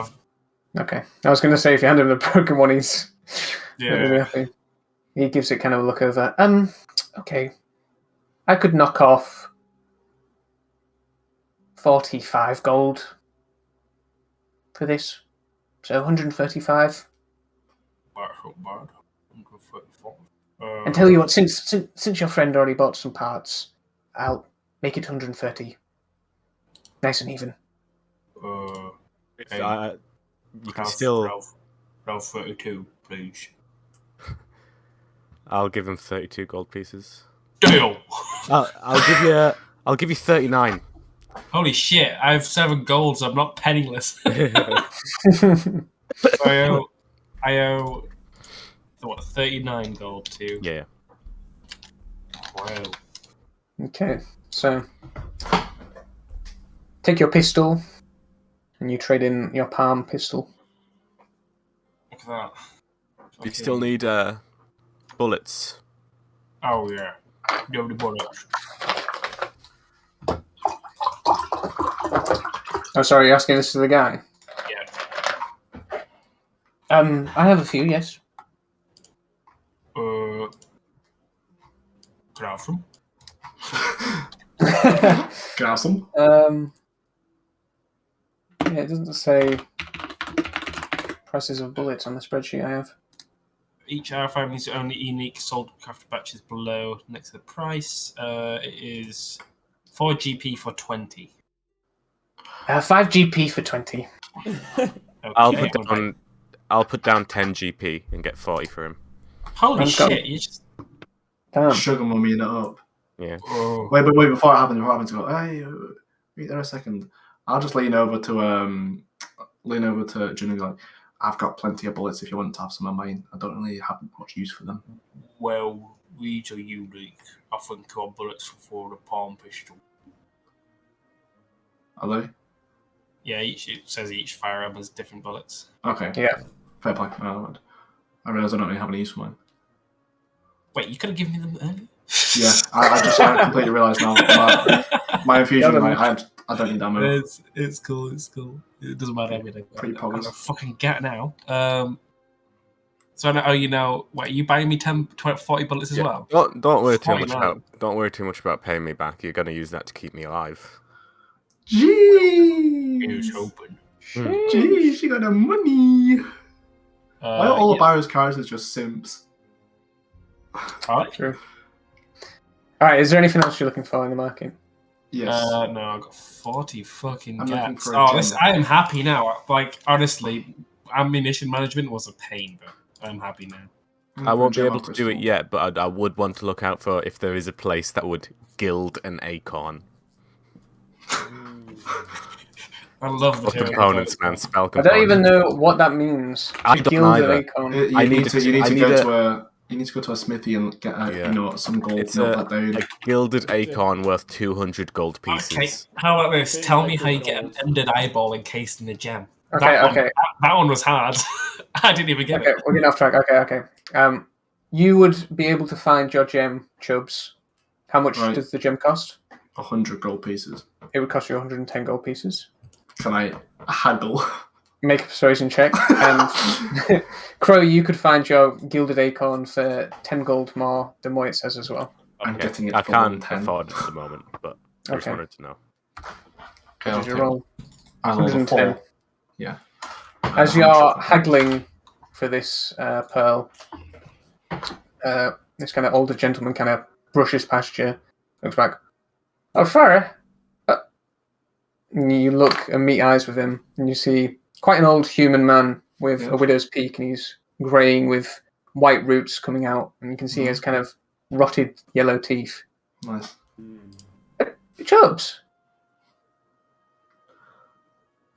Okay. I was going to say, if you hand him the broken one, he's Yeah. not really happy. He gives it kind of a look over. Okay. I could knock off 45 gold for this. So 135. That's not bad. 134. And tell you what, since your friend already bought some parts, I'll make it 130. Nice and even. Hey, You can still. Ralph 32, please. I'll give him 32 gold pieces. Deal. I'll give you 39. Holy shit! I have 7 golds. I'm not penniless. I owe. What, 39 gold too? Yeah. Wow. Okay, so take your pistol and you trade in your palm pistol. Look at that. You still need bullets. Oh yeah. You have the bullets. Oh, sorry, you're asking this to the guy? Yeah. I have a few, yes. Can I have some? Can I have some? Yeah, it doesn't say prices of bullets on the spreadsheet I have. Each RFID is only unique sold crafted batches below next to the price. It is 4 GP for 20. 5 GP for 20. Okay, I'll put down 10 GP and get 40 for him. Holy Let's go. shit! You just Damn. Sugar mummying it up. Yeah. oh. Wait, before it happens, go, hey, wait there a second. I'll just lean over to lean over to Jin and go, I've got plenty of bullets if you want to have some of mine. I don't really have much use for them. Well, these are unique. I think our bullets for the palm pistol. Are they? Yeah, it says each firearm has different bullets. Okay. Yeah. Fair play. I realise I don't really have any use for mine. Wait, you could have given me them earlier? Yeah, I completely realised now. My infusion, I don't need ammo. It's cool. It doesn't matter. Pretty I'm poggers. a fucking get now. So now, are you buying me 10, 20, 40 bullets as well? Don't worry too 49. much about paying me back. You're gonna use that to keep me alive. Here's Jeez. hoping. Jeez, you got the money. Why are all the buyers' cars are just simps? Alright. True. All right. Is there anything else you're looking for in the market? Yes. No, I got 40 fucking I'm looking gats. for a gem. I am happy now. Like, honestly, ammunition management was a pain, but I'm happy now. I won't be able to do it yet, but I would want to look out for if there is a place that would gild an acorn. I love the Components, man. Spell I components. don't even know what that means. I don't Gilded either. acorn. You need to go to a smithy and get some gold. It's melt that down. a gilded acorn worth 200 gold pieces. Okay, how about this? Tell me how you get an ended eyeball encased in a gem. Okay, That one was hard. I didn't even get it. We're getting off track. Okay. You would be able to find your gem, Chubbs. How much does the gem cost? 100 gold pieces. It would cost you 110 gold pieces. Can I haggle? Make a persuasion check. And Crow, you could find your gilded acorn for 10 gold more than what it says as well. I'm getting it I for can't 110. afford it at the moment, but I just wanted to know. Okay, Did you roll? I rolled a 110. 4. Yeah. As you're haggling for this pearl, this kind of older gentleman kind of brushes past you, looks back. Oh, sorry. And you look and meet eyes with him, and you see quite an old human man with a widow's peak, and he's greying with white roots coming out, and you can see his kind of rotted yellow teeth. Nice. Chubbs.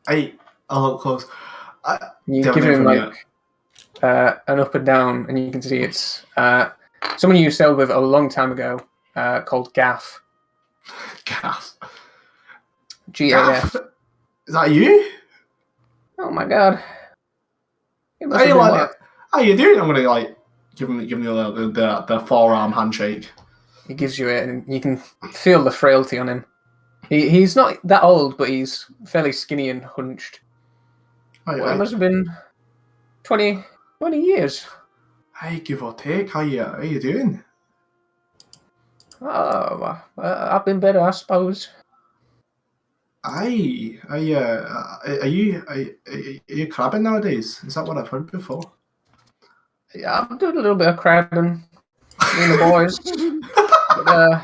Hey, I'll look close. You give him like an up and down, and you can see it's someone you sailed with a long time ago called Gaff. Gaff. G-A-F. Is that you? Oh my god. How you doing? I'm gonna give him the forearm handshake. He gives you it, and you can feel the frailty on him. He's not that old, but he's fairly skinny and hunched. It must have been 20 years. Hey, give or take. How you doing? Oh, I've been better, I suppose. Are you crabbing nowadays? Is that what I've heard before? Yeah, I'm doing a little bit of crabbing. Me and the boys. But,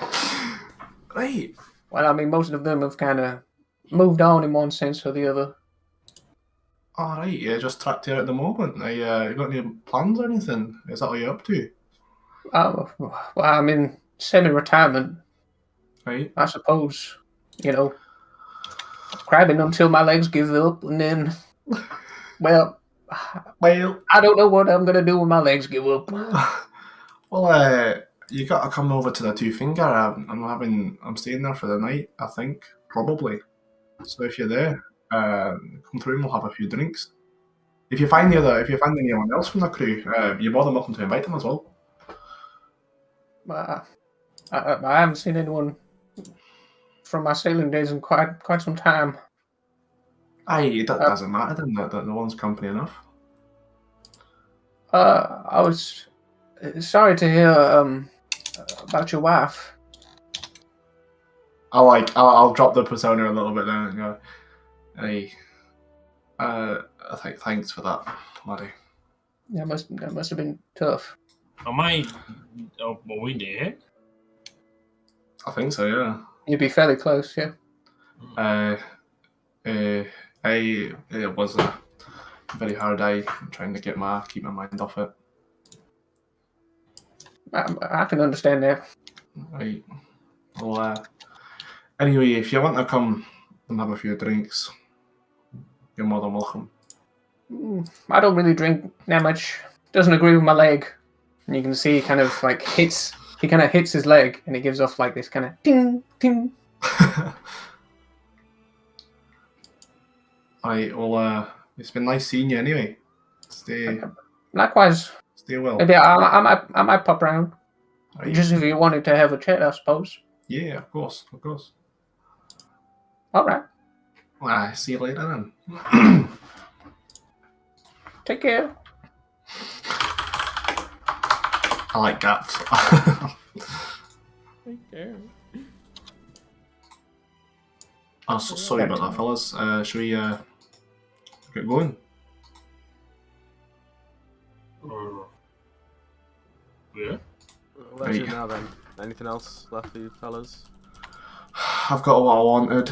right. Well, I mean, most of them have kind of moved on in one sense or the other. All right, yeah, just trapped here at the moment. You got any plans or anything? Is that what you're up to? Well, I'm in semi-retirement. Right. I suppose, crabbing until my legs give up, and then, well, I don't know what I'm gonna do when my legs give up. Well, you gotta come over to the Two Finger. I'm staying there for the night. I think probably. So if you're there, come through and we'll have a few drinks. If you find anyone else from the crew, you're more than welcome to invite them as well. I haven't seen anyone from my sailing days in quite some time. Aye, that doesn't matter then. That no one's company enough. I was sorry to hear about your wife. I'll drop the persona a little bit down and go, hey, thanks for that, laddie. That must have been tough. Are we near? I think so, yeah. You'd be fairly close, yeah. It was a very hard day. I'm trying to keep my mind off it. I can understand that. Right. Well, anyway, if you want to come and have a few drinks, You're more than welcome. I don't really drink that much. Doesn't agree with my leg. And you can see he kind of hits his leg, and it gives off like this kind of ting ting. Alright, well, it's been nice seeing you anyway. Stay Likewise. well. Maybe I might pop round. Right. Just if you wanted to have a chat, I suppose. Yeah, of course. All right. Well, see you later then. Take care. I like gaps. Take care. Oh, sorry about that, fellas. Should we get going? Yeah. Well, that's it now then. Anything else left for you fellas? I've got what I wanted.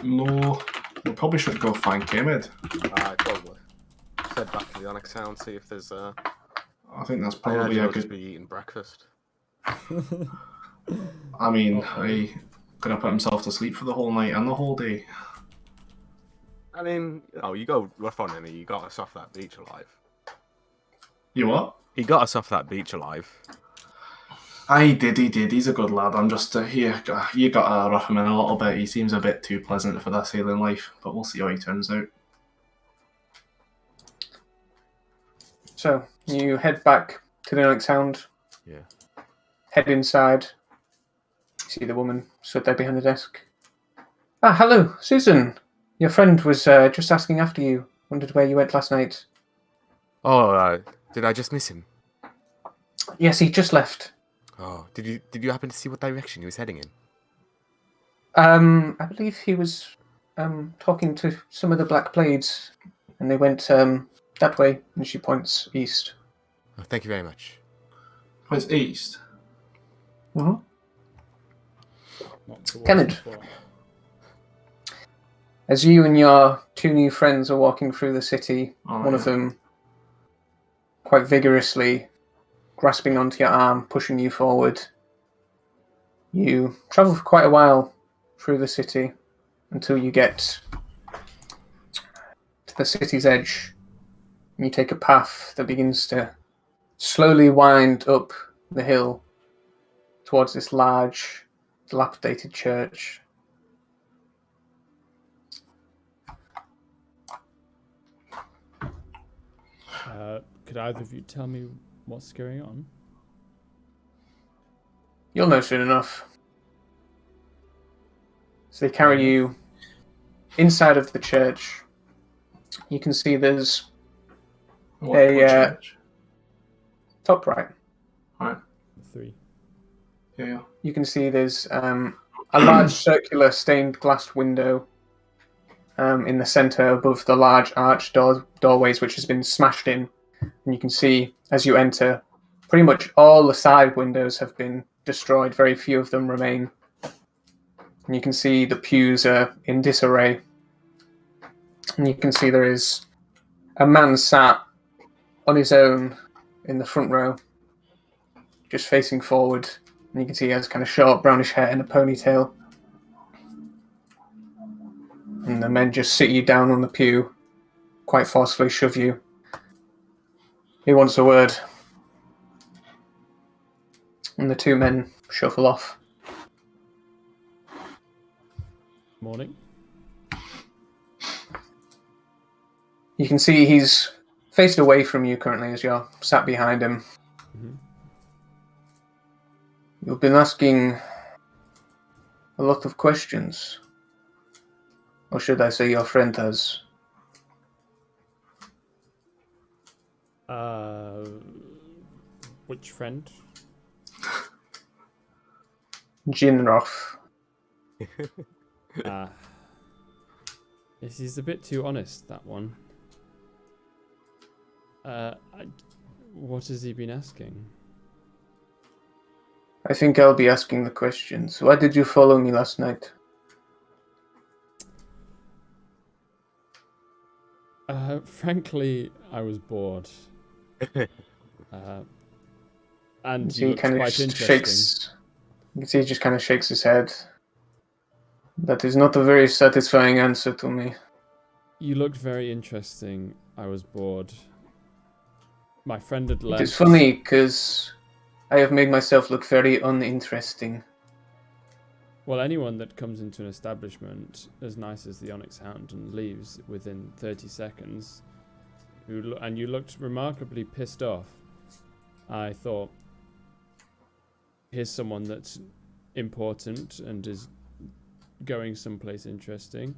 No, we probably should go find K-Mid. Probably. Head back to the Onyx Town, see if there's I think that's I probably imagine a he'll just good. be eating breakfast. I mean, he could have put himself to sleep for the whole night and the whole day. I mean, you go rough on him, he got us off that beach alive. You what? He got us off that beach alive. He did. He's a good lad. I'm just you got to rough him in a little bit. He seems a bit too pleasant for that sailing life, but we'll see how he turns out. So you head back to the Onyx Hound. Yeah. Head inside. See the woman stood there behind the desk. Ah, hello, Susan. Your friend was just asking after you. Wondered where you went last night. Oh, did I just miss him? Yes, he just left. Oh, did you happen to see what direction he was heading in? I believe he was talking to some of the Black Blades, and they went that way. And she points east. Oh, thank you very much. Where's east? Mm-hmm. Not towards Kenneth. the fort. As you and your two new friends are walking through the city, Oh, one of yeah. them quite vigorously grasping onto your arm, pushing you forward. You travel for quite a while through the city until you get to the city's edge. And you take a path that begins to slowly wind up the hill towards this large, dilapidated church. Could either of you tell me what's going on? You'll know soon enough. So they carry you inside of the church. You can see there's What church? top right. Right. 3. You can see there's a large circular stained glass window in the center above the large arched doorways, which has been smashed in. And you can see as you enter, pretty much all the side windows have been destroyed. Very few of them remain. And you can see the pews are in disarray. And you can see there is a man sat on his own in the front row, just facing forward. And you can see he has kind of short brownish hair and a ponytail. And the men just sit you down on the pew, quite forcefully shove you. He wants a word. And the two men shuffle off. Morning. You can see he's faced away from you currently as you're sat behind him. Mm-hmm. You've been asking a lot of questions. Or should I say your friend has? Which friend? Jinroth. Yes, he's a bit too honest, that one. What has he been asking? I think I'll be asking the questions. Why did you follow me last night? Frankly, I was bored. And So you he looked kind of quite interesting. shakes. You can see he just kind of shakes his head. That is not a very satisfying answer to me. You looked very interesting. I was bored. My friend had It left. is funny because I have made myself look very uninteresting. Well, anyone that comes into an establishment as nice as the Onyx Hound and leaves within 30 seconds, and you looked remarkably pissed off, I thought, here's someone that's important and is going someplace interesting.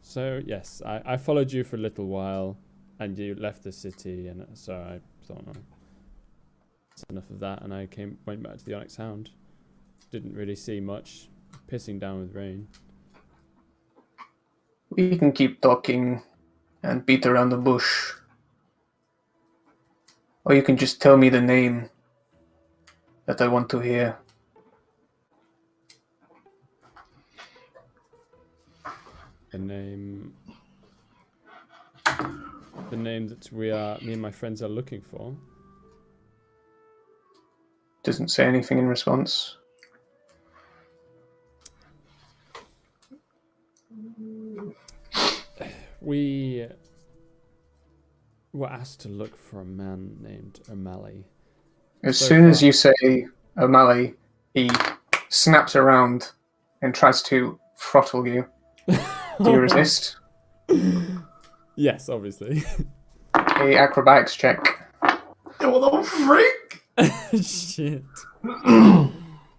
So, yes, I followed you for a little while, and you left the city, and so I thought, oh, that's enough of that, and I went back to the Onyx Hound. Didn't really see much. Pissing down with rain. We can keep talking and beat around the bush. Or you can just tell me the name that I want to hear. The name that me and my friends are looking for. Doesn't say anything in response. We were asked to look for a man named O'Malley. As So soon as far- you say O'Malley, he snaps around and tries to throttle you. Do you resist? Yes, obviously. A acrobatics check. What the freak? Shit.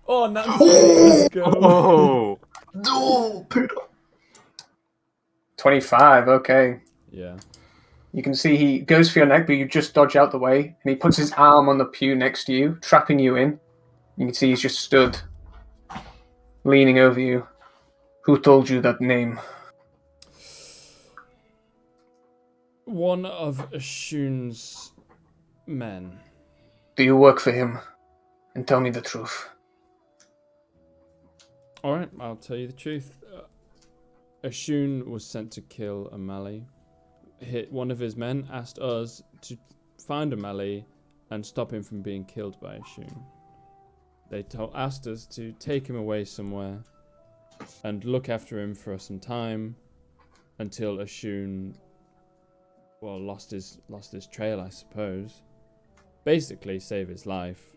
Oh, let's go. Oh, Oh, Peter. 25, okay. Yeah. You can see he goes for your neck, but you just dodge out the way, and he puts his arm on the pew next to you, trapping you in. You can see he's just stood, leaning over you. Who told you that name? One of Ashun's men. Do you work for him? And tell me the truth. Alright, I'll tell you the truth. Ashun was sent to kill O'Malley. One of his men asked us to find O'Malley and stop him from being killed by Ashun. They asked us to take him away somewhere and look after him for some time until Ashun, lost his trail, I suppose. Basically, save his life,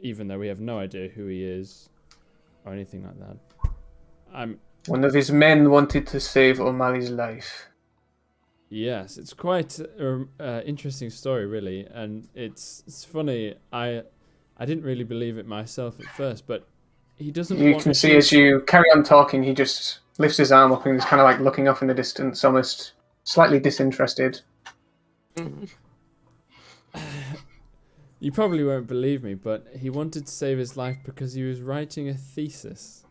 even though we have no idea who he is or anything like that. One of his men wanted to save O'Malley's life. Yes, it's quite an interesting story, really, and it's funny. I didn't really believe it myself at first, but he doesn't. You want can a see sheep- as you carry on talking, he just lifts his arm up and is kind of like looking off in the distance, almost slightly disinterested. You probably won't believe me, but he wanted to save his life because he was writing a thesis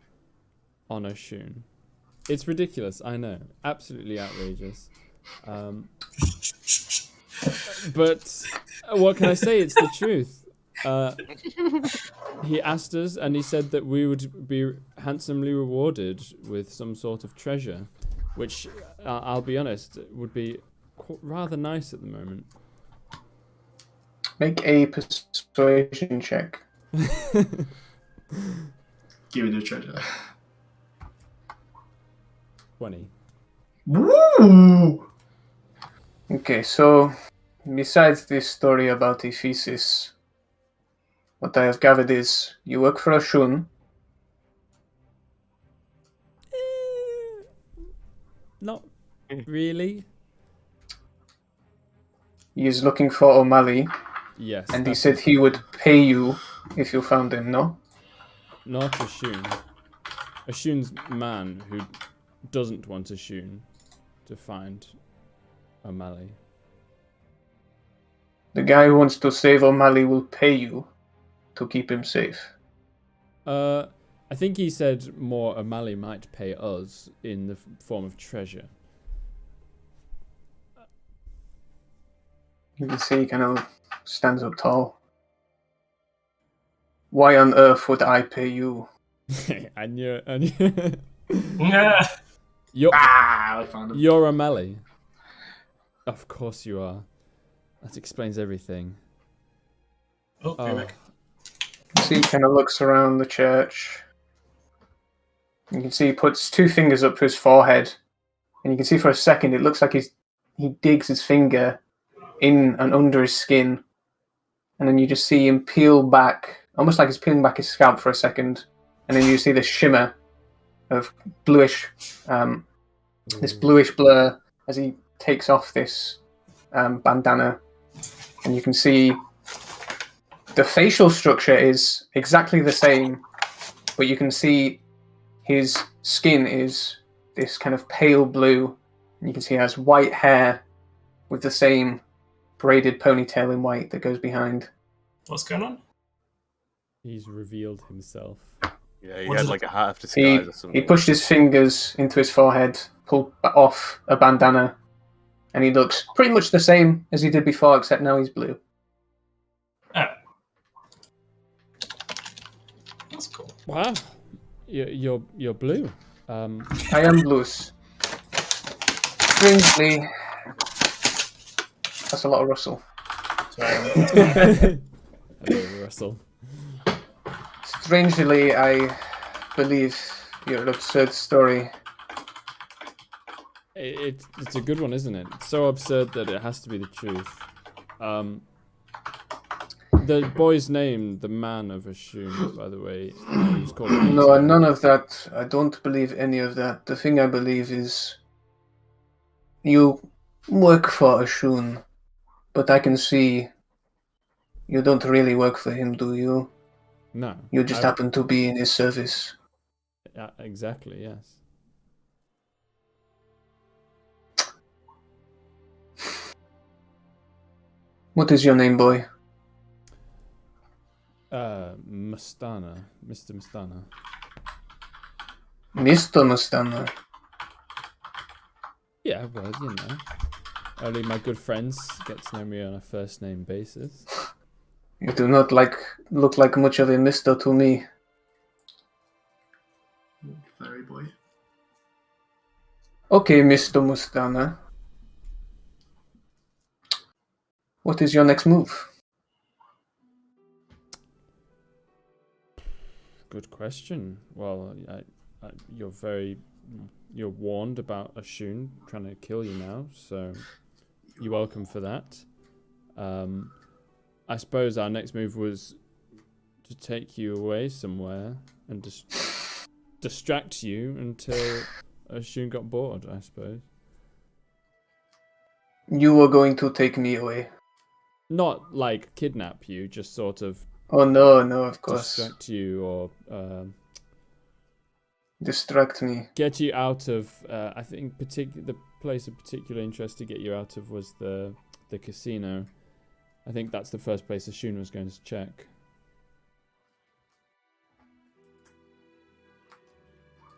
on Oshun. It's ridiculous, I know. Absolutely outrageous. But what can I say? It's the truth. He asked us, and he said that we would be handsomely rewarded with some sort of treasure, which, I'll be honest, would be rather nice at the moment. Make a persuasion check. Give me the treasure. 20. Woo! Okay, so besides this story about the thesis, what I have gathered is you work for Ashun. Not really. He is looking for O'Malley, Yes. and he that's said his- he would pay you if you found him, no? Not Ashun. Ashun's man who doesn't want Ashun to find O'Malley. The guy who wants to save O'Malley will pay you to keep him safe. I think he said more O'Malley might pay us in the form of treasure. You can see he kind of stands up tall. Why on earth would I pay you? and you're Yeah. I found him. you're O'Malley. Of course you are. That explains everything. Oh, Oh, Eric. You see he kind of looks around the church. You can see he puts 2 fingers up to his forehead, and you can see for a second it looks like he digs his finger in and under his skin, and then you just see him peel back, almost like he's peeling back his scalp for a second, and then you see the shimmer of bluish, this bluish blur as he takes off this bandana, and you can see the facial structure is exactly the same, but you can see his skin is this kind of pale blue, and you can see he has white hair with the same braided ponytail in white that goes behind. What's going on? He's revealed himself. Yeah, he What had is it? like a half disguise or something. He pushed his fingers into his forehead, pulled off a bandana, and he looks pretty much the same as he did before, except now he's blue. Oh. That's cool. Wow, you're blue. I am blues. Strangely, that's a lot of Russell. Sorry. Hello, Russell. Strangely, I believe your absurd story. It's a good one, isn't it? It's so absurd that it has to be the truth. The boy's name, the man of Ashun, by the way, he's called No, Rito. none of that. I don't believe any of that. The thing I believe is you work for Ashun, but I can see you don't really work for him, do you? No. You just happen to be in his service. Yeah, exactly, yes. What is your name, boy? Mustana. Mr. Mustana. Mr. Mustana. Yeah, well, you know. Only my good friends get to know me on a first name basis. You do not look like much of a mister to me. Fairy boy. Okay, Mr. Mustana. What is your next move? Good question. Well, you're warned about Ashun trying to kill you now, so you're welcome for that. I suppose our next move was to take you away somewhere and just distract you until Ashun got bored, I suppose. You were going to take me away. Not like kidnap you, just sort of Oh no, of course. distract you or Distract me. get you out of. I think the place of particular interest to get you out of was the casino. I think that's the first place Ashun was going to check.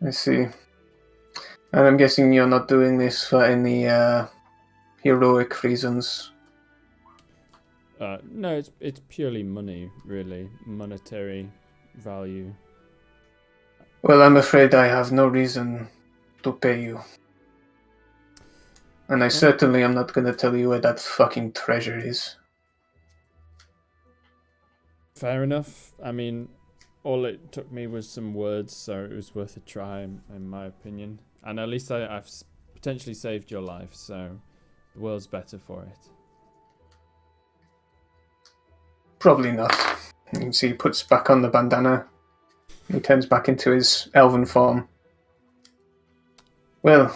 I see. And I'm guessing you're not doing this for any heroic reasons. No, it's purely money, really, monetary value. Well, I'm afraid I have no reason to pay you. And I certainly am not going to tell you where that fucking treasure is. Fair enough. I mean, all it took me was some words, so it was worth a try, in my opinion. And at least I've potentially saved your life, so the world's better for it. Probably not. You can see he puts back on the bandana. He turns back into his elven form. Well,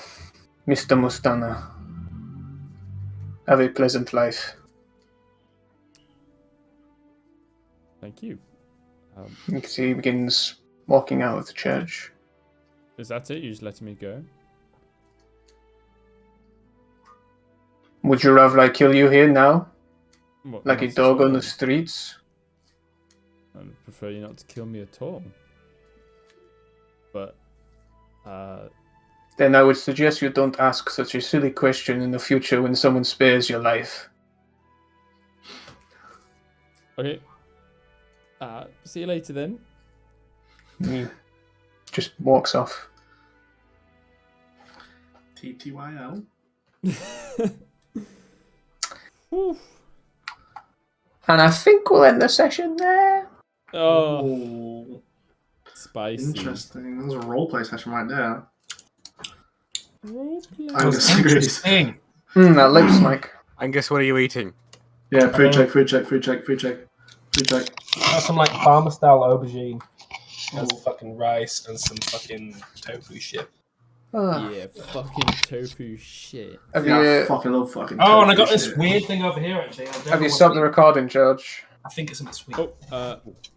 Mr. Mustana, have a pleasant life. Thank you. You can see he begins walking out of the church. Is that it? You just letting me go? Would you rather I kill you here now? What, Like a not at dog on all? the streets? I'd prefer you not to kill me at all. But, Then I would suggest you don't ask such a silly question in the future when someone spares your life. okay. See you later then. He just walks off. TTYL. And I think we'll end the session there. Oh, spicy. Interesting. That was a roleplay session right there. Roleplay. Angus agrees. Interesting. That lip smack. Angus, what are you eating? Yeah, food check, food check, food check, food check, food check. That's some like farmer style aubergine. And some fucking rice and some fucking tofu shit. Yeah, fucking tofu shit. Have Yeah, I you fucking love fucking. Oh, and I got tofu this shit. weird thing over here actually. I don't have know you what stopped it the is. recording, George? I think it's a bit sweet. Oh,